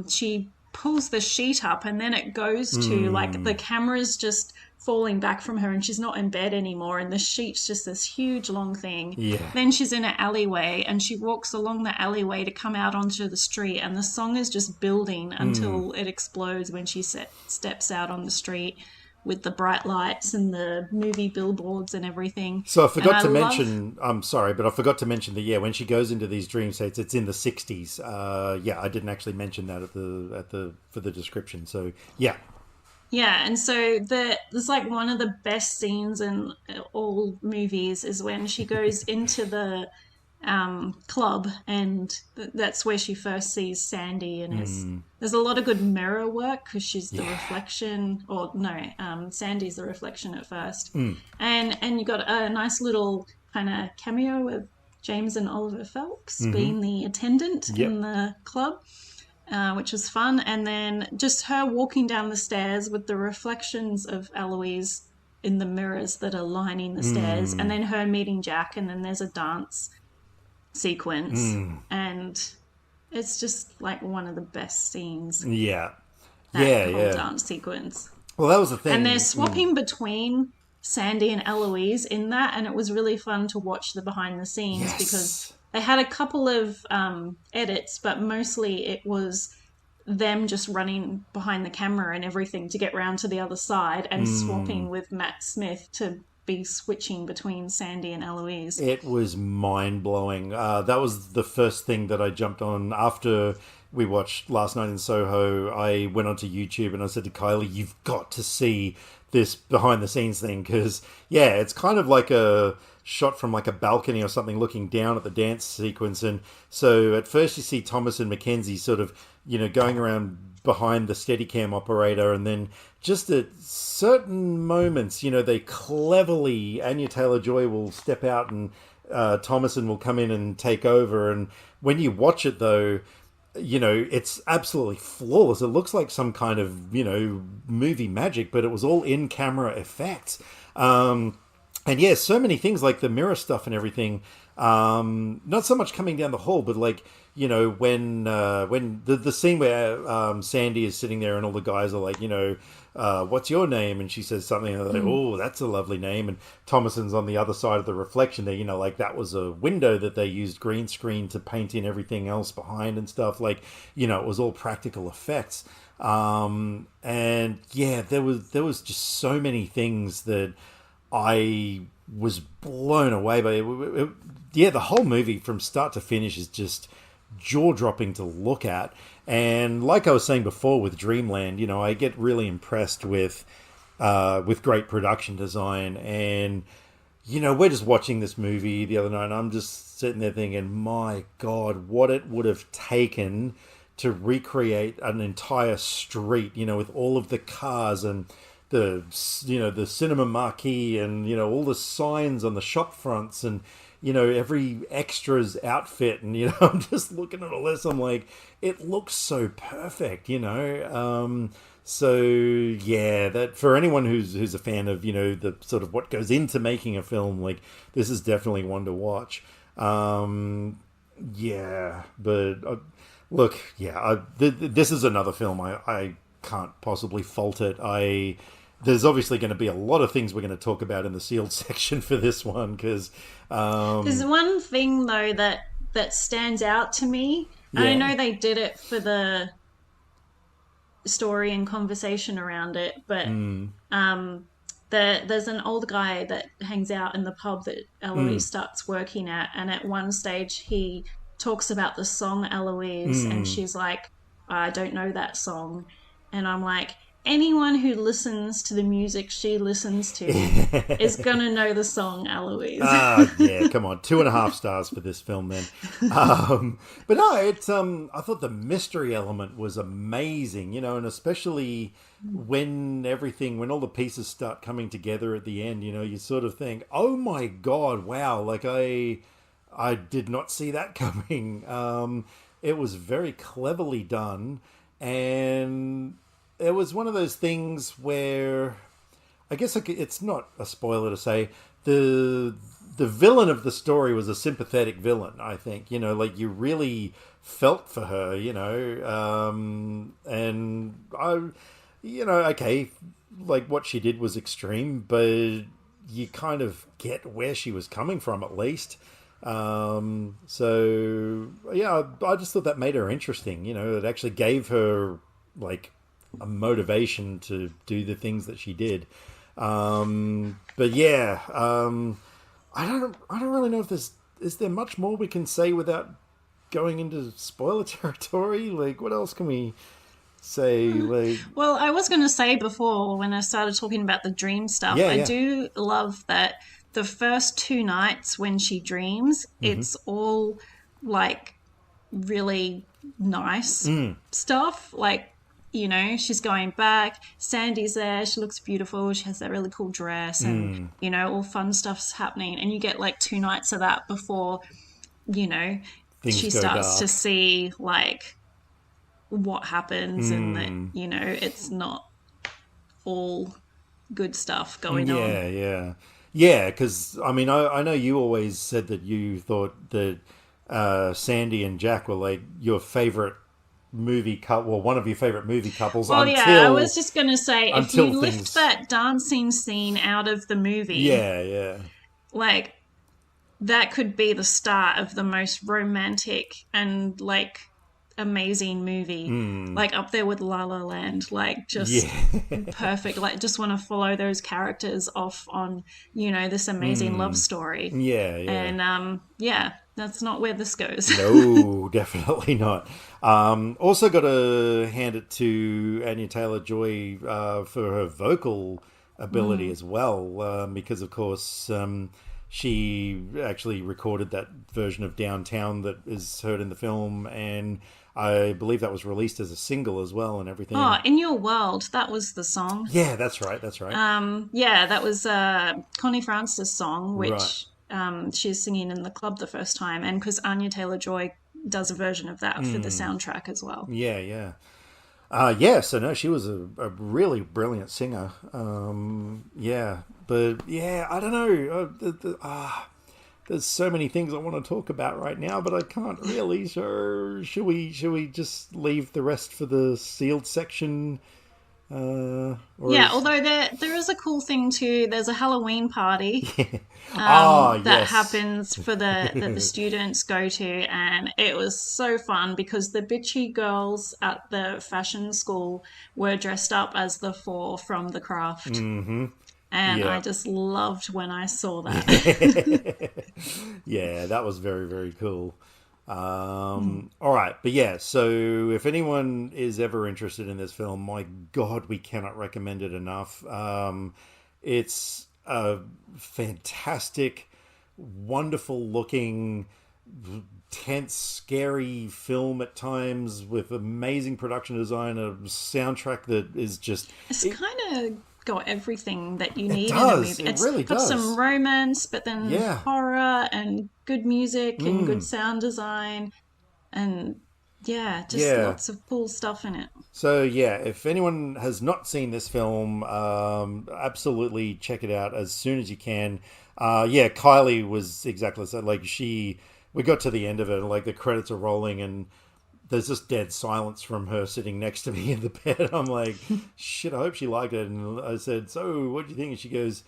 she pulls the sheet up, and then it goes to like the camera's just falling back from her, and she's not in bed anymore, and the sheet's just this huge long thing. Yeah. Then she's in an alleyway, and she walks along the alleyway to come out onto the street, and the song is just building until it explodes when she steps out on the street. with the bright lights and the movie billboards and everything. So I forgot to mention. I'm sorry, but I forgot to mention that when she goes into these dream states, it's in the '60s. I didn't actually mention that for the description. So yeah. Yeah, and so there's like one of the best scenes in all movies is when she goes into the club, and that's where she first sees Sandy, and there's a lot of good mirror work because she's the reflection, or no, Sandy's the reflection at first, and you got a nice little kind of cameo of James and Oliver Phelps being the attendant in the club. Which was fun, and then just her walking down the stairs with the reflections of Eloise in the mirrors that are lining the stairs, and then her meeting Jack, and then there's a dance sequence, and it's just like one of the best scenes. That whole dance sequence. Well, that was the thing. And they're swapping between Sandy and Eloise in that, and it was really fun to watch the behind the scenes because they had a couple of edits, but mostly it was them just running behind the camera and everything to get round to the other side and swapping with Matt Smith to be switching between Sandy and Eloise. It was mind-blowing. That was the first thing that I jumped on after we watched Last Night in Soho. I went onto YouTube and I said to Kylie, you've got to see this behind-the-scenes thing because, it's kind of like a shot from like a balcony or something looking down at the dance sequence. And so at first you see Thomas and Mackenzie sort of, going around behind the Steadicam operator, and then just at certain moments, they cleverly, Anya Taylor-Joy will step out and Thomason will come in and take over. And when you watch it though, it's absolutely flawless. It looks like some kind of, movie magic, but it was all in-camera effects. And so many things like the mirror stuff and everything, not so much coming down the hall, but like, when the scene where Sandy is sitting there and all the guys are like, what's your name? And she says something, and they're like, oh, that's a lovely name. And Thomason's on the other side of the reflection there, like that was a window that they used green screen to paint in everything else behind and stuff. Like, it was all practical effects. And there was just so many things that I was blown away by. The whole movie from start to finish is just jaw-dropping to look at. And like I was saying before with Dreamland, I get really impressed with great production design. And, we're just watching this movie the other night, and I'm just sitting there thinking, my God, what it would have taken to recreate an entire street, with all of the cars and the cinema marquee and, all the signs on the shop fronts and, every extra's outfit. And, I'm just looking at all this. I'm like, it looks so perfect, that for anyone who's a fan of, the sort of what goes into making a film, like this is definitely one to watch. This is another film. I can't possibly fault it. There's obviously going to be a lot of things we're going to talk about in the sealed section for this one because there's one thing though that stands out to me. I know they did it for the story and conversation around it, but there's an old guy that hangs out in the pub that Eloise starts working at, and at one stage he talks about the song Eloise, and she's like, I don't know that song. And I'm like, anyone who listens to the music she listens to is gonna know the song Eloise. Come on, 2.5 stars for this film then. But no, it's I thought the mystery element was amazing, and especially when all the pieces start coming together at the end, you sort of think, oh my God, wow, like I did not see that coming. It was very cleverly done, and it was one of those things where I guess it's not a spoiler to say the villain of the story was a sympathetic villain. I think, like you really felt for her, and okay, like what she did was extreme, but you kind of get where she was coming from at least. I just thought that made her interesting. It actually gave her like a motivation to do the things that she did. But yeah, I don't really know if is there much more we can say without going into spoiler territory. Like, what else can we say? Like, well, I was going to say before when I started talking about the dream stuff, yeah, I yeah. do love that the first 2 nights when she dreams, it's all like really nice stuff. Like, you know, she's going back, Sandy's there, she looks beautiful, she has that really cool dress, and, you know, all fun stuff's happening. And you get like 2 nights of that before, you know, Things she go starts to dark. see like what happens and that, you know, it's not all good stuff going on. Yeah, yeah. Yeah, because, I mean, I know you always said that you thought that Sandy and Jack were like your favorite movie couple, well, one of your favorite movie couples Well, yeah, I was just going to say if until you lift things. that dancing scene out of the movie, Yeah, yeah. like that could be the start of the most romantic and like amazing movie, like up there with La La Land, like just Yeah. perfect. Like just want to follow those characters off on, you know, this amazing love story. Yeah, yeah. And yeah, that's not where this goes. No, definitely not. Also, got to hand it to Anya Taylor-Joy for her vocal ability as well, because of course she actually recorded that version of Downtown that is heard in the film, and I believe that was released as a single as well, and everything. Oh, In Your World, that was the song. Yeah, that's right. That's right. Yeah, that was Connie Francis' song, Right. which she's singing in the club the first time, and because Anya Taylor-Joy does a version of that for the soundtrack as well. Yeah, yeah. Yeah, so no, she was a really brilliant singer. Yeah, but yeah, I don't know. There's so many things I want to talk about right now, but I can't really. So should we just leave the rest for the sealed section? Yeah, although there is a cool thing too. There's a Halloween party that Yes. happens for that the students go to, and it was so fun because the bitchy girls at the fashion school were dressed up as the four from The Craft, and I Yeah. just loved when I saw that. Yeah, that was very, very cool. All right, but yeah, so if anyone is ever interested in this film, my God, we cannot recommend it enough. It's a fantastic, wonderful looking, tense, scary film at times with amazing production design, a soundtrack that is just. It's kind of got everything that you It need in a does. movie. It It's really got does. some romance, but then Yeah. horror and good music and good sound design, and yeah, just Yeah. lots of cool stuff in it. So yeah, if anyone has not seen this film, absolutely check it out as soon as you can. Yeah, Kylie was exactly so. Like we got to the end of it, and like the credits are rolling, and there's just dead silence from her sitting next to me in the bed. I'm like, shit, I hope she liked it. And I said, so what do you think? And she goes,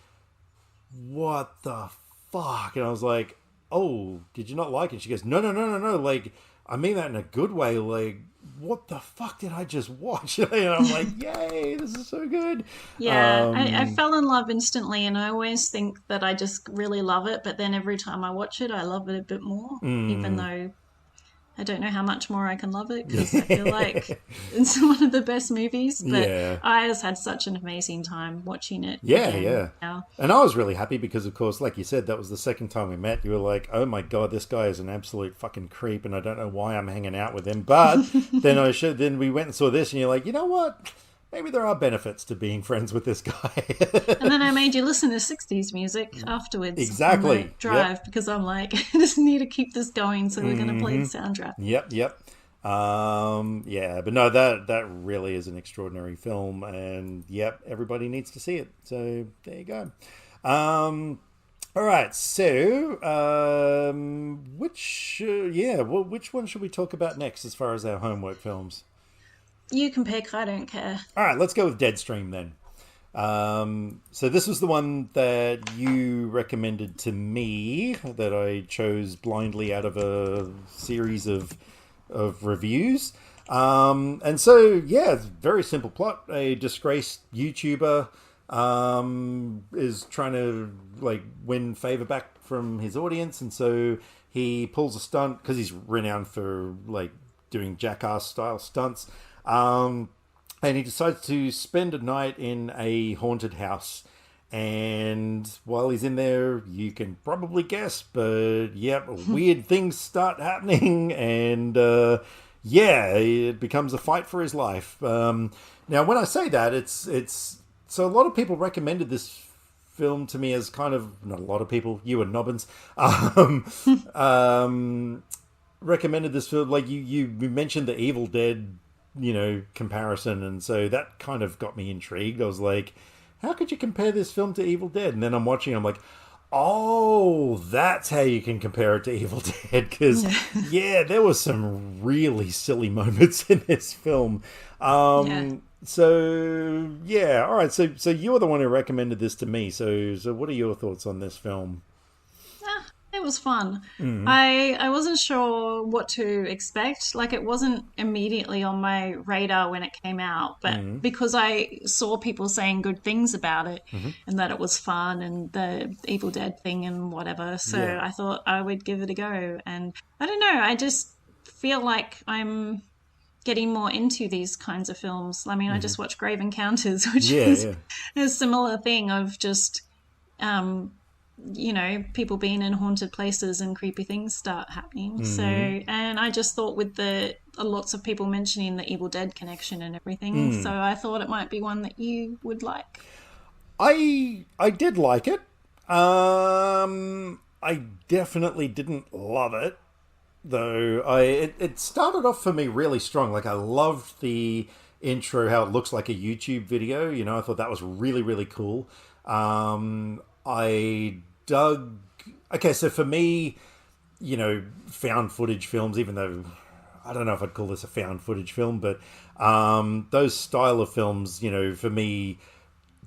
what the fuck? And I was like, oh, did you not like it? She goes, no, no, no, no, no. Like, I mean that in a good way. Like, what the fuck did I just watch? And I'm like, yay, this is so good. Yeah, I fell in love instantly, and I always think that I just really love it, but then every time I watch it, I love it a bit more, even though I don't know how much more I can love it because I feel like it's one of the best movies. But Yeah. I just had such an amazing time watching it Yeah, again yeah. now. And I was really happy because, of course, like you said, that was the second time we met. You were like, oh my God, this guy is an absolute fucking creep, and I don't know why I'm hanging out with him. But then we went and saw this, and you're like, you know what? Maybe there are benefits to being friends with this guy. And then I made you listen to 60s music afterwards Exactly. on the drive because I'm like, I just need to keep this going, so we're going to play the soundtrack. Yep, yep. Yeah, but no, that really is an extraordinary film, and yep, everybody needs to see it. So there you go. All right, so which one should we talk about next as far as our homework films? You can pick, I don't care. All right, let's go with Deadstream then. So this was the one that you recommended to me that I chose blindly out of a series of reviews. And so, yeah, it's a very simple plot. A disgraced YouTuber is trying to like win favor back from his audience, and so he pulls a stunt because he's renowned for like doing jackass style stunts. And he decides to spend a night in a haunted house. And while he's in there, you can probably guess, but yep, weird things start happening, and yeah, it becomes a fight for his life. Now, when I say that, it's so a lot of people recommended this film to me as kind of not a lot of people, you and Nobbins, recommended this film. Like you mentioned the Evil Dead, comparison, and so that kind of got me intrigued. I was like, how could you compare this film to Evil Dead? And then I'm watching, I'm like, oh, that's how you can compare it to Evil Dead. Because, yeah, there was some really silly moments in this film. So, yeah, all right. So you're the one who recommended this to me. So what are your thoughts on this film? It was fun. I wasn't sure what to expect. Like, it wasn't immediately on my radar when it came out, but because I saw people saying good things about it and that it was fun and the Evil Dead thing and whatever, so I thought I would give it a go. And I don't know, I just feel like I'm getting more into these kinds of films. I mean, I just watched Grave Encounters, which is a similar thing of just people being in haunted places and creepy things start happening. So, and I just thought with the lots of people mentioning the Evil Dead connection and everything, so I thought it might be one that you would like. I did like it. I definitely didn't love it, though. It started off for me really strong. Like, I loved the intro, how it looks like a YouTube video. I thought that was really, really cool. I dug. Okay, so for me, found footage films, even though I don't know if I'd call this a found footage film, but those style of films, for me,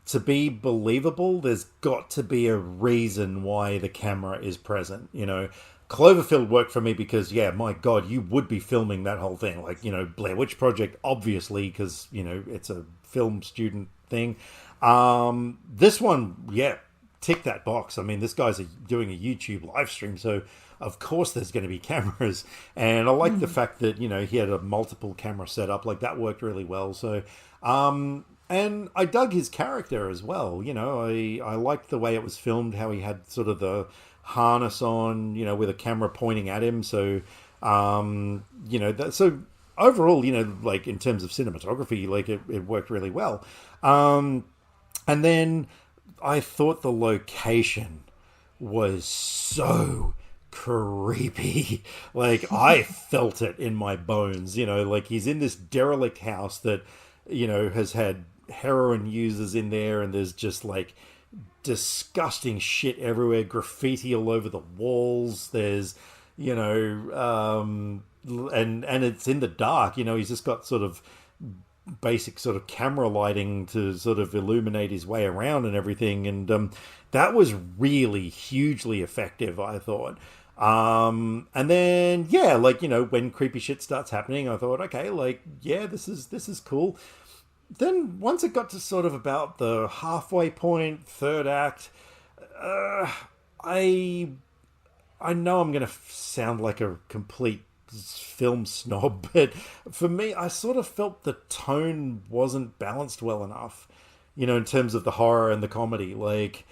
to be believable, there's got to be a reason why the camera is present. Cloverfield worked for me because, yeah, my God, you would be filming that whole thing. Like, Blair Witch Project, obviously, because, it's a film student thing. This one, yeah, tick that box. I mean, this guy's doing a YouTube live stream, so of course there's going to be cameras. And I like the fact that, he had a multiple camera setup. Like, that worked really well. So, and I dug his character as well. I liked the way it was filmed, how he had sort of the harness on, with a camera pointing at him. So, so overall, like in terms of cinematography, like it worked really well. And then I thought the location was so creepy. Like, I felt it in my bones, like he's in this derelict house that, has had heroin users in there, and there's just like disgusting shit everywhere, graffiti all over the walls. There's, and it's in the dark, he's just got sort of basic sort of camera lighting to sort of illuminate his way around and everything, and that was really hugely effective, I thought. And then like when creepy shit starts happening, I thought, okay, like, yeah, this is cool. Then once it got to sort of about the halfway point, third act, I know I'm gonna sound like a complete film snob, but for me, I sort of felt the tone wasn't balanced well enough, in terms of the horror and the comedy. Like,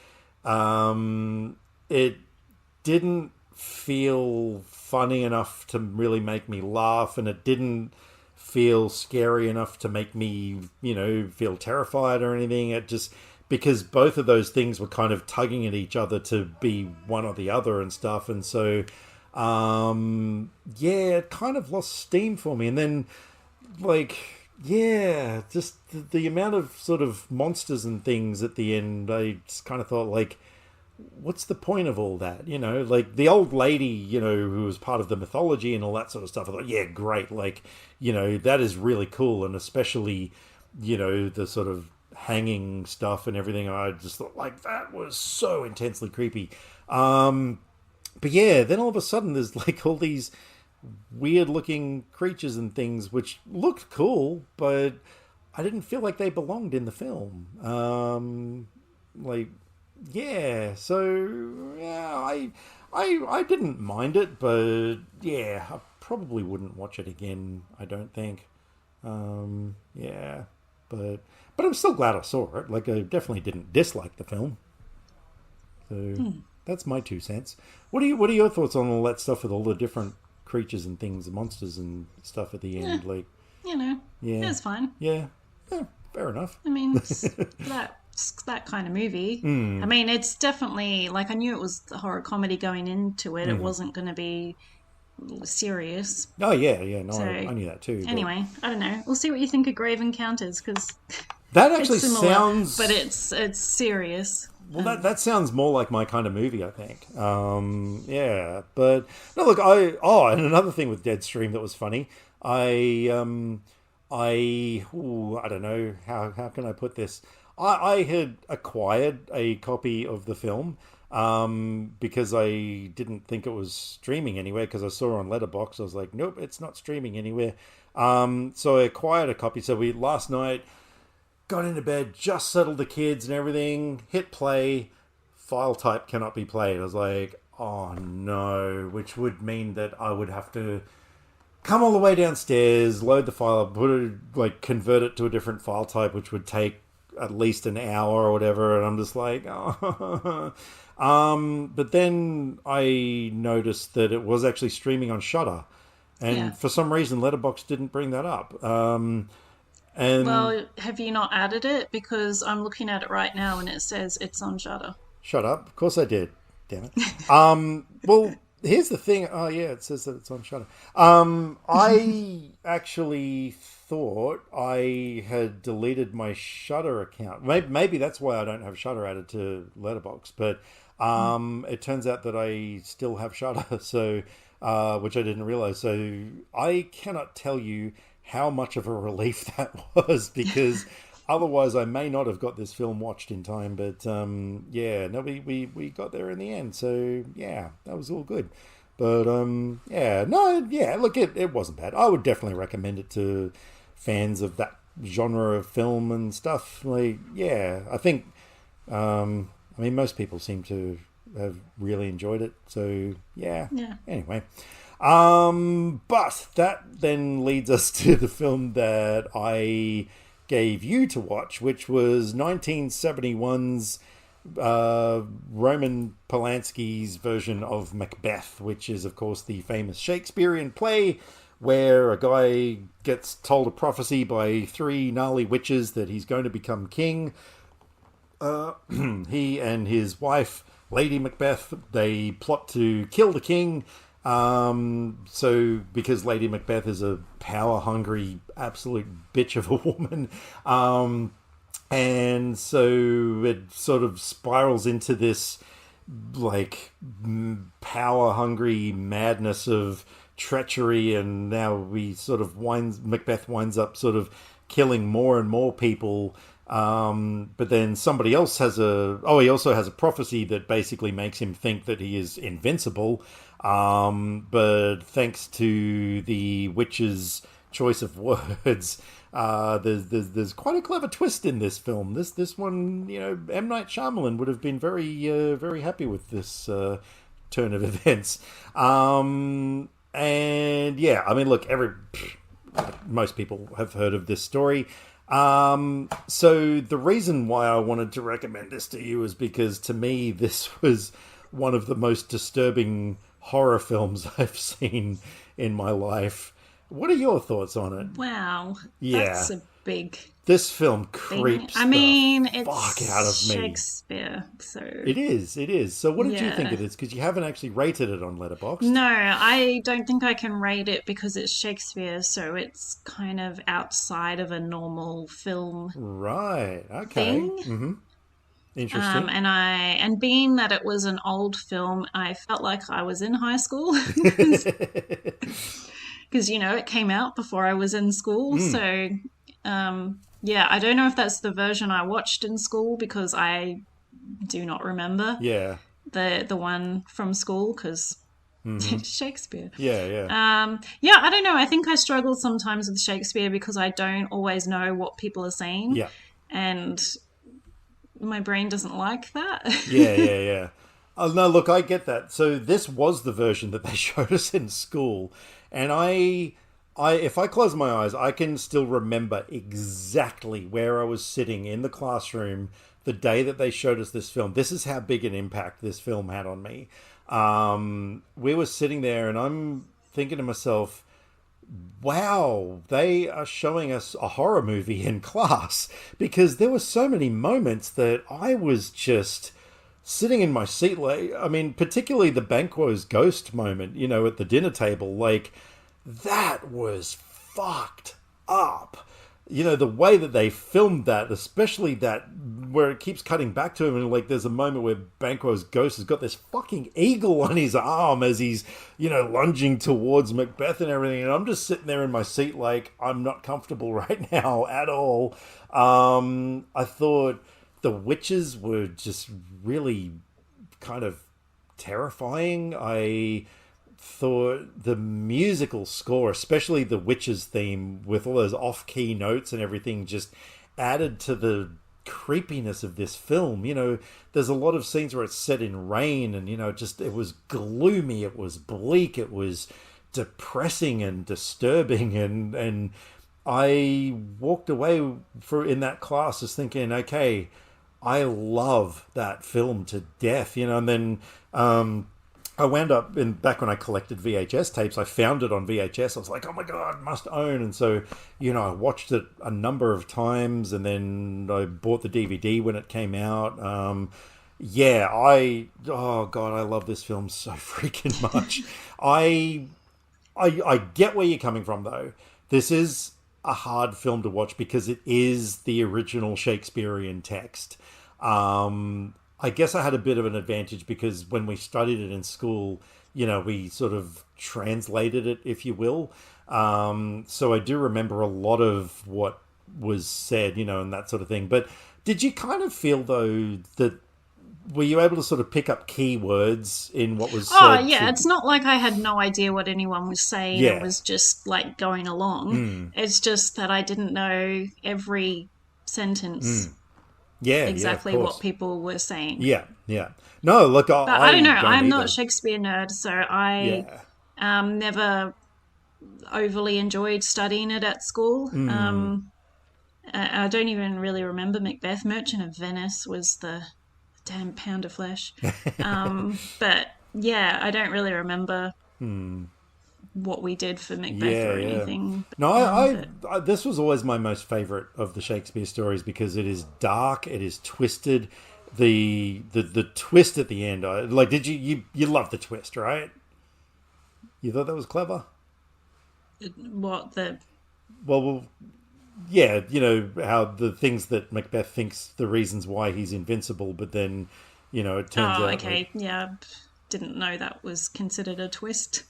it didn't feel funny enough to really make me laugh, and it didn't feel scary enough to make me, feel terrified or anything. It just, because both of those things were kind of tugging at each other to be one or the other and stuff, and so it kind of lost steam for me. And then, like, just the amount of sort of monsters and things at the end, I just kind of thought, like, what's the point of all that? Like the old lady, who was part of the mythology and all that sort of stuff. I thought, yeah, great. Like, that is really cool. And especially, the sort of hanging stuff and everything. I just thought, like, that was so intensely creepy. But yeah, then all of a sudden there's like all these weird looking creatures and things which looked cool, but I didn't feel like they belonged in the film. Like, yeah, so yeah, I didn't mind it, but yeah, I probably wouldn't watch it again. I don't think. Yeah, but I'm still glad I saw it. Like, I definitely didn't dislike the film. So that's my 2 cents. What are your thoughts on all that stuff with all the different creatures and things, the monsters and stuff at the end? Like, it was fine. Yeah, fair enough. I mean, that kind of movie. I mean, it's definitely, like, I knew it was a horror comedy going into it. It wasn't going to be serious. Oh, yeah, no, So, I knew that too. Anyway, I don't know. We'll see what you think of Grave Encounters, because that actually it's similar, sounds... but it's serious. Well, that sounds more like my kind of movie, I think. Yeah, but no, look, and another thing with Deadstream that was funny, I don't know how can I put this. I had acquired a copy of the film because I didn't think it was streaming anywhere, because I saw it on Letterboxd. I was like, nope, it's not streaming anywhere. So I acquired a copy. So last night got into bed, just settled the kids and everything, hit play, file type cannot be played. I was like, oh no, which would mean that I would have to come all the way downstairs, load the file up, convert it to a different file type, which would take at least an hour or whatever. And I'm just like, oh. But then I noticed that it was actually streaming on Shudder. And for some reason, Letterboxd didn't bring that up. Well, have you not added it? Because I'm looking at it right now and it says it's on Shudder. Shut up. Of course I did. Damn it. Well, here's the thing. Oh, yeah, it says that it's on Shudder. I actually thought I had deleted my Shudder account. Maybe that's why I don't have Shudder added to Letterboxd. But it turns out that I still have Shudder, so which I didn't realize. So I cannot tell you how much of a relief that was, because otherwise I may not have got this film watched in time. But we got there in the end. So yeah, that was all good. But look, it wasn't bad. I would definitely recommend it to fans of that genre of film and stuff. Like, yeah, I think most people seem to have really enjoyed it. So yeah. Anyway. But that then leads us to the film that I gave you to watch, which was 1971's Roman Polanski's version of Macbeth, which is, of course, the famous Shakespearean play where a guy gets told a prophecy by 3 gnarly witches that he's going to become king. He and his wife, Lady Macbeth, they plot to kill the king. So because Lady Macbeth is a power-hungry, absolute bitch of a woman, and so it sort of spirals into this, like, power-hungry madness of treachery, and now Macbeth winds up sort of killing more and more people. But then somebody else he also has a prophecy that basically makes him think that he is invincible. But thanks to the witch's choice of words, there's quite a clever twist in this film. This one, M. Night Shyamalan would have been very, very happy with this turn of events. And yeah, I mean, look, most people have heard of this story. So the reason why I wanted to recommend this to you is because, to me, this was one of the most disturbing horror films I've seen in my life. What are your thoughts on it? Wow. Yeah. That's a big... This film creeps it's fuck out of me. Shakespeare, so... It is. So what did you think of this? Because you haven't actually rated it on Letterboxd. No, I don't think I can rate it because it's Shakespeare, so it's kind of outside of a normal film. Right, okay. Thing. Mm-hmm. Interesting. And being that it was an old film, I felt like I was in high school. Because, it came out before I was in school. So, I don't know if that's the version I watched in school, because I do not remember Yeah. the one from school, because Shakespeare. Yeah. Yeah, I don't know. I think I struggle sometimes with Shakespeare because I don't always know what people are saying. Yeah. And my brain doesn't like that. Yeah. Oh, no, look, I get that. So this was the version that they showed us in school, and if I close my eyes, I can still remember exactly where I was sitting in the classroom the day that they showed us this film. This is how big an impact this film had on me. We were sitting there, and I'm thinking to myself, wow, they are showing us a horror movie in class, because there were so many moments that I was just sitting in my seat. Like, I mean, particularly the Banquo's ghost moment, at the dinner table, like, that was fucked up. The way that they filmed that, especially that where it keeps cutting back to him, and like there's a moment where Banquo's ghost has got this fucking eagle on his arm as he's, lunging towards Macbeth and everything, and I'm just sitting there in my seat like, I'm not comfortable right now at all. I thought the witches were just really kind of terrifying. I thought the musical score, especially the witches theme with all those off-key notes and everything, just added to the creepiness of this film. There's a lot of scenes where it's set in rain, and it was gloomy, it was bleak, it was depressing and disturbing, and I walked away in that class just thinking, okay, I love that film to death, and then I wound up back when I collected VHS tapes, I found it on VHS. I was like, oh my God, must own. And so, I watched it a number of times, and then I bought the DVD when it came out. Oh God, I love this film so freaking much. I get where you're coming from, though. This is a hard film to watch because it is the original Shakespearean text. I guess I had a bit of an advantage because when we studied it in school, we sort of translated it, if you will. So I do remember a lot of what was said, and that sort of thing. But did you kind of feel, though, that were you able to sort of pick up key words in what was said? Oh, yeah. It's not like I had no idea what anyone was saying. Yeah. It was just like going along. It's just that I didn't know every sentence. Yeah, exactly what people were saying. Yeah. No, look, but I don't know. I'm either. not a Shakespeare nerd, so I never overly enjoyed studying it at school. I don't even really remember Macbeth. Merchant of Venice was the damn pound of flesh. But yeah, I don't really remember what we did for Macbeth or anything. No, I this was always my most favorite of the Shakespeare stories because it is dark, it is twisted. The twist at the end, did you loved the twist, right? You thought that was clever? What the? Well, yeah, how the things that Macbeth thinks the reasons why he's invincible, but then, it turns out. Oh, okay, yeah, didn't know that was considered a twist.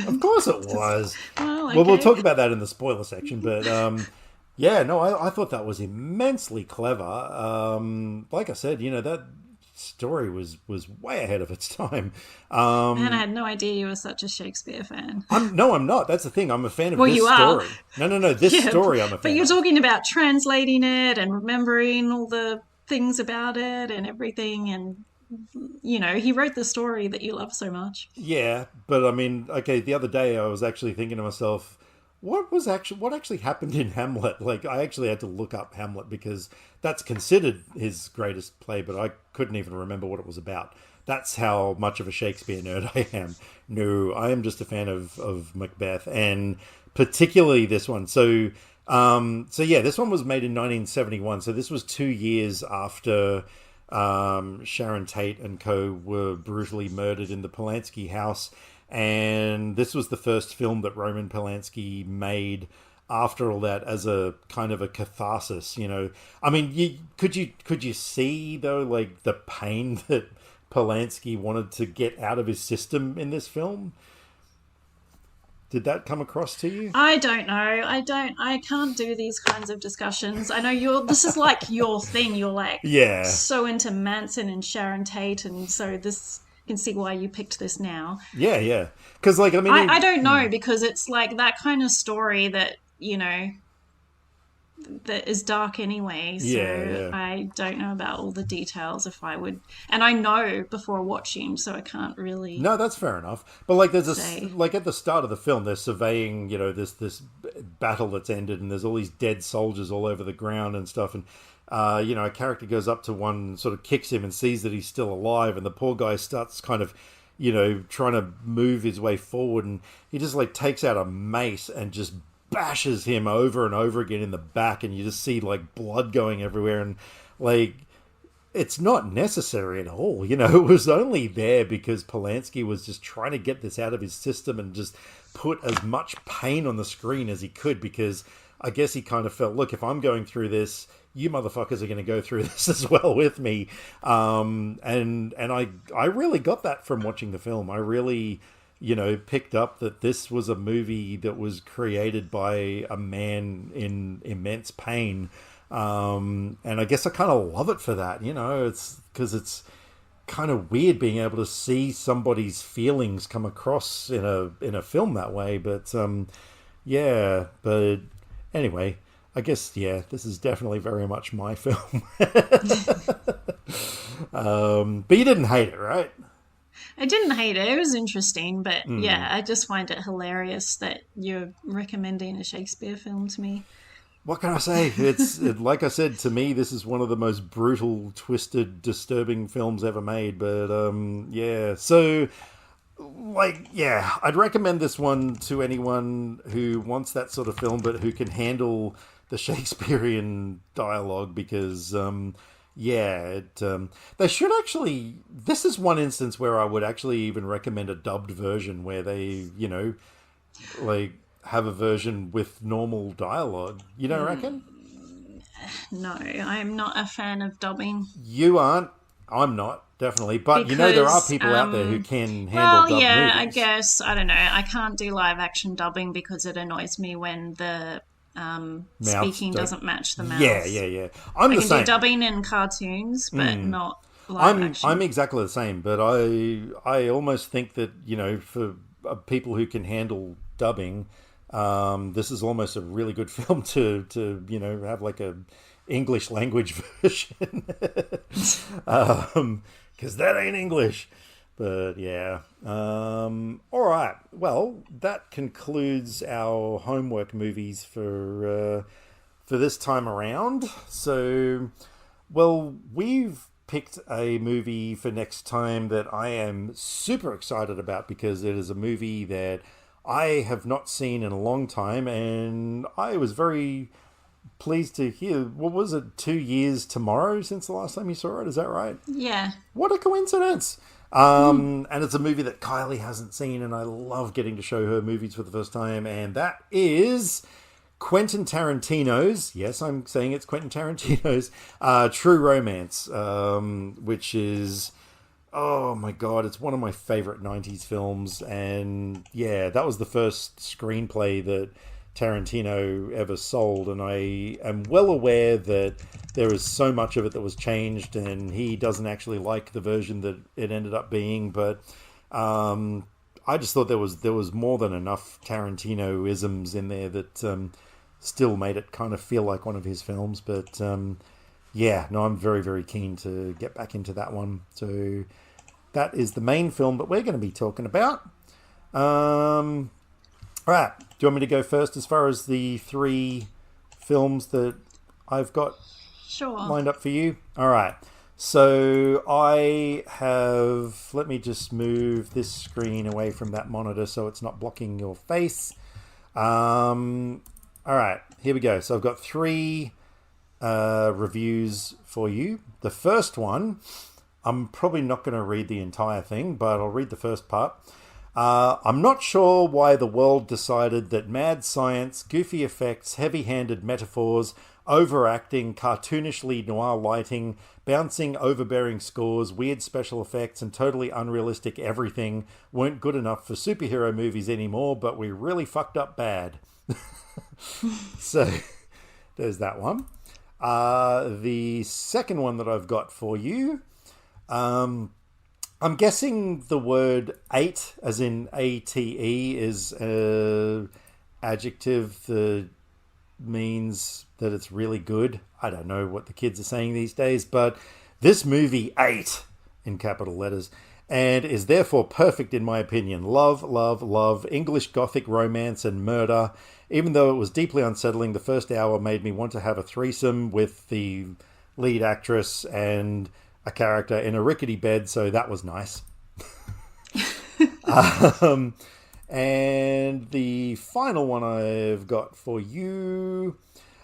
Of course it was. Well, okay. Well, we'll talk about that in the spoiler section, but I thought that was immensely clever. Like I said, that story was way ahead of its time. Man, I had no idea you were such a Shakespeare fan. I'm not. That's the thing. I'm a fan of this you story. Are. No. This story I'm a fan But you're talking about translating it and remembering all the things about it and everything, and he wrote the story that you love so much. Yeah, but I mean, okay, the other day I was actually thinking to myself, what actually happened in Hamlet? Like, I actually had to look up Hamlet because that's considered his greatest play, but I couldn't even remember what it was about. That's how much of a Shakespeare nerd I am. No, I am just a fan of Macbeth, and particularly this one. So this one was made in 1971. So this was 2 years after Sharon Tate and co were brutally murdered in the Polanski house, and this was the first film that Roman Polanski made after all that as a kind of a catharsis. I mean, could you see though, like, the pain that Polanski wanted to get out of his system in this film? Did that come across to you? I don't know. I can't do these kinds of discussions. I know this is like your thing. You're like so into Manson and Sharon Tate, and so this can see why you picked this now. Yeah. Because, like, I mean... I don't know, because it's like that kind of story that, you know, that is dark anyway. So I don't know about all the details if I would... And I know before watching, so I can't really... No, that's fair enough. But, like, say. like, at the start of the film, they're surveying, you know, this battle that's ended, and there's all these dead soldiers all over the ground and stuff, and... you know, a character goes up to one, sort of kicks him and sees that he's still alive, and the poor guy starts kind of, you know, trying to move his way forward, and he just, like, takes out a mace and just bashes him over and over again in the back, and you just see, like, blood going everywhere, and, like, it's not necessary at all, you know. It was only there because Polanski was just trying to get this out of his system and just put as much pain on the screen as he could, because I guess he kind of felt, look, if I'm going through this, you motherfuckers are going to go through this as well with me. And I really got that from watching the film. I really, you know, picked up that this was a movie that was created by a man in immense pain. And I guess I kind of love it for that, you know. It's because it's kind of weird being able to see somebody's feelings come across in a film that way. But yeah, but anyway, I guess, yeah, this is definitely very much my film. But you didn't hate it, right? I didn't hate it. It was interesting, but yeah, I just find it hilarious that you're recommending a Shakespeare film to me. What can I say? Like I said, to me, this is one of the most brutal, twisted, disturbing films ever made. But yeah, so... like, yeah, I'd recommend this one to anyone who wants that sort of film, but who can handle the Shakespearean dialogue, because, they should actually... This is one instance where I would actually even recommend a dubbed version where they, you know, like, have a version with normal dialogue. You don't reckon? No, I'm not a fan of dubbing. You aren't. I'm not. Definitely, but you know there are people out there who can handle dubbed movies. I guess, I don't know. I can't do live action dubbing because it annoys me when the speaking doesn't match the mouth. Yeah. I can do dubbing in cartoons, but not live action. I'm exactly the same, but I almost think that, you know, for people who can handle dubbing, this is almost a really good film to you know, have like a English language version. Because that ain't English. But yeah. All right. Well, that concludes our homework movies for this time around. So, well, we've picked a movie for next time that I am super excited about, because it is a movie that I have not seen in a long time, and I was very pleased to hear, what was it, 2 years tomorrow since the last time you saw it? Is that right? Yeah. What a coincidence. And it's a movie that Kylie hasn't seen, and I love getting to show her movies for the first time, and that is Quentin Tarantino's, yes, I'm saying it's Quentin Tarantino's, True Romance, which is, oh my God, it's one of my favorite 90s films, and yeah, that was the first screenplay that Tarantino ever sold, and I am well aware that there is so much of it that was changed, and he doesn't actually like the version that it ended up being, but I just thought there was more than enough Tarantino-isms in there that still made it kind of feel like one of his films. But yeah, no, I'm very, very keen to get back into that one. So that is the main film that we're going to be talking about. All right, do you want me to go first as far as the 3 films that I've got lined up for you? All right, so I have... Let me just move this screen away from that monitor so it's not blocking your face. All right, here we go. So I've got 3 reviews for you. The first one, I'm probably not going to read the entire thing, but I'll read the first part. I'm not sure why the world decided that mad science, goofy effects, heavy-handed metaphors, overacting, cartoonishly noir lighting, bouncing, overbearing scores, weird special effects, and totally unrealistic everything weren't good enough for superhero movies anymore, but we really fucked up bad. So, there's that one. The second one that I've got for you... I'm guessing the word ate, as in ATE, is an adjective that means that it's really good. I don't know what the kids are saying these days, but this movie ate in capital letters and is therefore perfect in my opinion. Love, love, love, English Gothic romance and murder. Even though it was deeply unsettling, the first hour made me want to have a threesome with the lead actress and a character in a rickety bed, so that was nice. And the final one I've got for you.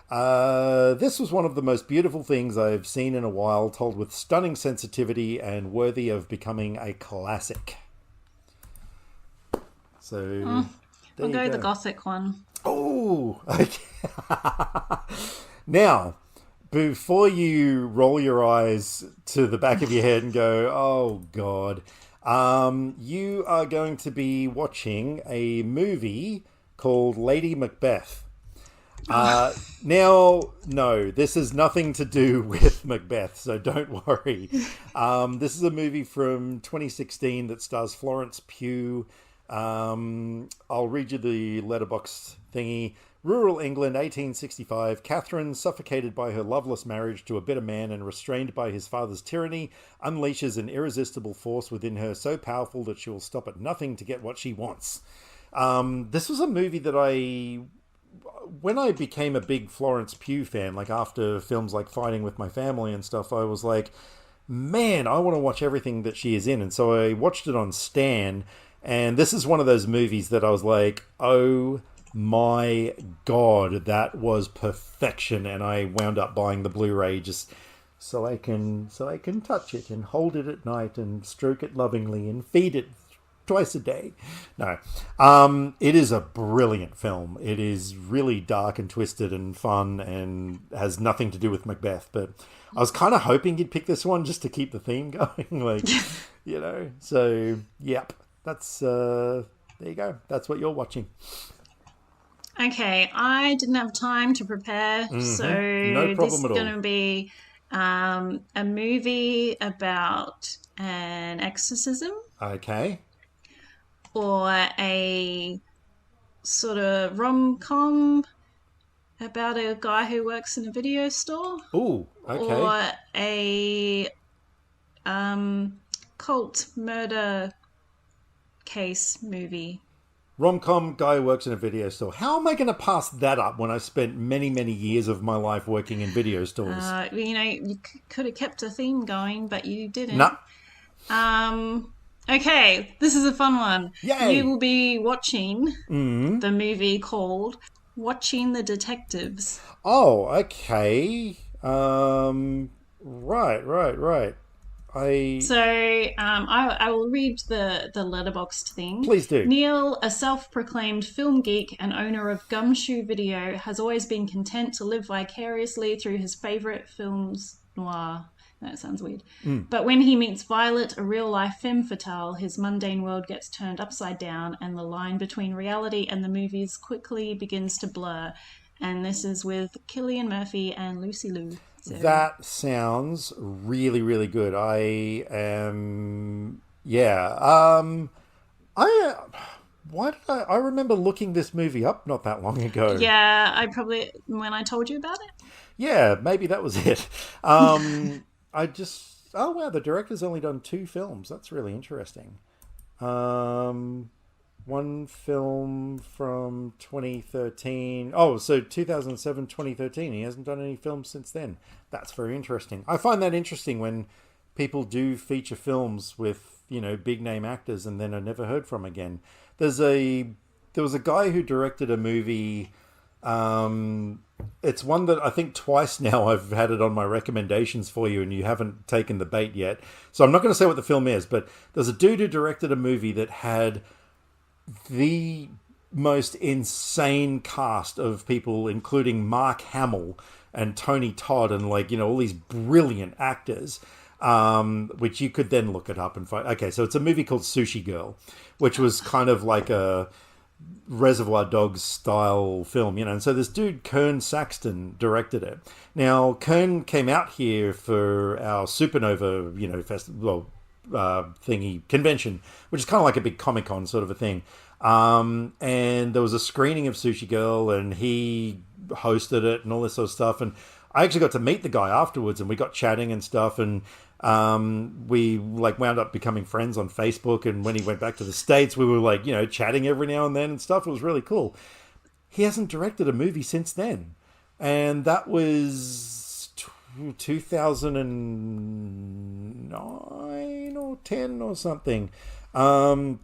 This was one of the most beautiful things I've seen in a while, told with stunning sensitivity and worthy of becoming a classic. So, I'll go the Gothic one. Oh, okay. Now, before you roll your eyes to the back of your head and go, oh, God, you are going to be watching a movie called Lady Macbeth. Now, no, this has nothing to do with Macbeth, so don't worry. This is a movie from 2016 that stars Florence Pugh. I'll read you the letterbox thingy. Rural England, 1865. Catherine, suffocated by her loveless marriage to a bitter man and restrained by his father's tyranny, unleashes an irresistible force within her so powerful that she will stop at nothing to get what she wants. This was a movie that when I became a big Florence Pugh fan, like after films like Fighting with My Family and stuff, I was like, man, I want to watch everything that she is in. And so I watched it on Stan, and this is one of those movies that I was like, oh my God, that was perfection. And I wound up buying the Blu-ray just so I can touch it and hold it at night and stroke it lovingly and feed it twice a day. No. It is a brilliant film. It is really dark and twisted and fun and has nothing to do with Macbeth, but I was kind of hoping you'd pick this one just to keep the theme going, like, you know. So, yep. That's there you go. That's what you're watching. Okay, I didn't have time to prepare, so No problem this is at all. going to be a movie about an exorcism. Okay. Or a sort of rom-com about a guy who works in a video store. Ooh, okay. Or a cult murder case movie. Rom-com guy who works in a video store. How am I going to pass that up when I spent many, many years of my life working in video stores? You could have kept a theme going, but you didn't. No. Okay, this is a fun one. Yay. You will be watching the movie called Watching the Detectives. Oh, okay. Right. I will read the letterboxed thing. Please do. Neil, a self-proclaimed film geek and owner of Gumshoe Video, has always been content to live vicariously through his favourite films noir. That sounds weird. But when he meets Violet, a real-life femme fatale, his mundane world gets turned upside down and the line between reality and the movies quickly begins to blur. And this is with Cillian Murphy and Lucy Liu. So. That sounds really, really good. I remember looking this movie up not that long ago. Yeah, when I told you about it? Yeah, maybe that was it. Oh wow, the director's only done 2 films. That's really interesting. One film from 2013. Oh, so 2007, 2013. He hasn't done any films since then. That's very interesting. I find that interesting when people do feature films with, big name actors and then are never heard from again. There was a guy who directed a movie. It's one that I think twice now I've had it on my recommendations for you and you haven't taken the bait yet. So I'm not going to say what the film is, but there's a dude who directed a movie that had the most insane cast of people, including Mark Hamill and Tony Todd and all these brilliant actors, which you could then look it up and find. Okay, so it's a movie called Sushi Girl, which was kind of like a Reservoir Dogs style film, and so this dude Kern Saxton directed it. Now Kern came out here for our Supernova, festival, thingy convention, which is kind of like a big Comic-Con sort of a thing. And there was a screening of Sushi Girl, and he hosted it and all this sort of stuff. And I actually got to meet the guy afterwards, and we got chatting and stuff. And we like wound up becoming friends on Facebook. And when he went back to the States, we were like, chatting every now and then and stuff. It was really cool. He hasn't directed a movie since then, and that was 2009 or 10 or something. And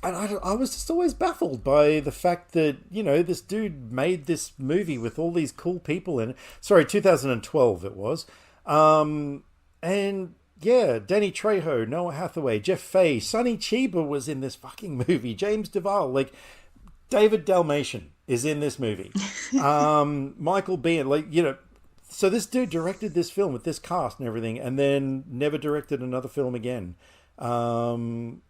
I was just always baffled by the fact that, this dude made this movie with all these cool people in it. Sorry, 2012 it was. And yeah, Danny Trejo, Noah Hathaway, Jeff Fahey, Sonny Chiba was in this fucking movie. James Duvall, like David Dalmatian is in this movie. Michael Biehn, so this dude directed this film with this cast and everything, and then never directed another film again. And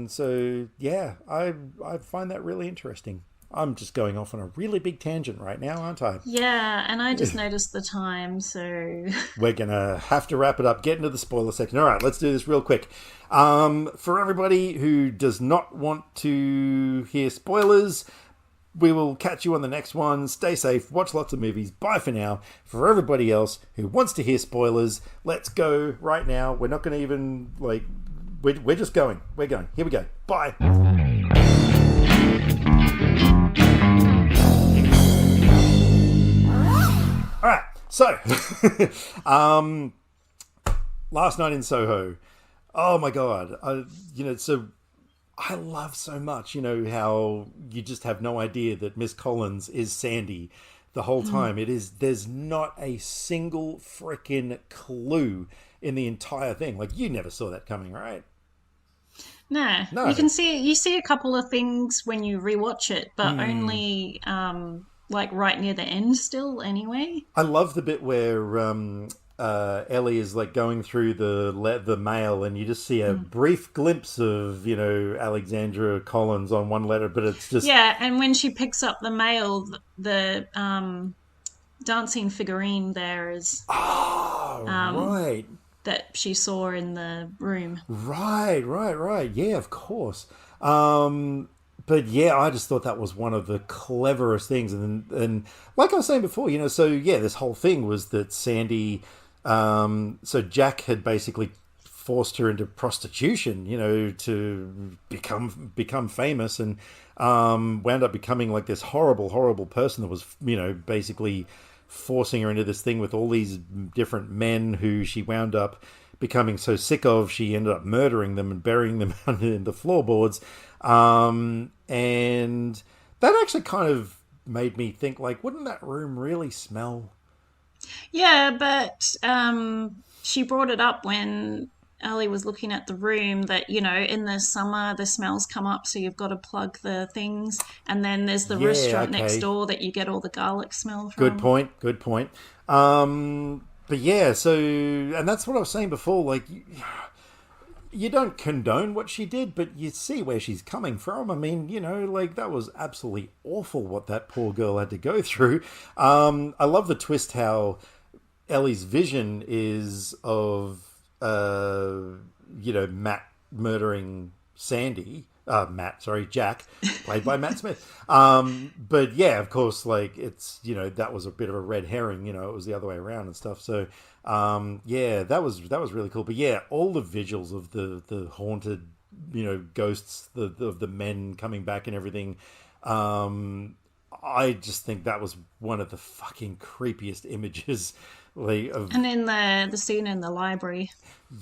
so, yeah, I find that really interesting. I'm just going off on a really big tangent right now, aren't I? Yeah, and I just noticed the time, so... We're going to have to wrap it up, get into the spoiler section. All right, let's do this real quick. For everybody who does not want to hear spoilers, we will catch you on the next one. Stay safe, watch lots of movies. Bye for now. For everybody else who wants to hear spoilers, let's go right now. We're not going to even, we're just going. We're going. Here we go. Bye. All right. So, last night in Soho. Oh my God. So I love so much, how you just have no idea that Miss Collins is Sandy the whole time. There's not a single freaking clue in the entire thing. Like, you never saw that coming, right? No. You can see a couple of things when you rewatch it, but only right near the end still anyway. I love the bit where Ellie is like going through the mail, and you just see a brief glimpse of Alexandra Collins on one letter, but it's just and when she picks up the mail, the dancing figurine there is right, that she saw in the room. Right. Yeah, of course. But yeah, I just thought that was one of the cleverest things, and like I was saying before, this whole thing was that Sandy. So Jack had basically forced her into prostitution, to become famous, and wound up becoming like this horrible person that was, basically forcing her into this thing with all these different men who she wound up becoming so sick of, she ended up murdering them and burying them in the floorboards. And that actually kind of made me think, like, wouldn't that room really smell? Yeah, but she brought it up when Ellie was looking at the room that, in the summer the smells come up, so you've got to plug the things. And then there's the restaurant next door that you get all the garlic smell from. Good point. But yeah, so, and that's what I was saying before, like, you don't condone what she did, but you see where she's coming from. I mean, that was absolutely awful what that poor girl had to go through. I love the twist how Ellie's vision is of, Matt murdering Sandy. Jack, played by Matt Smith. But yeah, of course, like, it's, that was a bit of a red herring, it was the other way around and stuff. So, that was really cool. But yeah, all the visuals of the haunted, ghosts, of the men coming back and everything. I just think that was one of the fucking creepiest images. And then the scene in the library.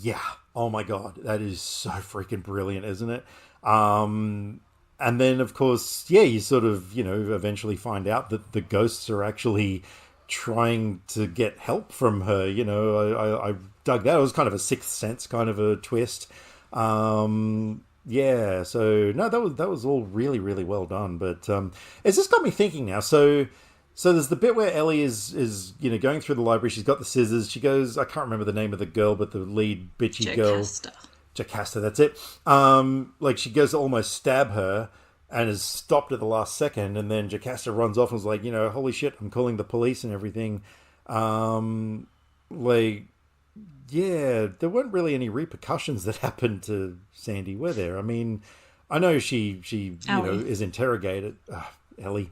Yeah. Oh my God. That is so freaking brilliant, isn't it? And then, of course, you sort of, eventually find out that the ghosts are actually trying to get help from her. I dug that. It was kind of a Sixth Sense kind of a twist. So no, that was all really, really well done. But it's just got me thinking now. So there's the bit where Ellie is going through the library. She's got the scissors. She goes, I can't remember the name of the girl, but the lead bitchy girl. Jocasta, that's it. She goes to almost stab her and is stopped at the last second, and then Jocasta runs off and is like, holy shit, I'm calling the police and everything. yeah, there weren't really any repercussions that happened to Sandy, were there? I mean, I know she Ellie. is interrogated. Ellie.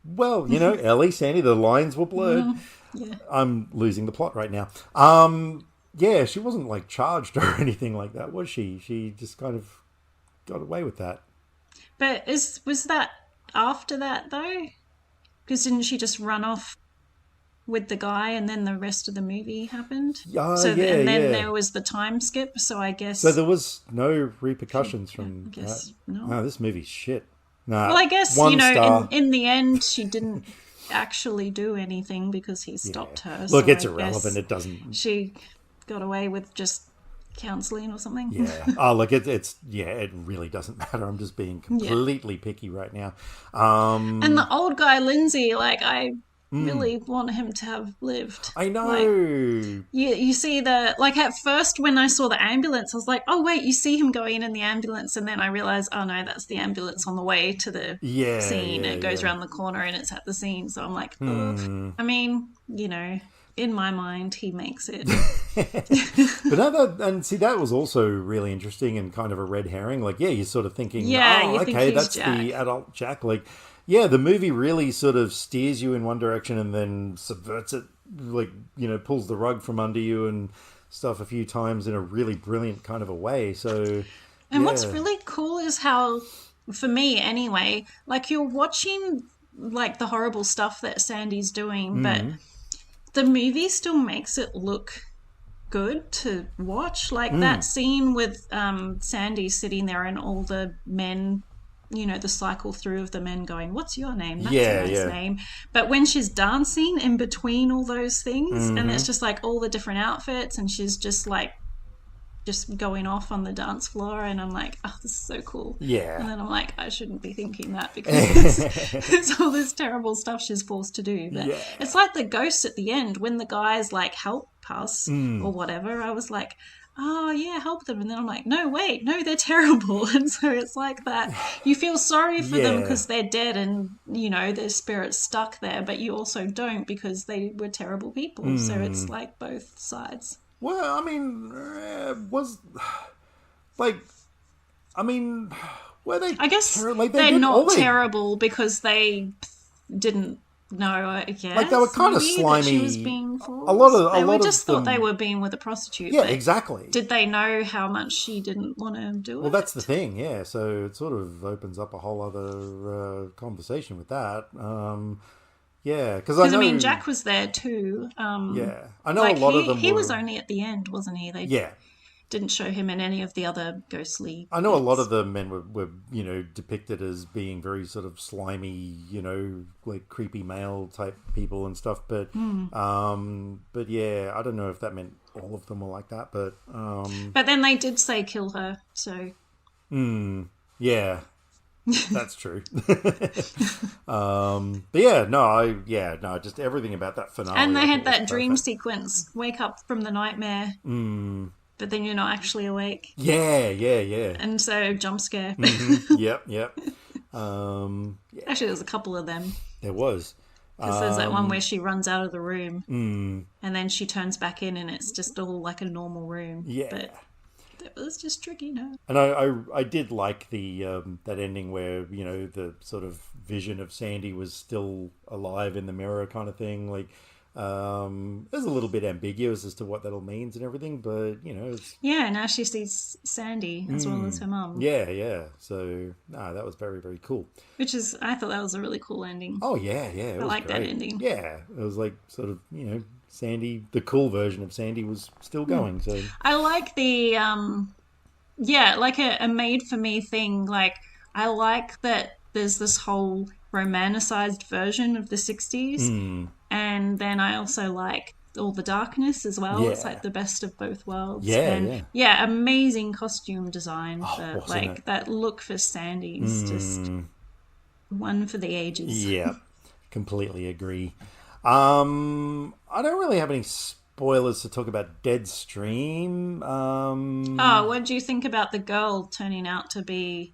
Well, Ellie, Sandy, the lines were blurred. Yeah. I'm losing the plot right now. Yeah, she wasn't like charged or anything like that, was she? She just kind of got away with that. But was that after that though? Because didn't she just run off with the guy and then the rest of the movie happened? And then there was the time skip, so I guess... So there was no repercussions from I guess that? not. No, this movie's shit. Nah, well, I guess, star. in the end, she didn't actually do anything because he stopped her. Look, so it's I irrelevant. guess It doesn't... She got away with just counselling or something. Yeah. Oh, look, it really doesn't matter. I'm just being completely picky right now. And the old guy, Lindsay, like, I really want him to have lived. I know. Like, you see like at first when I saw the ambulance, I was like, oh, wait, you see him going in the ambulance. And then I realized, oh, no, that's the ambulance on the way to the scene. It goes around the corner and it's at the scene. So I'm like, ugh. I mean, in my mind, he makes it. But that was also really interesting and kind of a red herring. Like, you're sort of thinking, okay, that's Jack. The adult Jack. Like, the movie really sort of steers you in one direction and then subverts it, like, pulls the rug from under you and stuff a few times in a really brilliant kind of a way. So, and what's really cool is how, for me anyway, like, you're watching like the horrible stuff that Sandy's doing, but the movie still makes it look good to watch. Like that scene with Sandy sitting there and all the men, the cycle through of the men going, what's your name? That's a nice name. But when she's dancing in between all those things, and it's just like all the different outfits, and she's just like just going off on the dance floor, and I'm like, oh, this is so cool. Yeah. And then I'm like, I shouldn't be thinking that because it's all this terrible stuff she's forced to do. But it's like the ghost at the end when the guys like help us or whatever. I was like, oh yeah, help them. And then I'm like, no, wait, no, they're terrible. And so it's like that. You feel sorry for them because they're dead and, their spirit's stuck there, but you also don't because they were terrible people. So it's like both sides. Well, I mean, were they? I guess they're not terrible because they didn't know. I guess like they were kind of slimy. She was being forced. We just thought they were being with a prostitute. Yeah, exactly. Did they know how much she didn't want to do it? Well, that's the thing. Yeah, so it sort of opens up a whole other conversation with that. Yeah, because I mean, Jack was there too. I know a lot of them. He was only at the end, wasn't he? They didn't show him in any of the other ghostly. I know a lot of the men were depicted as being very sort of slimy, like creepy male type people and stuff. But yeah, I don't know if that meant all of them were like that. But then they did say kill her. So. Yeah. That's true. Just everything about that finale. And they had that dream sequence, wake up from the nightmare, but then you're not actually awake. Yeah. And so, jump scare. Yep. Actually, there was a couple of them. There was. Because there's that one where she runs out of the room, and then she turns back in, and it's just all like a normal room. Yeah. But it was just tricky, no? And I did like the that ending where the sort of vision of Sandy was still alive in the mirror kind of thing. Like it was a little bit ambiguous as to what that all means and everything, but it's... now she sees Sandy as well as her mum. Yeah. So that was very, very cool. I thought that was a really cool ending. Oh yeah. I like that ending. Yeah, it was like sort of Sandy, the cool version of Sandy, was still going. So I like the like a made for me thing. Like I like that there's this whole romanticized version of the 60s, and then I also like all the darkness as well. It's like the best of both worlds. Amazing costume design for that look for Sandy is just one for the ages. Yeah, completely agree. I don't really have any spoilers to talk about Deadstream. What do you think about the girl turning out to be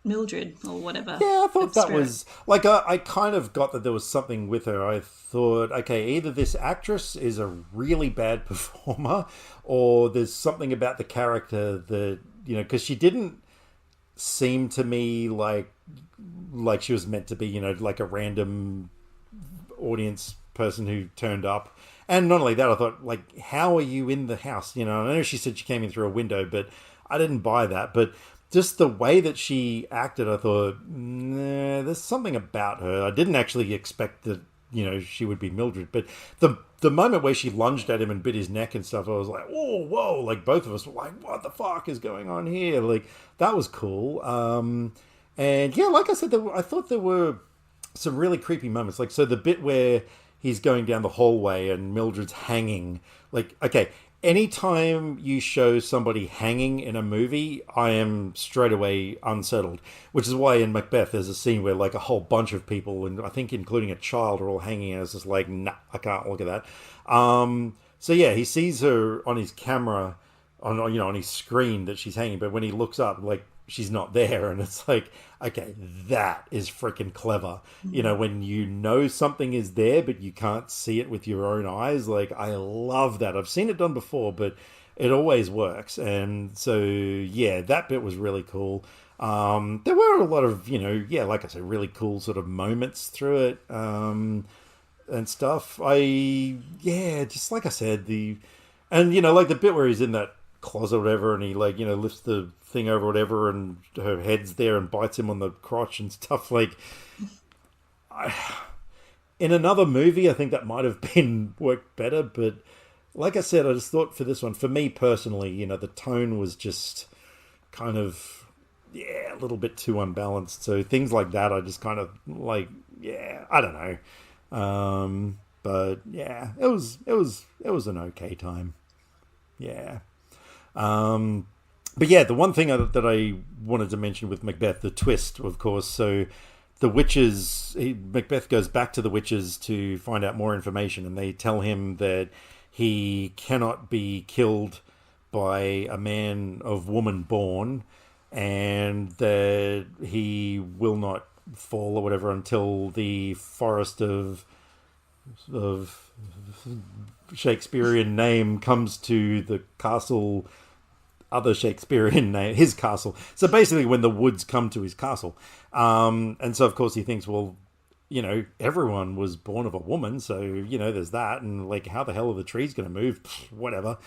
Mildred or whatever. Yeah, I thought that Spirit. was like I kind of got that there was something with her. I thought, okay, either this actress is a really bad performer, or there's something about the character that because she didn't seem to me like she was meant to be, like a random audience person who turned up. And not only that, I thought, like, how are you in the house? I know she said she came in through a window, but I didn't buy that. But just the way that she acted, I thought, nah, there's something about her. I didn't actually expect that, she would be Mildred. But the moment where she lunged at him and bit his neck and stuff, I was like, oh, whoa. Like, both of us were like, what the fuck is going on here? Like, that was cool. And yeah, like I said, I thought there were some really creepy moments. Like, so the bit where he's going down the hallway and Mildred's hanging. Like, okay, anytime you show somebody hanging in a movie, I am straight away unsettled. Which is why in Macbeth there's a scene where like a whole bunch of people, and I think including a child, are all hanging. And it's just like, nah, I can't look at that. So yeah, he sees her on his camera, on his screen that she's hanging. But when he looks up, like, she's not there, and it's like, okay, that is freaking clever. When something is there but you can't see it with your own eyes. Like, I love that. I've seen it done before, but it always works. And so yeah, that bit was really cool. There were a lot of like I said, really cool sort of moments through it, and stuff. Just like I said, like the bit where he's in that closet or whatever, and he lifts the thing over whatever, and her head's there and bites him on the crotch and stuff. Like, in another movie, I think that might have been worked better, but like I said, I just thought for this one, for me personally, the tone was just kind of a little bit too unbalanced. So things like that, I just kind of like, I don't know. But yeah, it was an okay time. Yeah. But yeah, the one thing that I wanted to mention with Macbeth, the twist, of course. So the witches, Macbeth goes back to the witches to find out more information, and they tell him that he cannot be killed by a man of woman born, and that he will not fall or whatever until the forest of Shakespearean name comes to the castle, other Shakespearean name, his castle. So basically when the woods come to his castle. And so of course he thinks, well, everyone was born of a woman, so, there's that. And like, how the hell are the trees going to move? Whatever.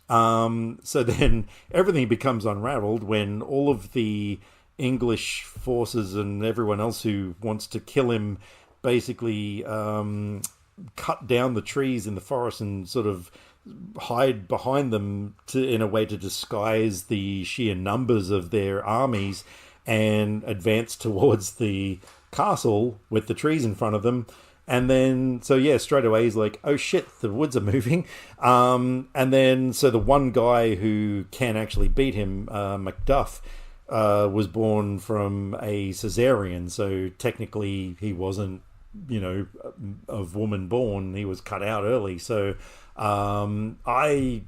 So then everything becomes unraveled when all of the English forces and everyone else who wants to kill him basically cut down the trees in the forest and sort of hide behind them in a way to disguise the sheer numbers of their armies, and advance towards the castle with the trees in front of them. And then, so yeah, straight away he's like, oh shit, the woods are moving. And then, so the one guy who can actually beat him, Macduff, was born from a cesarean. So technically he wasn't, of woman born. He was cut out early. So I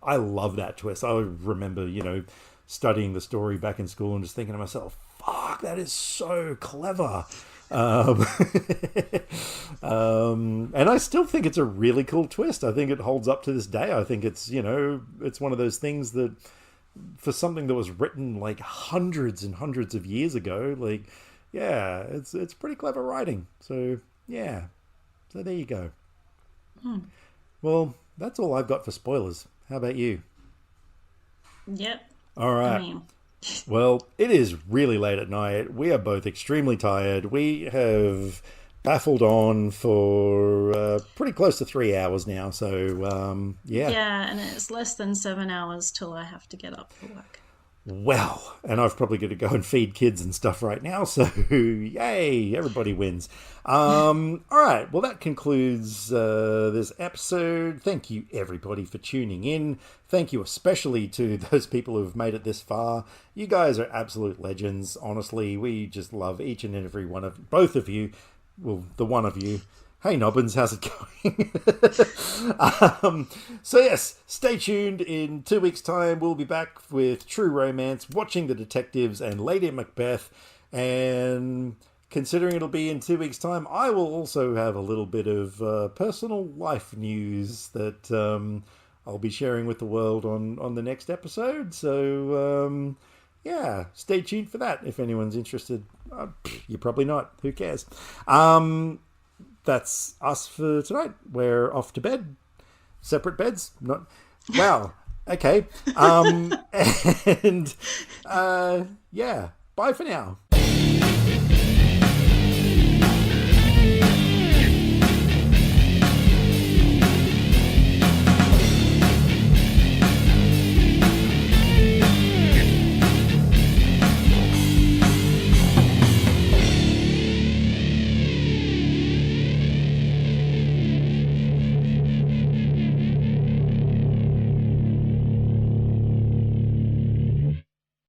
love that twist. I remember, studying the story back in school and just thinking to myself, fuck, that is so clever. And I still think it's a really cool twist. I think it holds up to this day. I think it's, it's one of those things that, for something that was written like hundreds and hundreds of years ago, like, yeah, it's pretty clever writing. So yeah, so there you go. Well, that's all I've got for spoilers. How about you? Yep. All right. Well, it is really late at night. We are both extremely tired. We have baffled on for pretty close to 3 hours now. So, yeah. Yeah, and it's less than 7 hours till I have to get up for work. Well, and I've probably got to go and feed kids and stuff right now. So, yay, everybody wins. All right. Well, that concludes this episode. Thank you, everybody, for tuning in. Thank you especially to those people who have made it this far. You guys are absolute legends. Honestly, we just love each and every one of both of you. Well, the one of you Hey Nobbins, how's it going? So yes, stay tuned. In 2 weeks' time, we'll be back with True Romance, Watching the Detectives, and Lady Macbeth. And considering it'll be in 2 weeks' time, I will also have a little bit of personal life news that I'll be sharing with the world on the next episode. So yeah, stay tuned for that if anyone's interested. You're probably not. Who cares? That's us for tonight. We're off to bed. Separate beds. Not. Wow. Okay. And yeah. Bye for now.